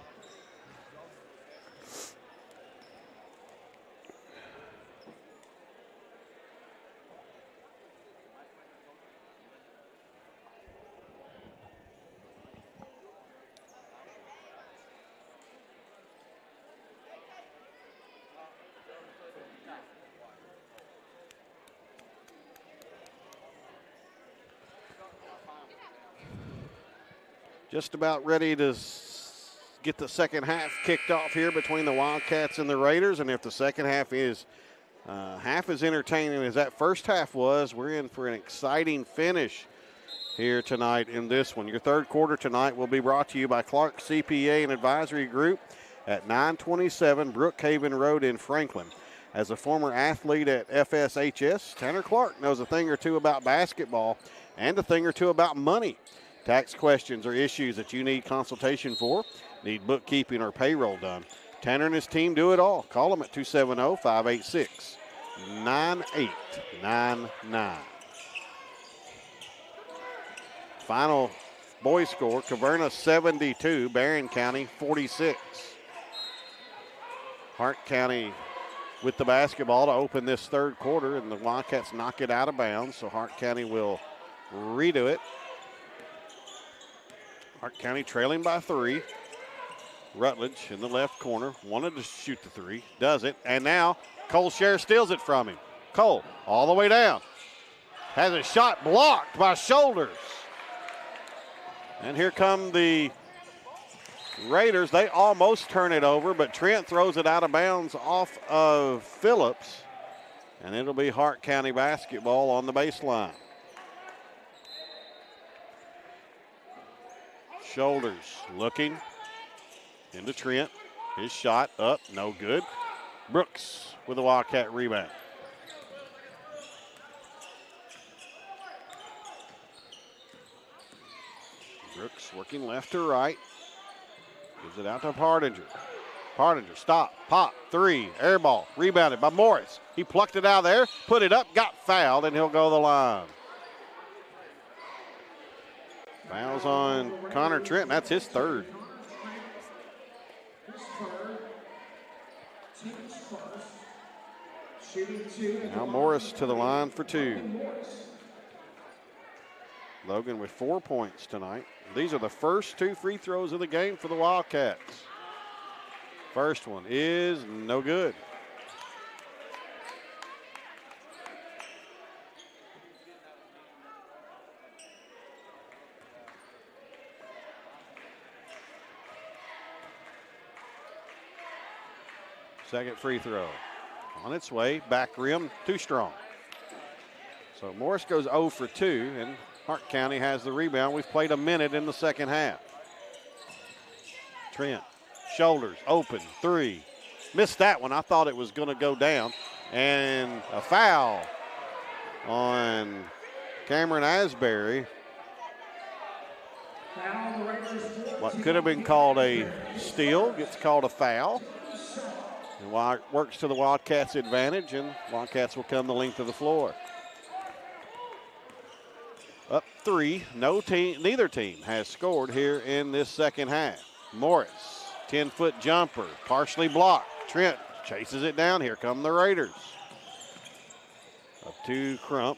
Just about ready to get the second half kicked off here between the Wildcats and the Raiders. And if the second half is half as entertaining as that first half was, we're in for an exciting finish here tonight in this one. Your third quarter tonight will be brought to you by Clark CPA and Advisory Group at 927 Brookhaven Road in Franklin. As a former athlete at FSHS, Tanner Clark knows a thing or two about basketball and a thing or two about money. Tax questions or issues that you need consultation for, need bookkeeping or payroll done. Tanner and his team do it all. Call them at 270-586-9899. Final boys score, Caverna 72, Barron County 46. Hart County with the basketball to open this third quarter, and the Wildcats knock it out of bounds, so Hart County will redo it. Hart County trailing by 3. Rutledge in the left corner wanted to shoot the 3, does it, and now Cole Scher steals it from him. Cole all the way down, has a shot blocked by Shoulders. And here come the Raiders. They almost turn it over, but Trent throws it out of bounds off of Phillips, and it'll be Hart County basketball on the baseline. Shoulders looking into Trent. His shot up, no good. Brooks with a Wildcat rebound. Brooks working left to right. Gives it out to Hardinger. Hardinger, stop, pop, 3, air ball, rebounded by Morris. He plucked it out of there, put it up, got fouled, and he'll go to the line. Fouls on Connor Trent, that's his third. Now Morris to the line for 2. Logan with 4 points tonight. These are the first 2 free throws of the game for the Wildcats. First one is no good. Second free throw. On its way, back rim, too strong. So Morris goes 0 for 2, and Hart County has the rebound. We've played a minute in the second half. Trent, Shoulders, open, 3. Missed that one. I thought it was going to go down. And a foul on Cameron Asbury. What could have been called a steal gets called a foul. And works to the Wildcats' advantage, and Wildcats will come the length of the floor. Up 3, neither team has scored here in this second half. Morris, 10-foot jumper, partially blocked. Trent chases it down. Here come the Raiders. Up to Crump.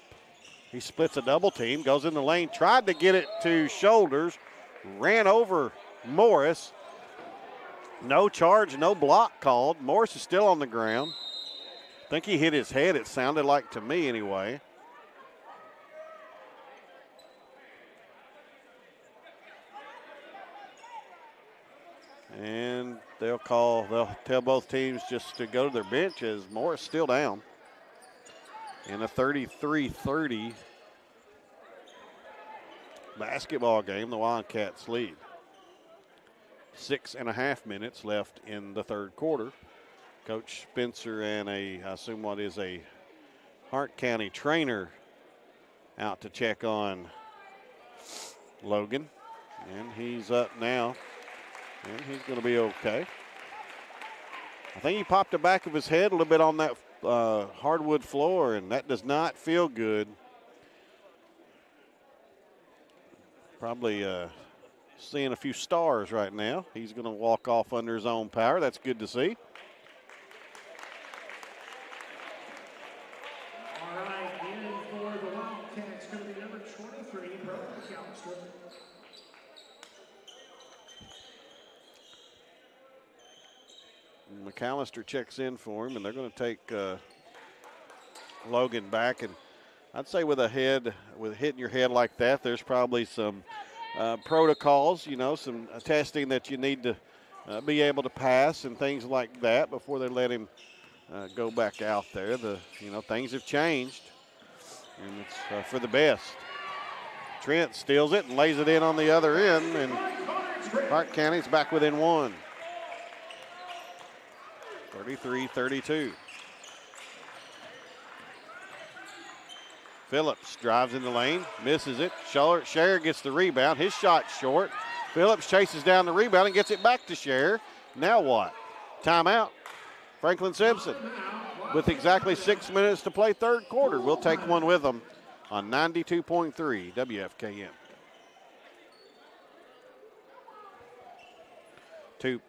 He splits a double team, goes in the lane, tried to get it to Shoulders, ran over Morris. No charge, no block called. Morris is still on the ground. I think he hit his head, it sounded like to me anyway. And they'll tell both teams just to go to their bench as Morris still down in a 33-30 basketball game. The Wildcats lead. 6.5 minutes left in the third quarter. Coach Spencer and I assume what is a Hart County trainer out to check on Logan. And he's up now. And he's going to be okay. I think he popped the back of his head a little bit on that hardwood floor, and that does not feel good. Probably seeing a few stars right now. He's going to walk off under his own power. That's good to see. All right, in for the Wildcats, going to be number 23, Brody McAllister. McAllister checks in for him, and they're going to take Logan back. And I'd say with hitting your head like that, there's probably some protocols, some testing that you need to be able to pass and things like that before they let him go back out there. Things have changed, and it's for the best. Trent steals it and lays it in on the other end, and Hart County's back within one. 33-32. Phillips drives in the lane, misses it. Scher gets the rebound. His shot's short. Phillips chases down the rebound and gets it back to Scher. Now what? Timeout. Franklin-Simpson with exactly 6 minutes to play third quarter. We'll take one with them on 92.3 WFKM. 2.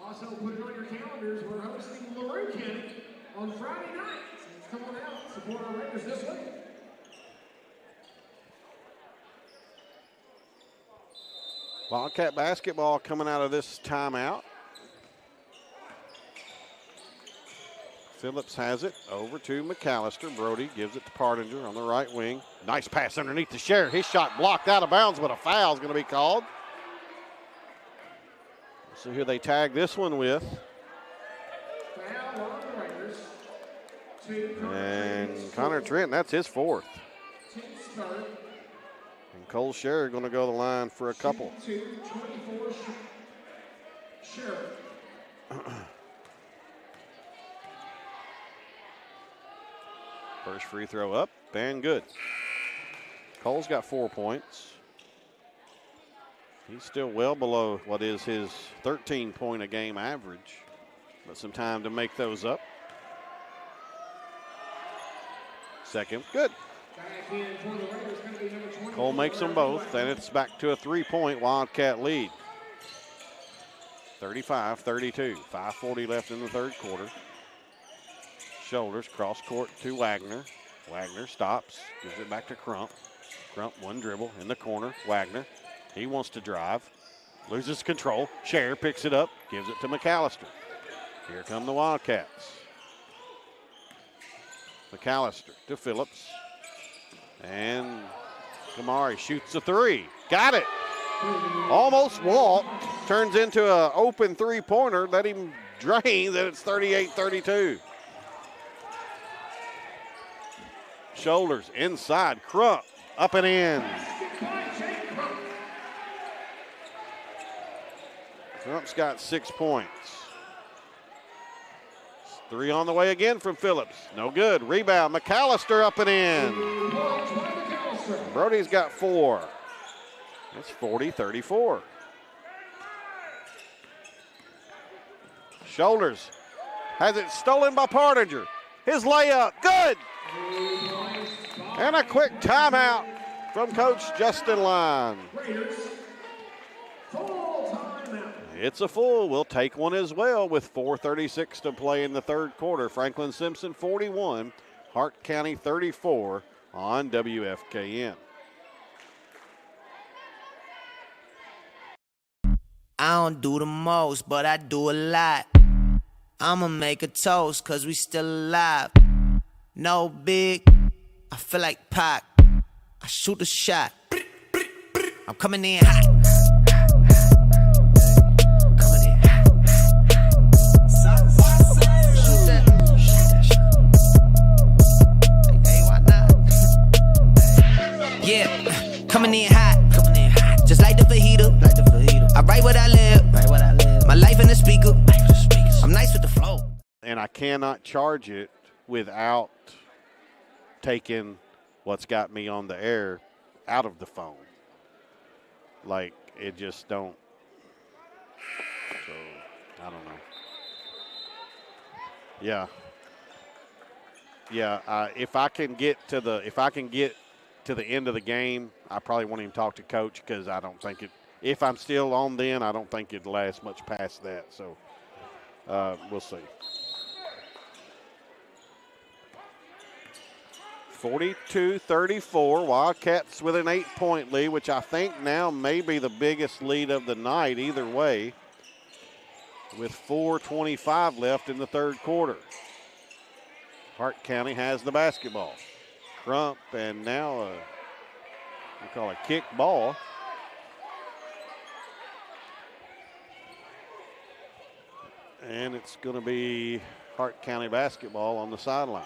Also, put it on your calendars. We're hosting LaRue County on Friday night. So come on out, support our Raiders this week. Wildcat basketball coming out of this timeout. Phillips has it over to McAllister. Brody gives it to Partinger on the right wing. Nice pass underneath the Scher. His shot blocked out of bounds, but a foul is going to be called. So who they tag this one with. Foul on the Raiders. And Connor Trent, that's his fourth. And Cole Scher going to go to the line for a couple. 24 Scher. First free throw up and good. Cole's got 4 points. He's still well below what is his 13-point-a-game average, but some time to make those up. Second, good. Cole makes them both, and it's back to a 3-point Wildcat lead. 35-32, 5:40 left in the third quarter. Shoulders, cross court to Wagner. Wagner stops, gives it back to Crump. Crump, one dribble in the corner. Wagner, he wants to drive, loses control. Scher picks it up, gives it to McAllister. Here come the Wildcats. McAllister to Phillips. And Kamari shoots a three. Got it. Almost walked. Turns into an open three-pointer. Let him drain, and it's 38-32. Shoulders inside. Crump up and in. Crump's got 6 points. Three on the way again from Phillips. No good. Rebound. McAllister up and in. Brody's got 4. That's 40-34. Shoulders has it stolen by Partinger. His layup, good. And a quick timeout from Coach Justin Line. It's a full. We'll take one as well with 4:36 to play in the third quarter. Franklin-Simpson 41, Hart County 34 on WFKN. I don't do the most, but I do a lot. I'ma make a toast, cause we still alive. No big, I feel like Pac. I shoot a shot. I'm coming in hot. Yeah, coming in hot. Just like the fajita. I write what I live. My life in the speaker. I'm nice with the flow. And I cannot charge it without taking what's got me on the air out of the phone. Like, it just don't. So, I don't know. Yeah. Yeah, if I can get to the end of the game, I probably won't even talk to Coach because I don't think it. If I'm still on then, I don't think it'd last much past that. So we'll see. 42-34, Wildcats with an 8-point lead, which I think now may be the biggest lead of the night either way, with 4:25 left in the third quarter. Hart County has the basketball. Crump, and now we call it kick ball. And it's going to be Hart County basketball on the sideline.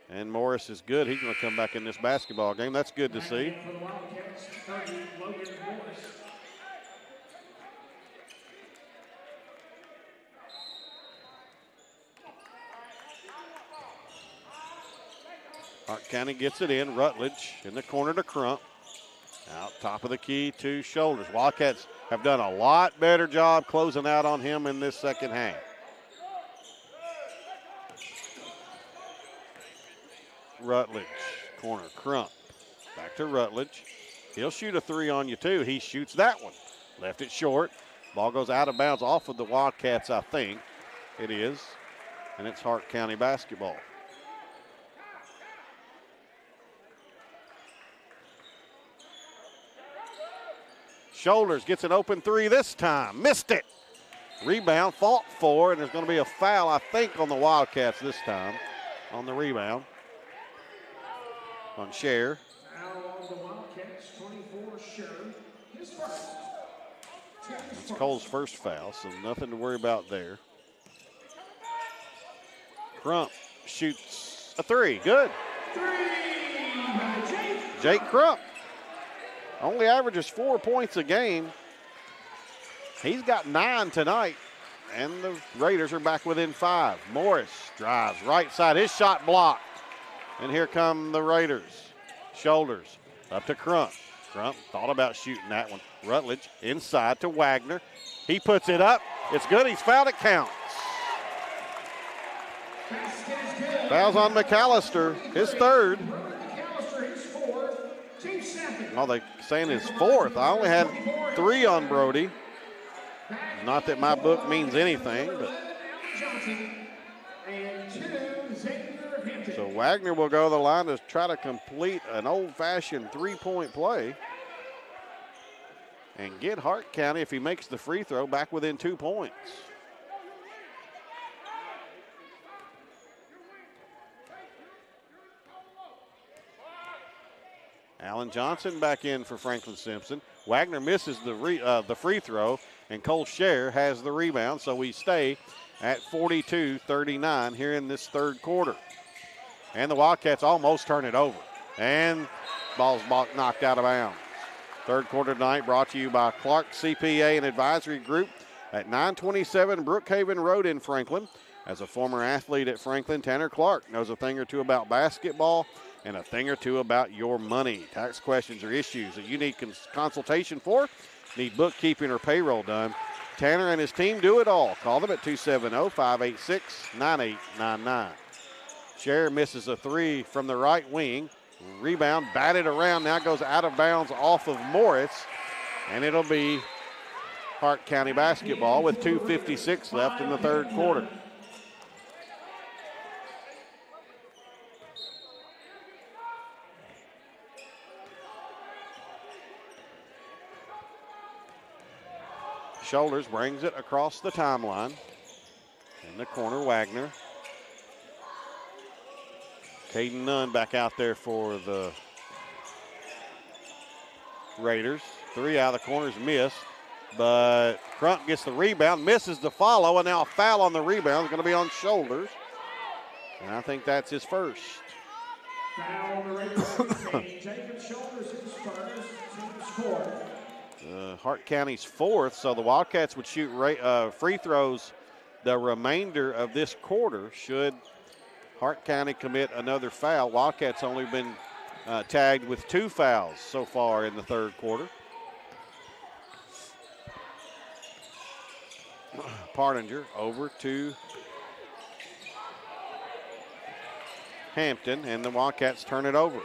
And Morris is good. He's going to come back in this basketball game. That's good to see. Hart County gets it in. Rutledge in the corner to Crump. Out top of the key to Shoulders. Wildcats have done a lot better job closing out on him in this second half. Rutledge, corner, Crump. Back to Rutledge. He'll shoot a three on you too. He shoots that one. Left it short. Ball goes out of bounds off of the Wildcats, I think. It is. And it's Hart County basketball. Shoulders gets an open three this time. Missed it. Rebound, fought for, and there's going to be a foul, I think, on the Wildcats this time on the rebound. On Scher. It's Cole's first foul, so nothing to worry about there. Crump shoots a three. Good. Jake Crump only averages 4 points a game. He's got 9 tonight, and the Raiders are back within 5. Morris drives right side. His shot blocked. And here come the Raiders. Shoulders up to Crump. Crump thought about shooting that one. Rutledge inside to Wagner. He puts it up. It's good. He's fouled. It counts. Fouls on McAllister. His third. Well, they're saying his fourth. I only had 3 on Brody. Not that my book means anything, but. So Wagner will go to the line to try to complete an old-fashioned three-point play and get Hart County, if he makes the free throw, back within 2 points. Alan Johnson back in for Franklin-Simpson. Wagner misses the free throw, and Cole Scher has the rebound, so we stay at 42-39 here in this third quarter. And the Wildcats almost turn it over. And ball's knocked out of bounds. Third quarter tonight brought to you by Clark CPA and Advisory Group. at 927 Brookhaven Road in Franklin. As a former athlete at Franklin, Tanner Clark knows a thing or two about basketball and a thing or two about your money. Tax questions or issues that you need consultation for, need bookkeeping or payroll done, Tanner and his team do it all. Call them at 270-586-9899. Scher misses a three from the right wing. Rebound batted around, now goes out of bounds off of Morris, and it'll be Hart County basketball with 2:56 left in the third quarter. Shoulders brings it across the timeline. In the corner, Wagner. Caden Nunn back out there for the Raiders. Three out of the corners missed, but Crump gets the rebound, misses the follow, and now a foul on the rebound is going to be on Shoulders. And I think that's his first. Foul on the Raiders. Jacob Shoulders, his first, team's fourth. Hart County's fourth, so the Wildcats would shoot free throws the remainder of this quarter should Hart County commit another foul. Wildcats only been tagged with 2 fouls so far in the third quarter. Partinger over to Hampton, and the Wildcats turn it over.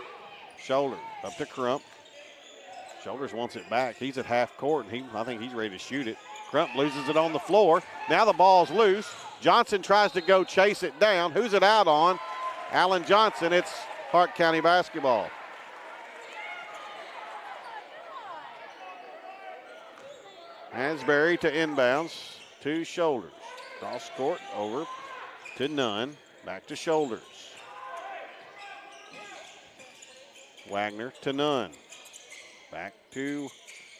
Shoulder up to Crump. Shoulders wants it back. He's at half court, and I think he's ready to shoot it. Crump loses it on the floor. Now the ball's loose. Johnson tries to go chase it down. Who's it out on? Alan Johnson. It's Hart County basketball. Hansberry to inbounds to Shoulders. Cross court over to Nunn. Back to Shoulders. Wagner to Nunn. Back to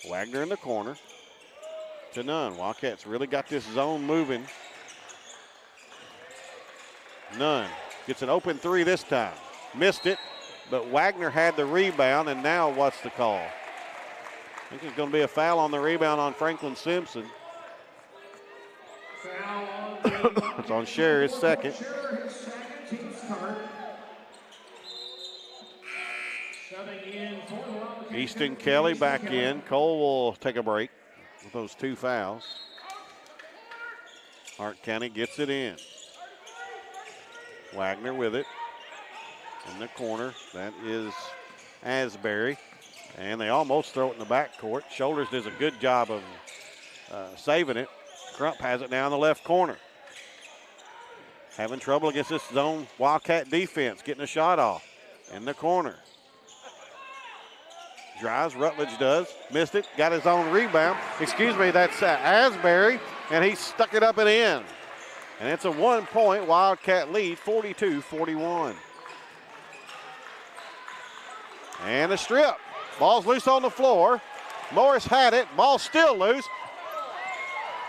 Wagner in the corner to Nunn. Wildcats really got this zone moving. Nunn gets an open three this time. Missed it, but Wagner had the rebound, and now what's the call? I think it's going to be a foul on the rebound on Franklin-Simpson. It's on Scher, his second. Easton Kelly back in. Cole will take a break with those 2 fouls. Hart County gets it in. Wagner with it in the corner. That is Asbury. And they almost throw it in the backcourt. Shoulders does a good job of saving it. Crump has it down the left corner. Having trouble against this zone Wildcat defense, getting a shot off in the corner. Drives, Rutledge does. Missed it, got his own rebound. Excuse me, that's Asbury, and he stuck it up and in. And it's a 1-point Wildcat lead, 42-41. And a strip. Ball's loose on the floor. Morris had it, ball still loose.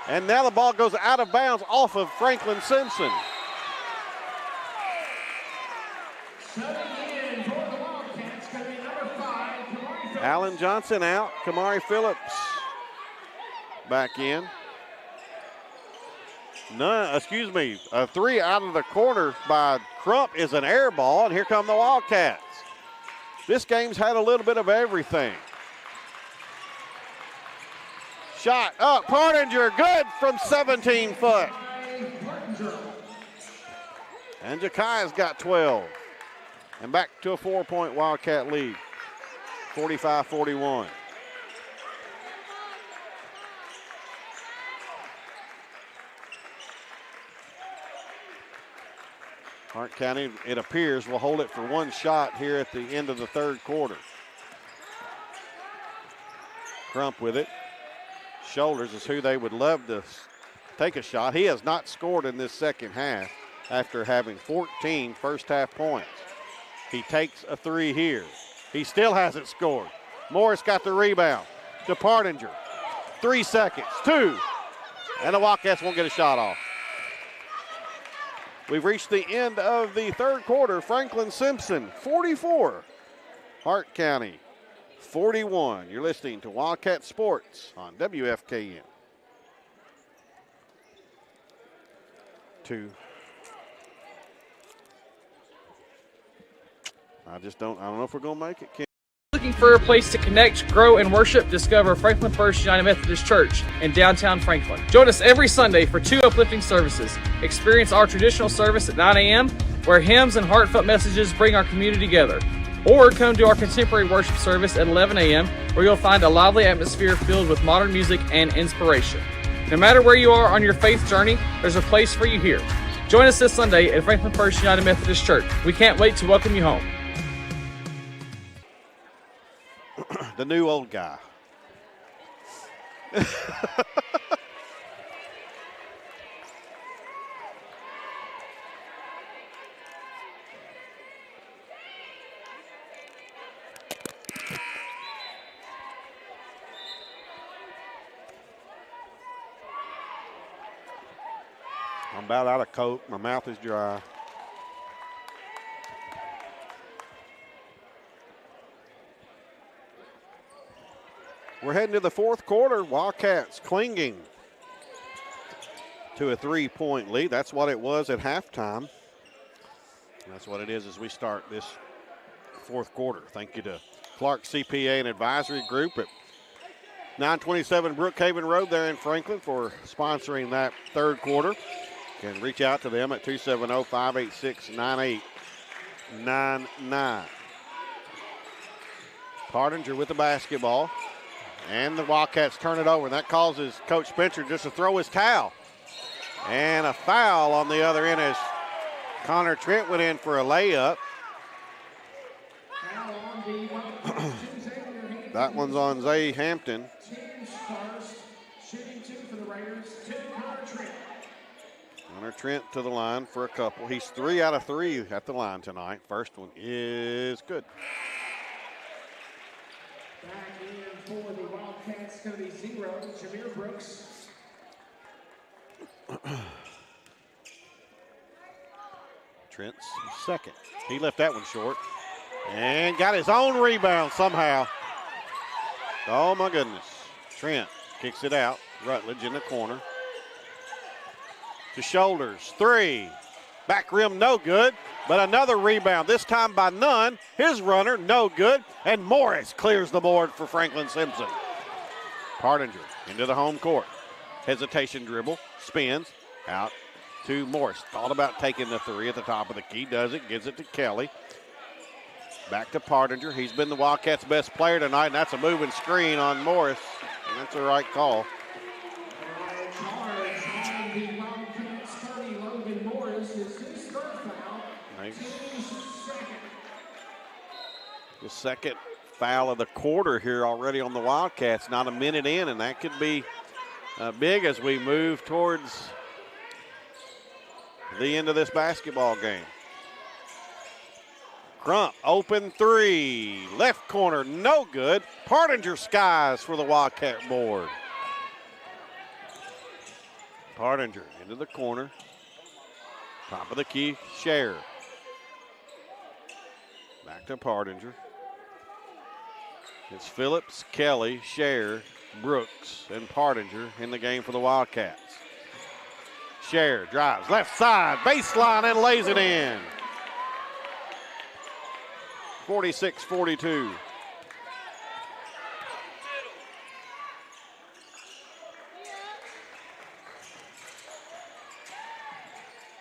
And now the ball goes out of bounds off of Franklin-Simpson. Alan Johnson out. Kamari Phillips back in. A 3 out of the corner by Crump is an air ball, and here come the Wildcats. This game's had a little bit of everything. Shot up, Partinger, good from 17 foot. And Jakai's got 12. And back to a 4-point Wildcat lead, 45-41. Hart County, it appears, will hold it for 1 shot here at the end of the third quarter. Crump with it. Shoulders is who they would love to take a shot. He has not scored in this second half after having 14 first half points. He takes a 3 here. He still hasn't scored. Morris got the rebound to Partinger. 3 seconds, 2. And the Wildcats won't get a shot off. We've reached the end of the third quarter. Franklin-Simpson, 44. Hart County, 41. You're listening to Wildcat Sports on WFKN. to. I don't know if we're going to make it, Ken. Looking for a place to connect, grow, and worship? Discover Franklin First United Methodist Church in downtown Franklin. Join us every Sunday for 2 uplifting services. Experience our traditional service at 9 a.m., where hymns and heartfelt messages bring our community together. Or come to our contemporary worship service at 11 a.m., where you'll find a lively atmosphere filled with modern music and inspiration. No matter where you are on your faith journey, there's a place for you here. Join us this Sunday at Franklin First United Methodist Church. We can't wait to welcome you home. The new old guy. I'm about out of Coke. My mouth is dry. We're heading to the fourth quarter. Wildcats clinging to a 3-point lead. That's what it was at halftime. That's what it is as we start this fourth quarter. Thank you to Clark CPA and Advisory Group at 927 Brookhaven Road there in Franklin for sponsoring that third quarter. You can reach out to them at 270-586-9899. Partinger with the basketball. And the Wildcats turn it over. And that causes Coach Spencer just to throw his towel. And a foul on the other end as Connor Trent went in for a layup. That one's on Zay Hampton. Connor Trent to the line for a couple. He's 3 out of 3 at the line tonight. First one is good. Back in for the Wildcats, going to be 0, Jameer Brooks. Trent's second. He left that one short and got his own rebound somehow. Oh my goodness. Trent kicks it out. Rutledge in the corner. To Shoulders, 3. Back rim, no good, but another rebound, this time by Nunn. His runner, no good, and Morris clears the board for Franklin-Simpson. Partinger into the home court. Hesitation dribble, spins, out to Morris. Thought about taking the 3 at the top of the key, does it, gives it to Kelly. Back to Partinger. He's been the Wildcats' best player tonight, and that's a moving screen on Morris, and that's the right call. The second foul of the quarter here already on the Wildcats, not a minute in, and that could be big as we move towards the end of this basketball game. Crump, open 3, left corner, no good. Partinger skies for the Wildcat board. Partinger into the corner, top of the key, Scher. Back to Partinger. It's Phillips, Kelly, Scher, Brooks, and Partinger in the game for the Wildcats. Scher drives left side, baseline, and lays it in. 46-42.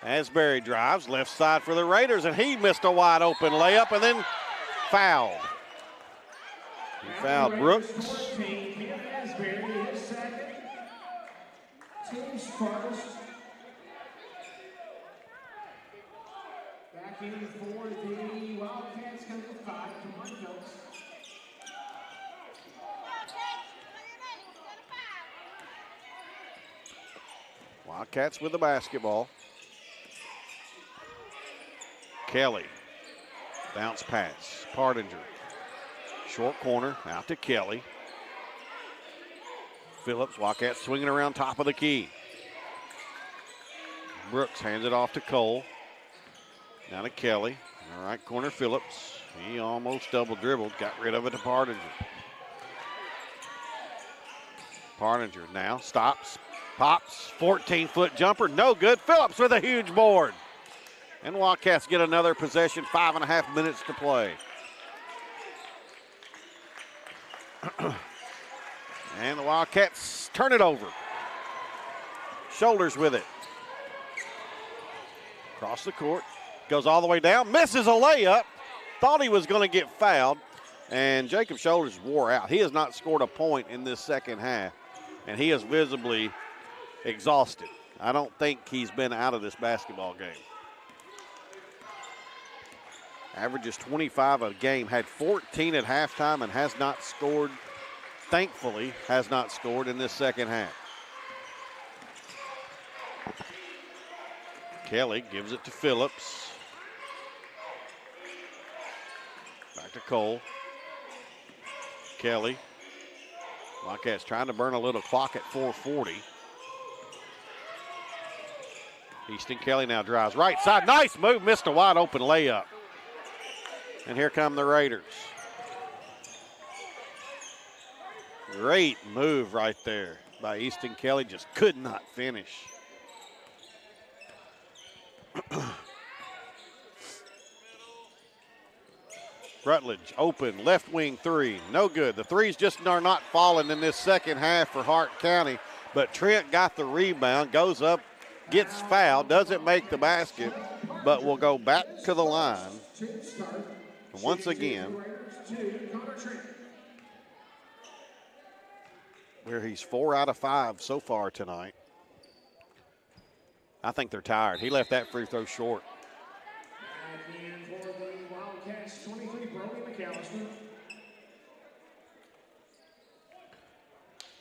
Asbury drives left side for the Raiders, and he missed a wide open layup and then fouled. He fouled Brooks. Team's first. Back in for the Wildcats, coming to 5. Come on, Phillips. Wildcats with the basketball. Kelly, bounce pass, Partinger. Short corner, out to Kelly. Phillips, Wildcats swinging around top of the key. Brooks hands it off to Cole. Now to Kelly. All right, corner Phillips. He almost double dribbled, got rid of it to Partinger. Partinger now stops, Pops, 14-foot jumper, no good. Phillips with a huge board. And Wildcats get another possession, 5.5 minutes to play. And the Wildcats turn it over. Shoulders with it. Across the court, goes all the way down, misses a layup. Thought he was going to get fouled, and Jacob Shoulders wore out. He has not scored a point in this second half, and he is visibly exhausted. I don't think he's been out of this basketball game. Averages 25 a game, had 14 at halftime and has not scored, thankfully, has not scored in this second half. Kelly gives it to Phillips. Back to Cole. Kelly. Wildcats trying to burn a little clock at 4:40. Easton Kelly now drives right side. Nice move, missed a wide open layup. And here come the Raiders. Great move right there by Easton Kelly, just could not finish. Rutledge open, left wing three, no good. The threes just are not falling in this second half for Hart County, but Trent got the rebound, goes up, gets fouled, doesn't make the basket, but will go back to the line once again, where he's 4 out of 5 so far tonight. I think they're tired. He left that free throw short.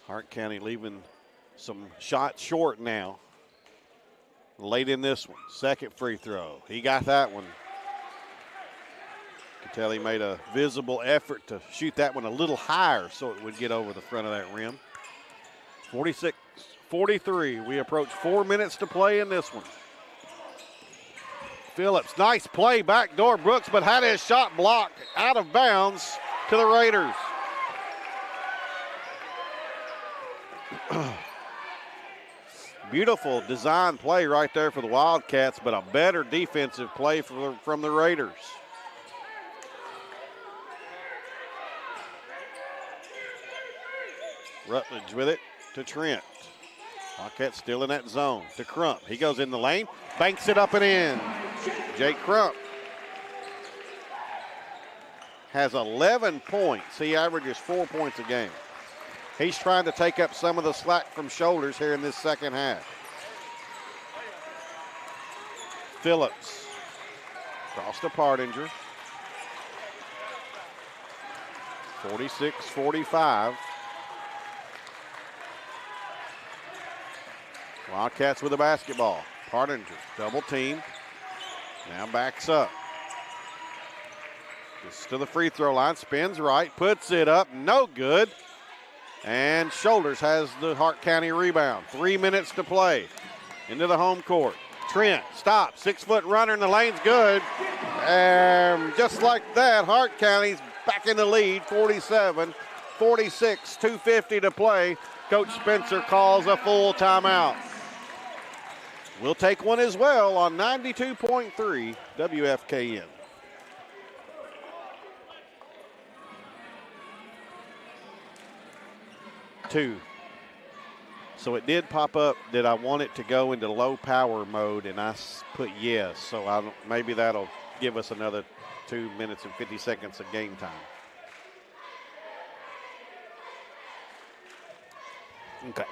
Hart County leaving some shots short now. Late in this one. Second free throw. He got that one. You can tell he made a visible effort to shoot that one a little higher so it would get over the front of that rim. 46-43. We approach 4 minutes to play in this one. Phillips, nice play, backdoor Brooks, but had his shot blocked out of bounds to the Raiders. Beautiful design play right there for the Wildcats, but a better defensive play from the Raiders. Rutledge with it to Trent. Wildcats still in that zone to Crump. He goes in the lane, banks it up and in. Jake Crump has 11 points. He averages 4 points a game. He's trying to take up some of the slack from Shoulders here in this second half. Phillips cross to Partinger. 46-45. Wildcats with the basketball. Partinger, double team. Now backs up. Gets to the free throw line, spins right, puts it up, no good. And Shoulders has the Hart County rebound. 3 minutes to play. Into the home court. Trent stops, 6-foot runner in the lane's good. And just like that, Hart County's back in the lead, 47-46, 2:50 to play. Coach Spencer calls a full timeout. We'll take one as well on 92.3 WFKN. Two. So it did pop up that I want it to go into low power mode, and I put yes. So maybe that'll give us another 2 minutes and 50 seconds of game time. Okay.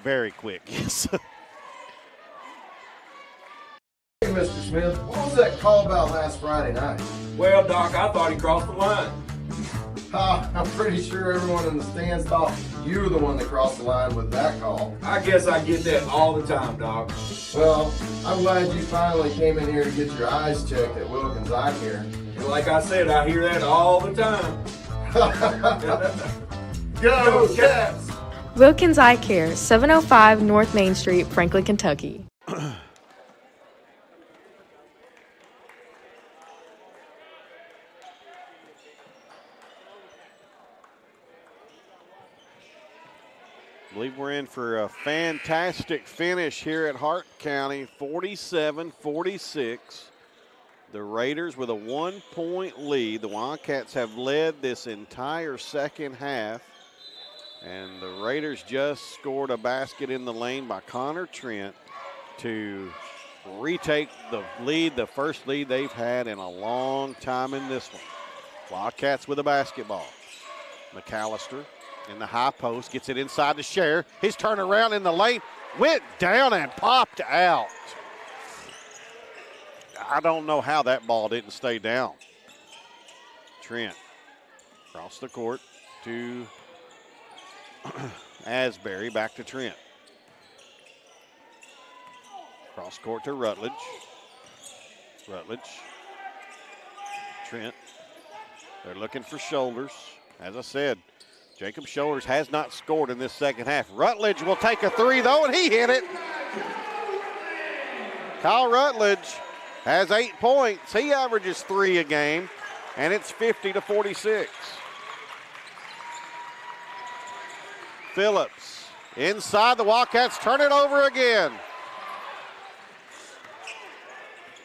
Very quick, yes. Hey, Mr. Smith, what was that call about last Friday night? Well, Doc, I thought he crossed the line. I'm pretty sure everyone in the stands thought you were the one that crossed the line with that call. I guess I get that all the time, Doc. Well, I'm glad you finally came in here to get your eyes checked at Wilkins Eye Care. And like I said, I hear that all the time. Go, Cats! Wilkins Eye Care, 705 North Main Street, Franklin, Kentucky. I believe we're in for a fantastic finish here at Hart County, 47-46. The Raiders with a 1-point lead. The Wildcats have led this entire second half. And the Raiders just scored a basket in the lane by Connor Trent to retake the lead, the first lead they've had in a long time in this one. Wildcats with a basketball. McAllister in the high post, gets it inside to Scher. His turnaround in the lane went down and popped out. I don't know how that ball didn't stay down. Trent across the court to Asbury, back to Trent. Cross court to Rutledge. Trent. They're looking for Shoulders. As I said, Jacob Shoulders has not scored in this second half. Rutledge will take a three, though, and he hit it. Kyle Rutledge has 8 points. He averages 3 a game, and it's 50-46. Phillips inside. The Wildcats turn it over again.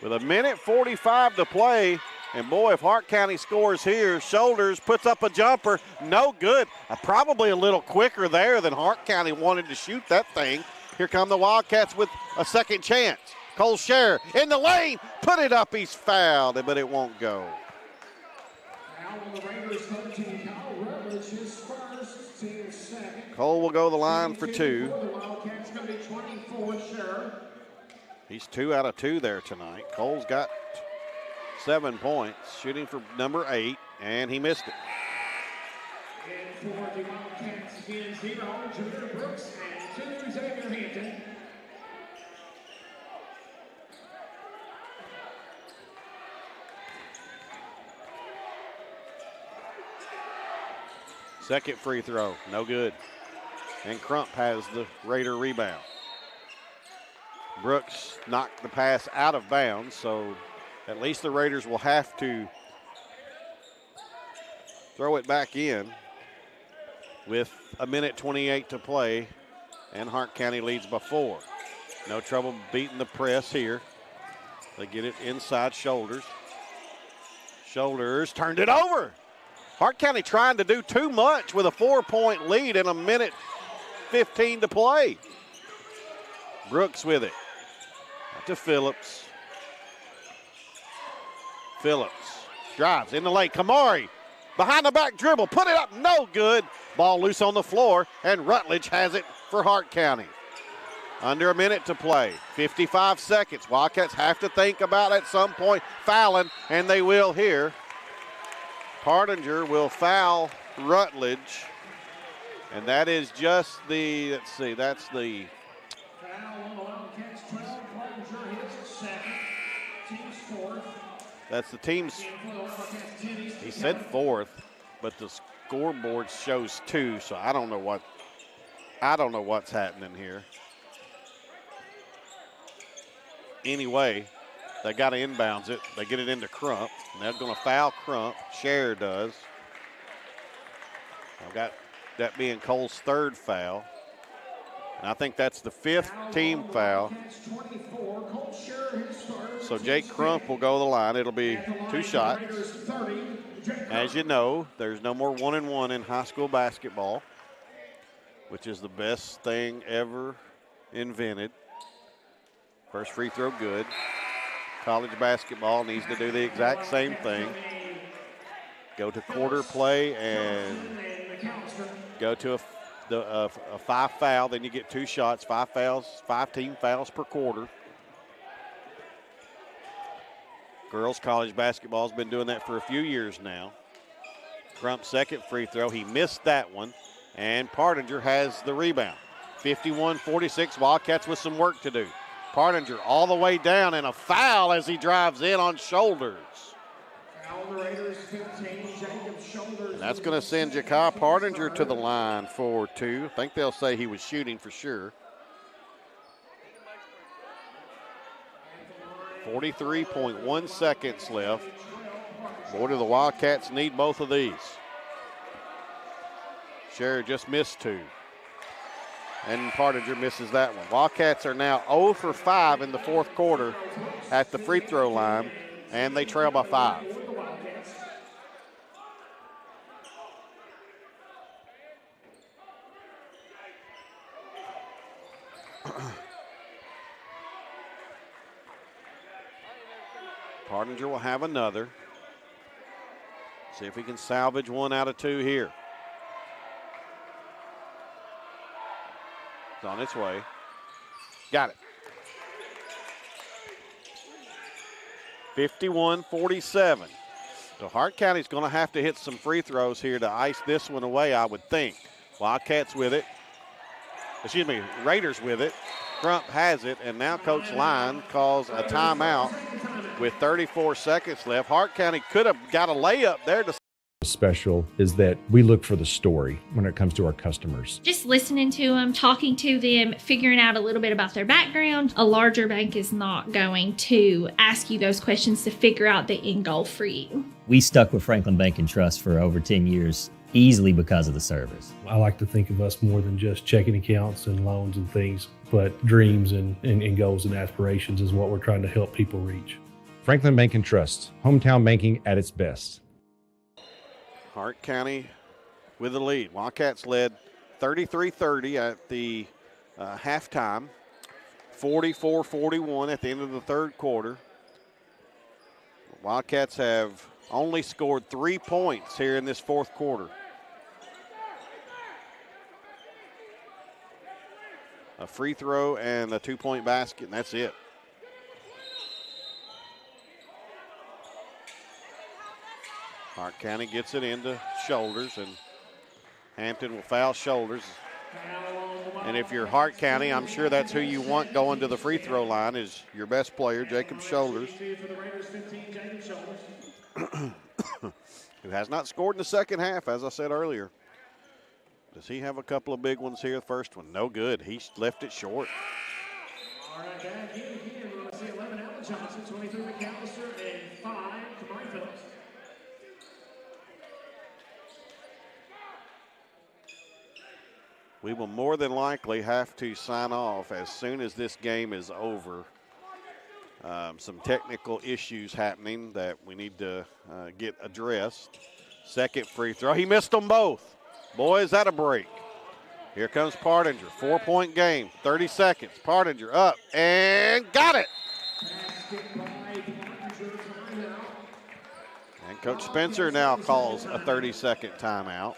With a minute 45 to play, and boy, if Hart County scores here, Shoulders puts up a jumper, no good. Probably a little quicker there than Hart County wanted to shoot that thing. Here come the Wildcats with a second chance. Cole Scher in the lane, put it up, he's fouled, but it won't go. Now on the Raiders 13, Kyle Rutledge, his first, team second. Cole will go the line for 2. The Wildcats going to be 24, Scher. He's 2 out of 2 there tonight. Cole's got 7 points, shooting for number 8, and he missed it. And for the Wildcats again, 0, Jameer Brooks, and 2, Xavier Hampton. Second free throw, no good. And Crump has the Raider rebound. Brooks knocked the pass out of bounds, so at least the Raiders will have to throw it back in with a minute 28 to play, and Hart County leads by 4. No trouble beating the press here. They get it inside. Shoulders. Shoulders turned it over. Hart County trying to do too much with a 4-point lead in a minute 15 to play. Brooks with it. To Phillips. Phillips drives in the lane. Kamari behind the back dribble. Put it up. No good. Ball loose on the floor, and Rutledge has it for Hart County. Under a minute to play. 55 seconds. Wildcats have to think about at some point fouling, and they will here. Partinger will foul Rutledge. And that is just the, let's see, that's the Foul on the Wildcats 12. Partinger hits second. Team's fourth. That's the team's, he said 4th, but the scoreboard shows 2, so I don't know what's happening here. Anyway, they got to inbounds it. They get it into Crump, and they're going to foul Crump. Scher does. I've got that being Cole's 3rd foul. And I think that's the 5th team foul. So Jake Crump will go to the line. It'll be 2 shots. As you know, there's no more 1-and-1 in high school basketball, which is the best thing ever invented. First free throw good. College basketball needs to do the exact same thing. Go to quarter play and go to a 5 foul, then you get 2 shots, 5 fouls, 5 team fouls per quarter. Girls college basketball has been doing that for a few years now. Crump's second free throw, he missed that one, and Partinger has the rebound. 51-46, Wildcats with some work to do. Partinger all the way down, and a foul as he drives in on Shoulders. And that's going to send Jakai Partinger to the line for 2. I think they'll say he was shooting for sure. 43.1 seconds left. Boy, do the Wildcats need both of these. Scher just missed 2. and Partinger misses that one. Wildcats are now 0 for 5 in the fourth quarter at the free throw line, and they trail by 5. Partinger will have another. See if he can salvage 1 out of 2 here. It's on its way. Got it. 51-47. So Hart County's going to have to hit some free throws here to ice this one away, I would think. Wildcats with it. Excuse me, Raiders with it. Crump has it, and now Coach Line calls a timeout with 34 seconds left. Hart County could have got a layup there to special is that we look for the story when it comes to our customers. Just listening to them, talking to them, figuring out a little bit about their background. A larger bank is not going to ask you those questions to figure out the end goal for you. We stuck with Franklin Bank and Trust for over 10 years, easily because of the service. I like to think of us more than just checking accounts and loans and things, but dreams and goals and aspirations is what we're trying to help people reach. Franklin Bank and Trust, hometown banking at its best. Hart County with the lead. Wildcats led 33-30 at the halftime, 44-41 at the end of the third quarter. Wildcats have only scored 3 points here in this fourth quarter. A free throw and a 2-point basket, and that's it. Hart County gets it into Shoulders, and Hampton will foul Shoulders. And if you're Hart County, I'm sure that's who you want going to the free throw line is your best player, Jacob Shoulders, who has not scored in the second half, as I said earlier. Does he have a couple of big ones here? The first one, no good. He left it short. All right, back in again. We're going to see 11 Allen Johnson, 23 McAllister, and 5 Kamari Phillips. We will more than likely have to sign off as soon as this game is over. Some technical issues happening that we need to get addressed. Second free throw. He missed them both. Boy, is that a break. Here comes Partinger. 4-point game. 30 seconds. Partinger up and got it. And Coach Spencer now calls a 30-second timeout.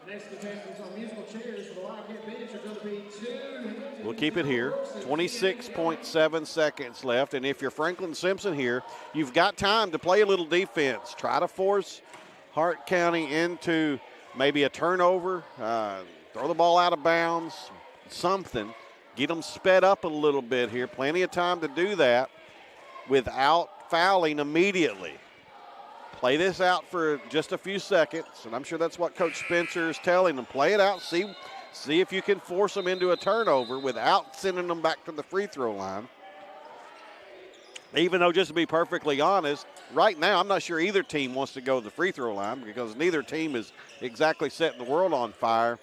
Next contestants on musical chairs for the Wildcat bench are going to be 2. We'll keep it here. 26.7 seconds left. And if you're Franklin-Simpson here, you've got time to play a little defense. Try to force Hart County into maybe a turnover, throw the ball out of bounds, something. Get them sped up a little bit here. Plenty of time to do that without fouling immediately. Play this out for just a few seconds, and I'm sure that's what Coach Spencer is telling them. Play it out, see if you can force them into a turnover without sending them back to the free throw line. Even though, just to be perfectly honest, right now I'm not sure either team wants to go to the free throw line because neither team is exactly setting the world on fire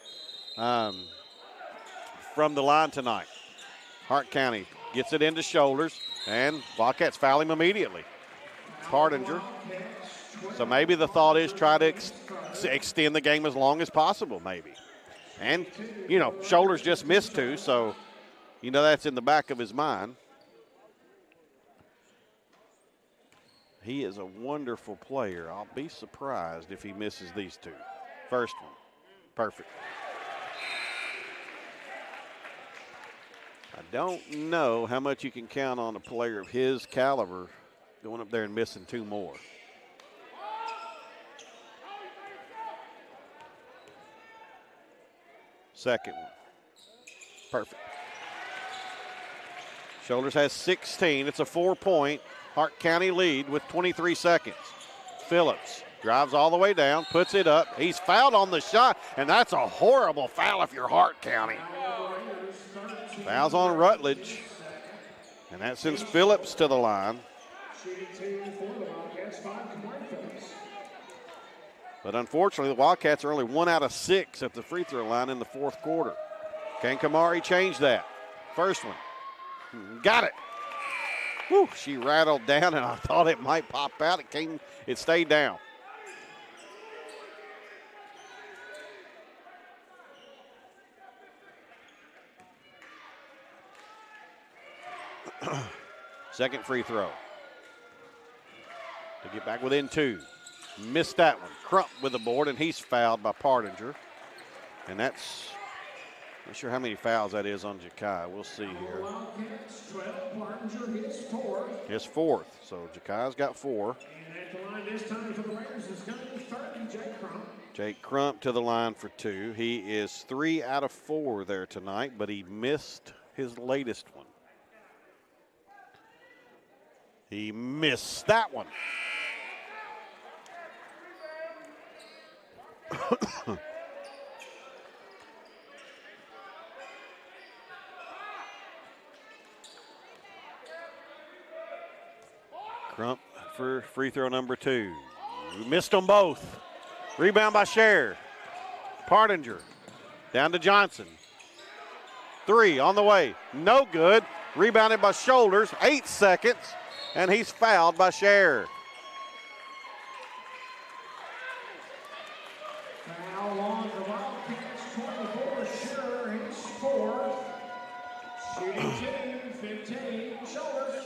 from the line tonight. Hart County gets it into Shoulders, and Wildcats foul him immediately. Partinger. So maybe the thought is try to extend the game as long as possible, maybe. And, Shoulders just missed 2, so, that's in the back of his mind. He is a wonderful player. I'll be surprised if he misses these 2. First one, perfect. I don't know how much you can count on a player of his caliber going up there and missing 2 more. Second one. Perfect. Shoulders has 16. It's a 4-point Hart County lead with 23 seconds. Phillips drives all the way down, puts it up. He's fouled on the shot, and that's a horrible foul if you're Hart County. Fouls on Rutledge, and that sends Phillips to the line. But unfortunately, the Wildcats are only 1 out of 6 at the free throw line in the fourth quarter. Can Kamari change that? First one. Got it. Woo, she rattled down, and I thought it might pop out. It stayed down. Second free throw. To get back within 2. Missed that one. Crump with the board, and he's fouled by Partinger. And that's, not sure how many fouls that is on Jakai. We'll see here. His 4th. So Jakai's got 4. And at the line this time for the Raiders is going to start Jake Crump. Jake Crump to the line for 2. He is 3 out of 4 there tonight, but he missed his latest one. He missed that one. Crump for free throw number 2. Missed them both. Rebound by Scher. Partinger down to Johnson. 3 on the way. No good. Rebounded by Shoulders. 8 seconds. And he's fouled by Scher. Foul on the Wildcats, 24, Scher, his 4th. Shooting 2, 15, Shoulders.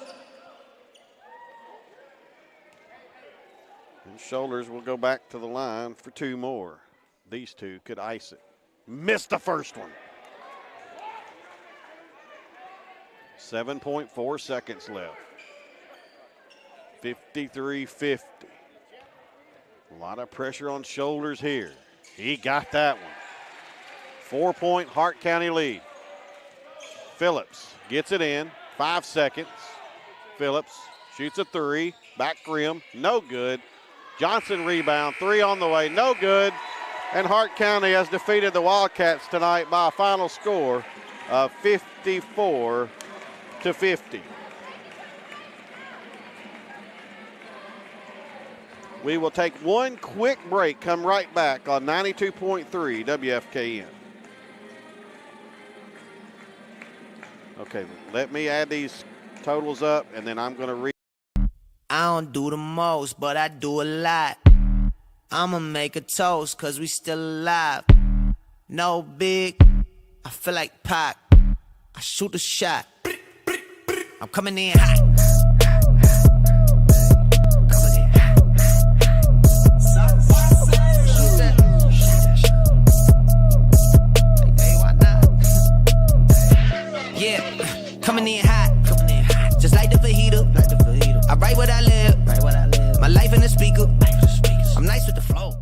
And Shoulders will go back to the line for 2 more. These 2 could ice it. Missed the first one. 7.4 seconds left. 53-50. A lot of pressure on Shoulders here. He got that one. 4-point Hart County lead. Phillips gets it in. 5 seconds. Phillips shoots a 3. Back rim. No good. Johnson rebound. 3 on the way. No good. And Hart County has defeated the Wildcats tonight by a final score of 54-50. We will take one quick break, come right back on 92.3 WFKN. Okay, let me add these totals up, and then I'm going to read. I don't do the most, but I do a lot. I'ma make a toast, cause we still alive. No big, I feel like Pac. I shoot a shot. I'm coming in hot. Coming in hot, just like the fajita. I write what I live, my life in the speaker. I'm nice with the flow.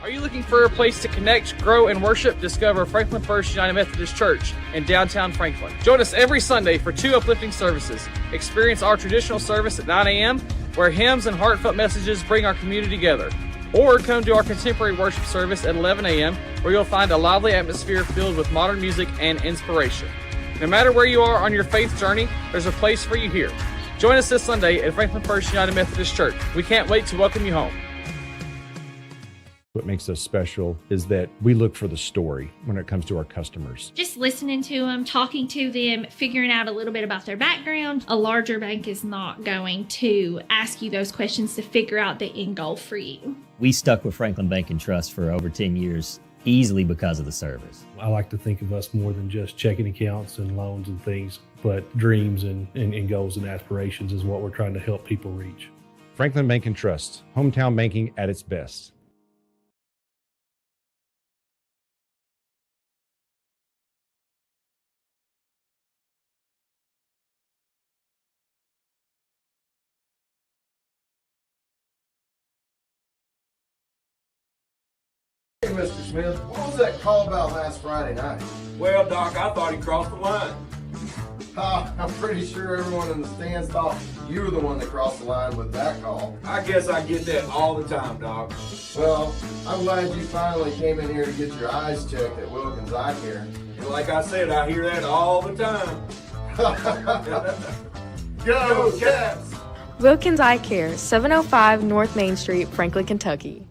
Are you looking for a place to connect, grow, and worship? Discover Franklin First United Methodist Church in downtown Franklin. Join us every Sunday for 2 uplifting services. Experience our traditional service at 9 a.m., where hymns and heartfelt messages bring our community together. Or come to our contemporary worship service at 11 a.m., where you'll find a lively atmosphere filled with modern music and inspiration. No matter where you are on your faith journey, there's a place for you here. Join us this Sunday at Franklin First United Methodist Church. We can't wait to welcome you home. What makes us special is that we look for the story when it comes to our customers. Just listening to them, talking to them, figuring out a little bit about their background. A larger bank is not going to ask you those questions to figure out the end goal for you. We stuck with Franklin Bank and Trust for over 10 years, easily because of the service. I like to think of us more than just checking accounts and loans and things, but dreams and goals and aspirations is what we're trying to help people reach. Franklin Bank and Trust, hometown banking at its best. Hey, Mr. Smith, what was that call about last Friday night? Well, Doc, I thought he crossed the line. I'm pretty sure everyone in the stands thought you were the one that crossed the line with that call. I guess I get that all the time, Doc. Well, I'm glad you finally came in here to get your eyes checked at Wilkins Eye Care. And like I said, I hear that all the time. Go Cats! Wilkins Eye Care, 705 North Main Street, Franklin, Kentucky.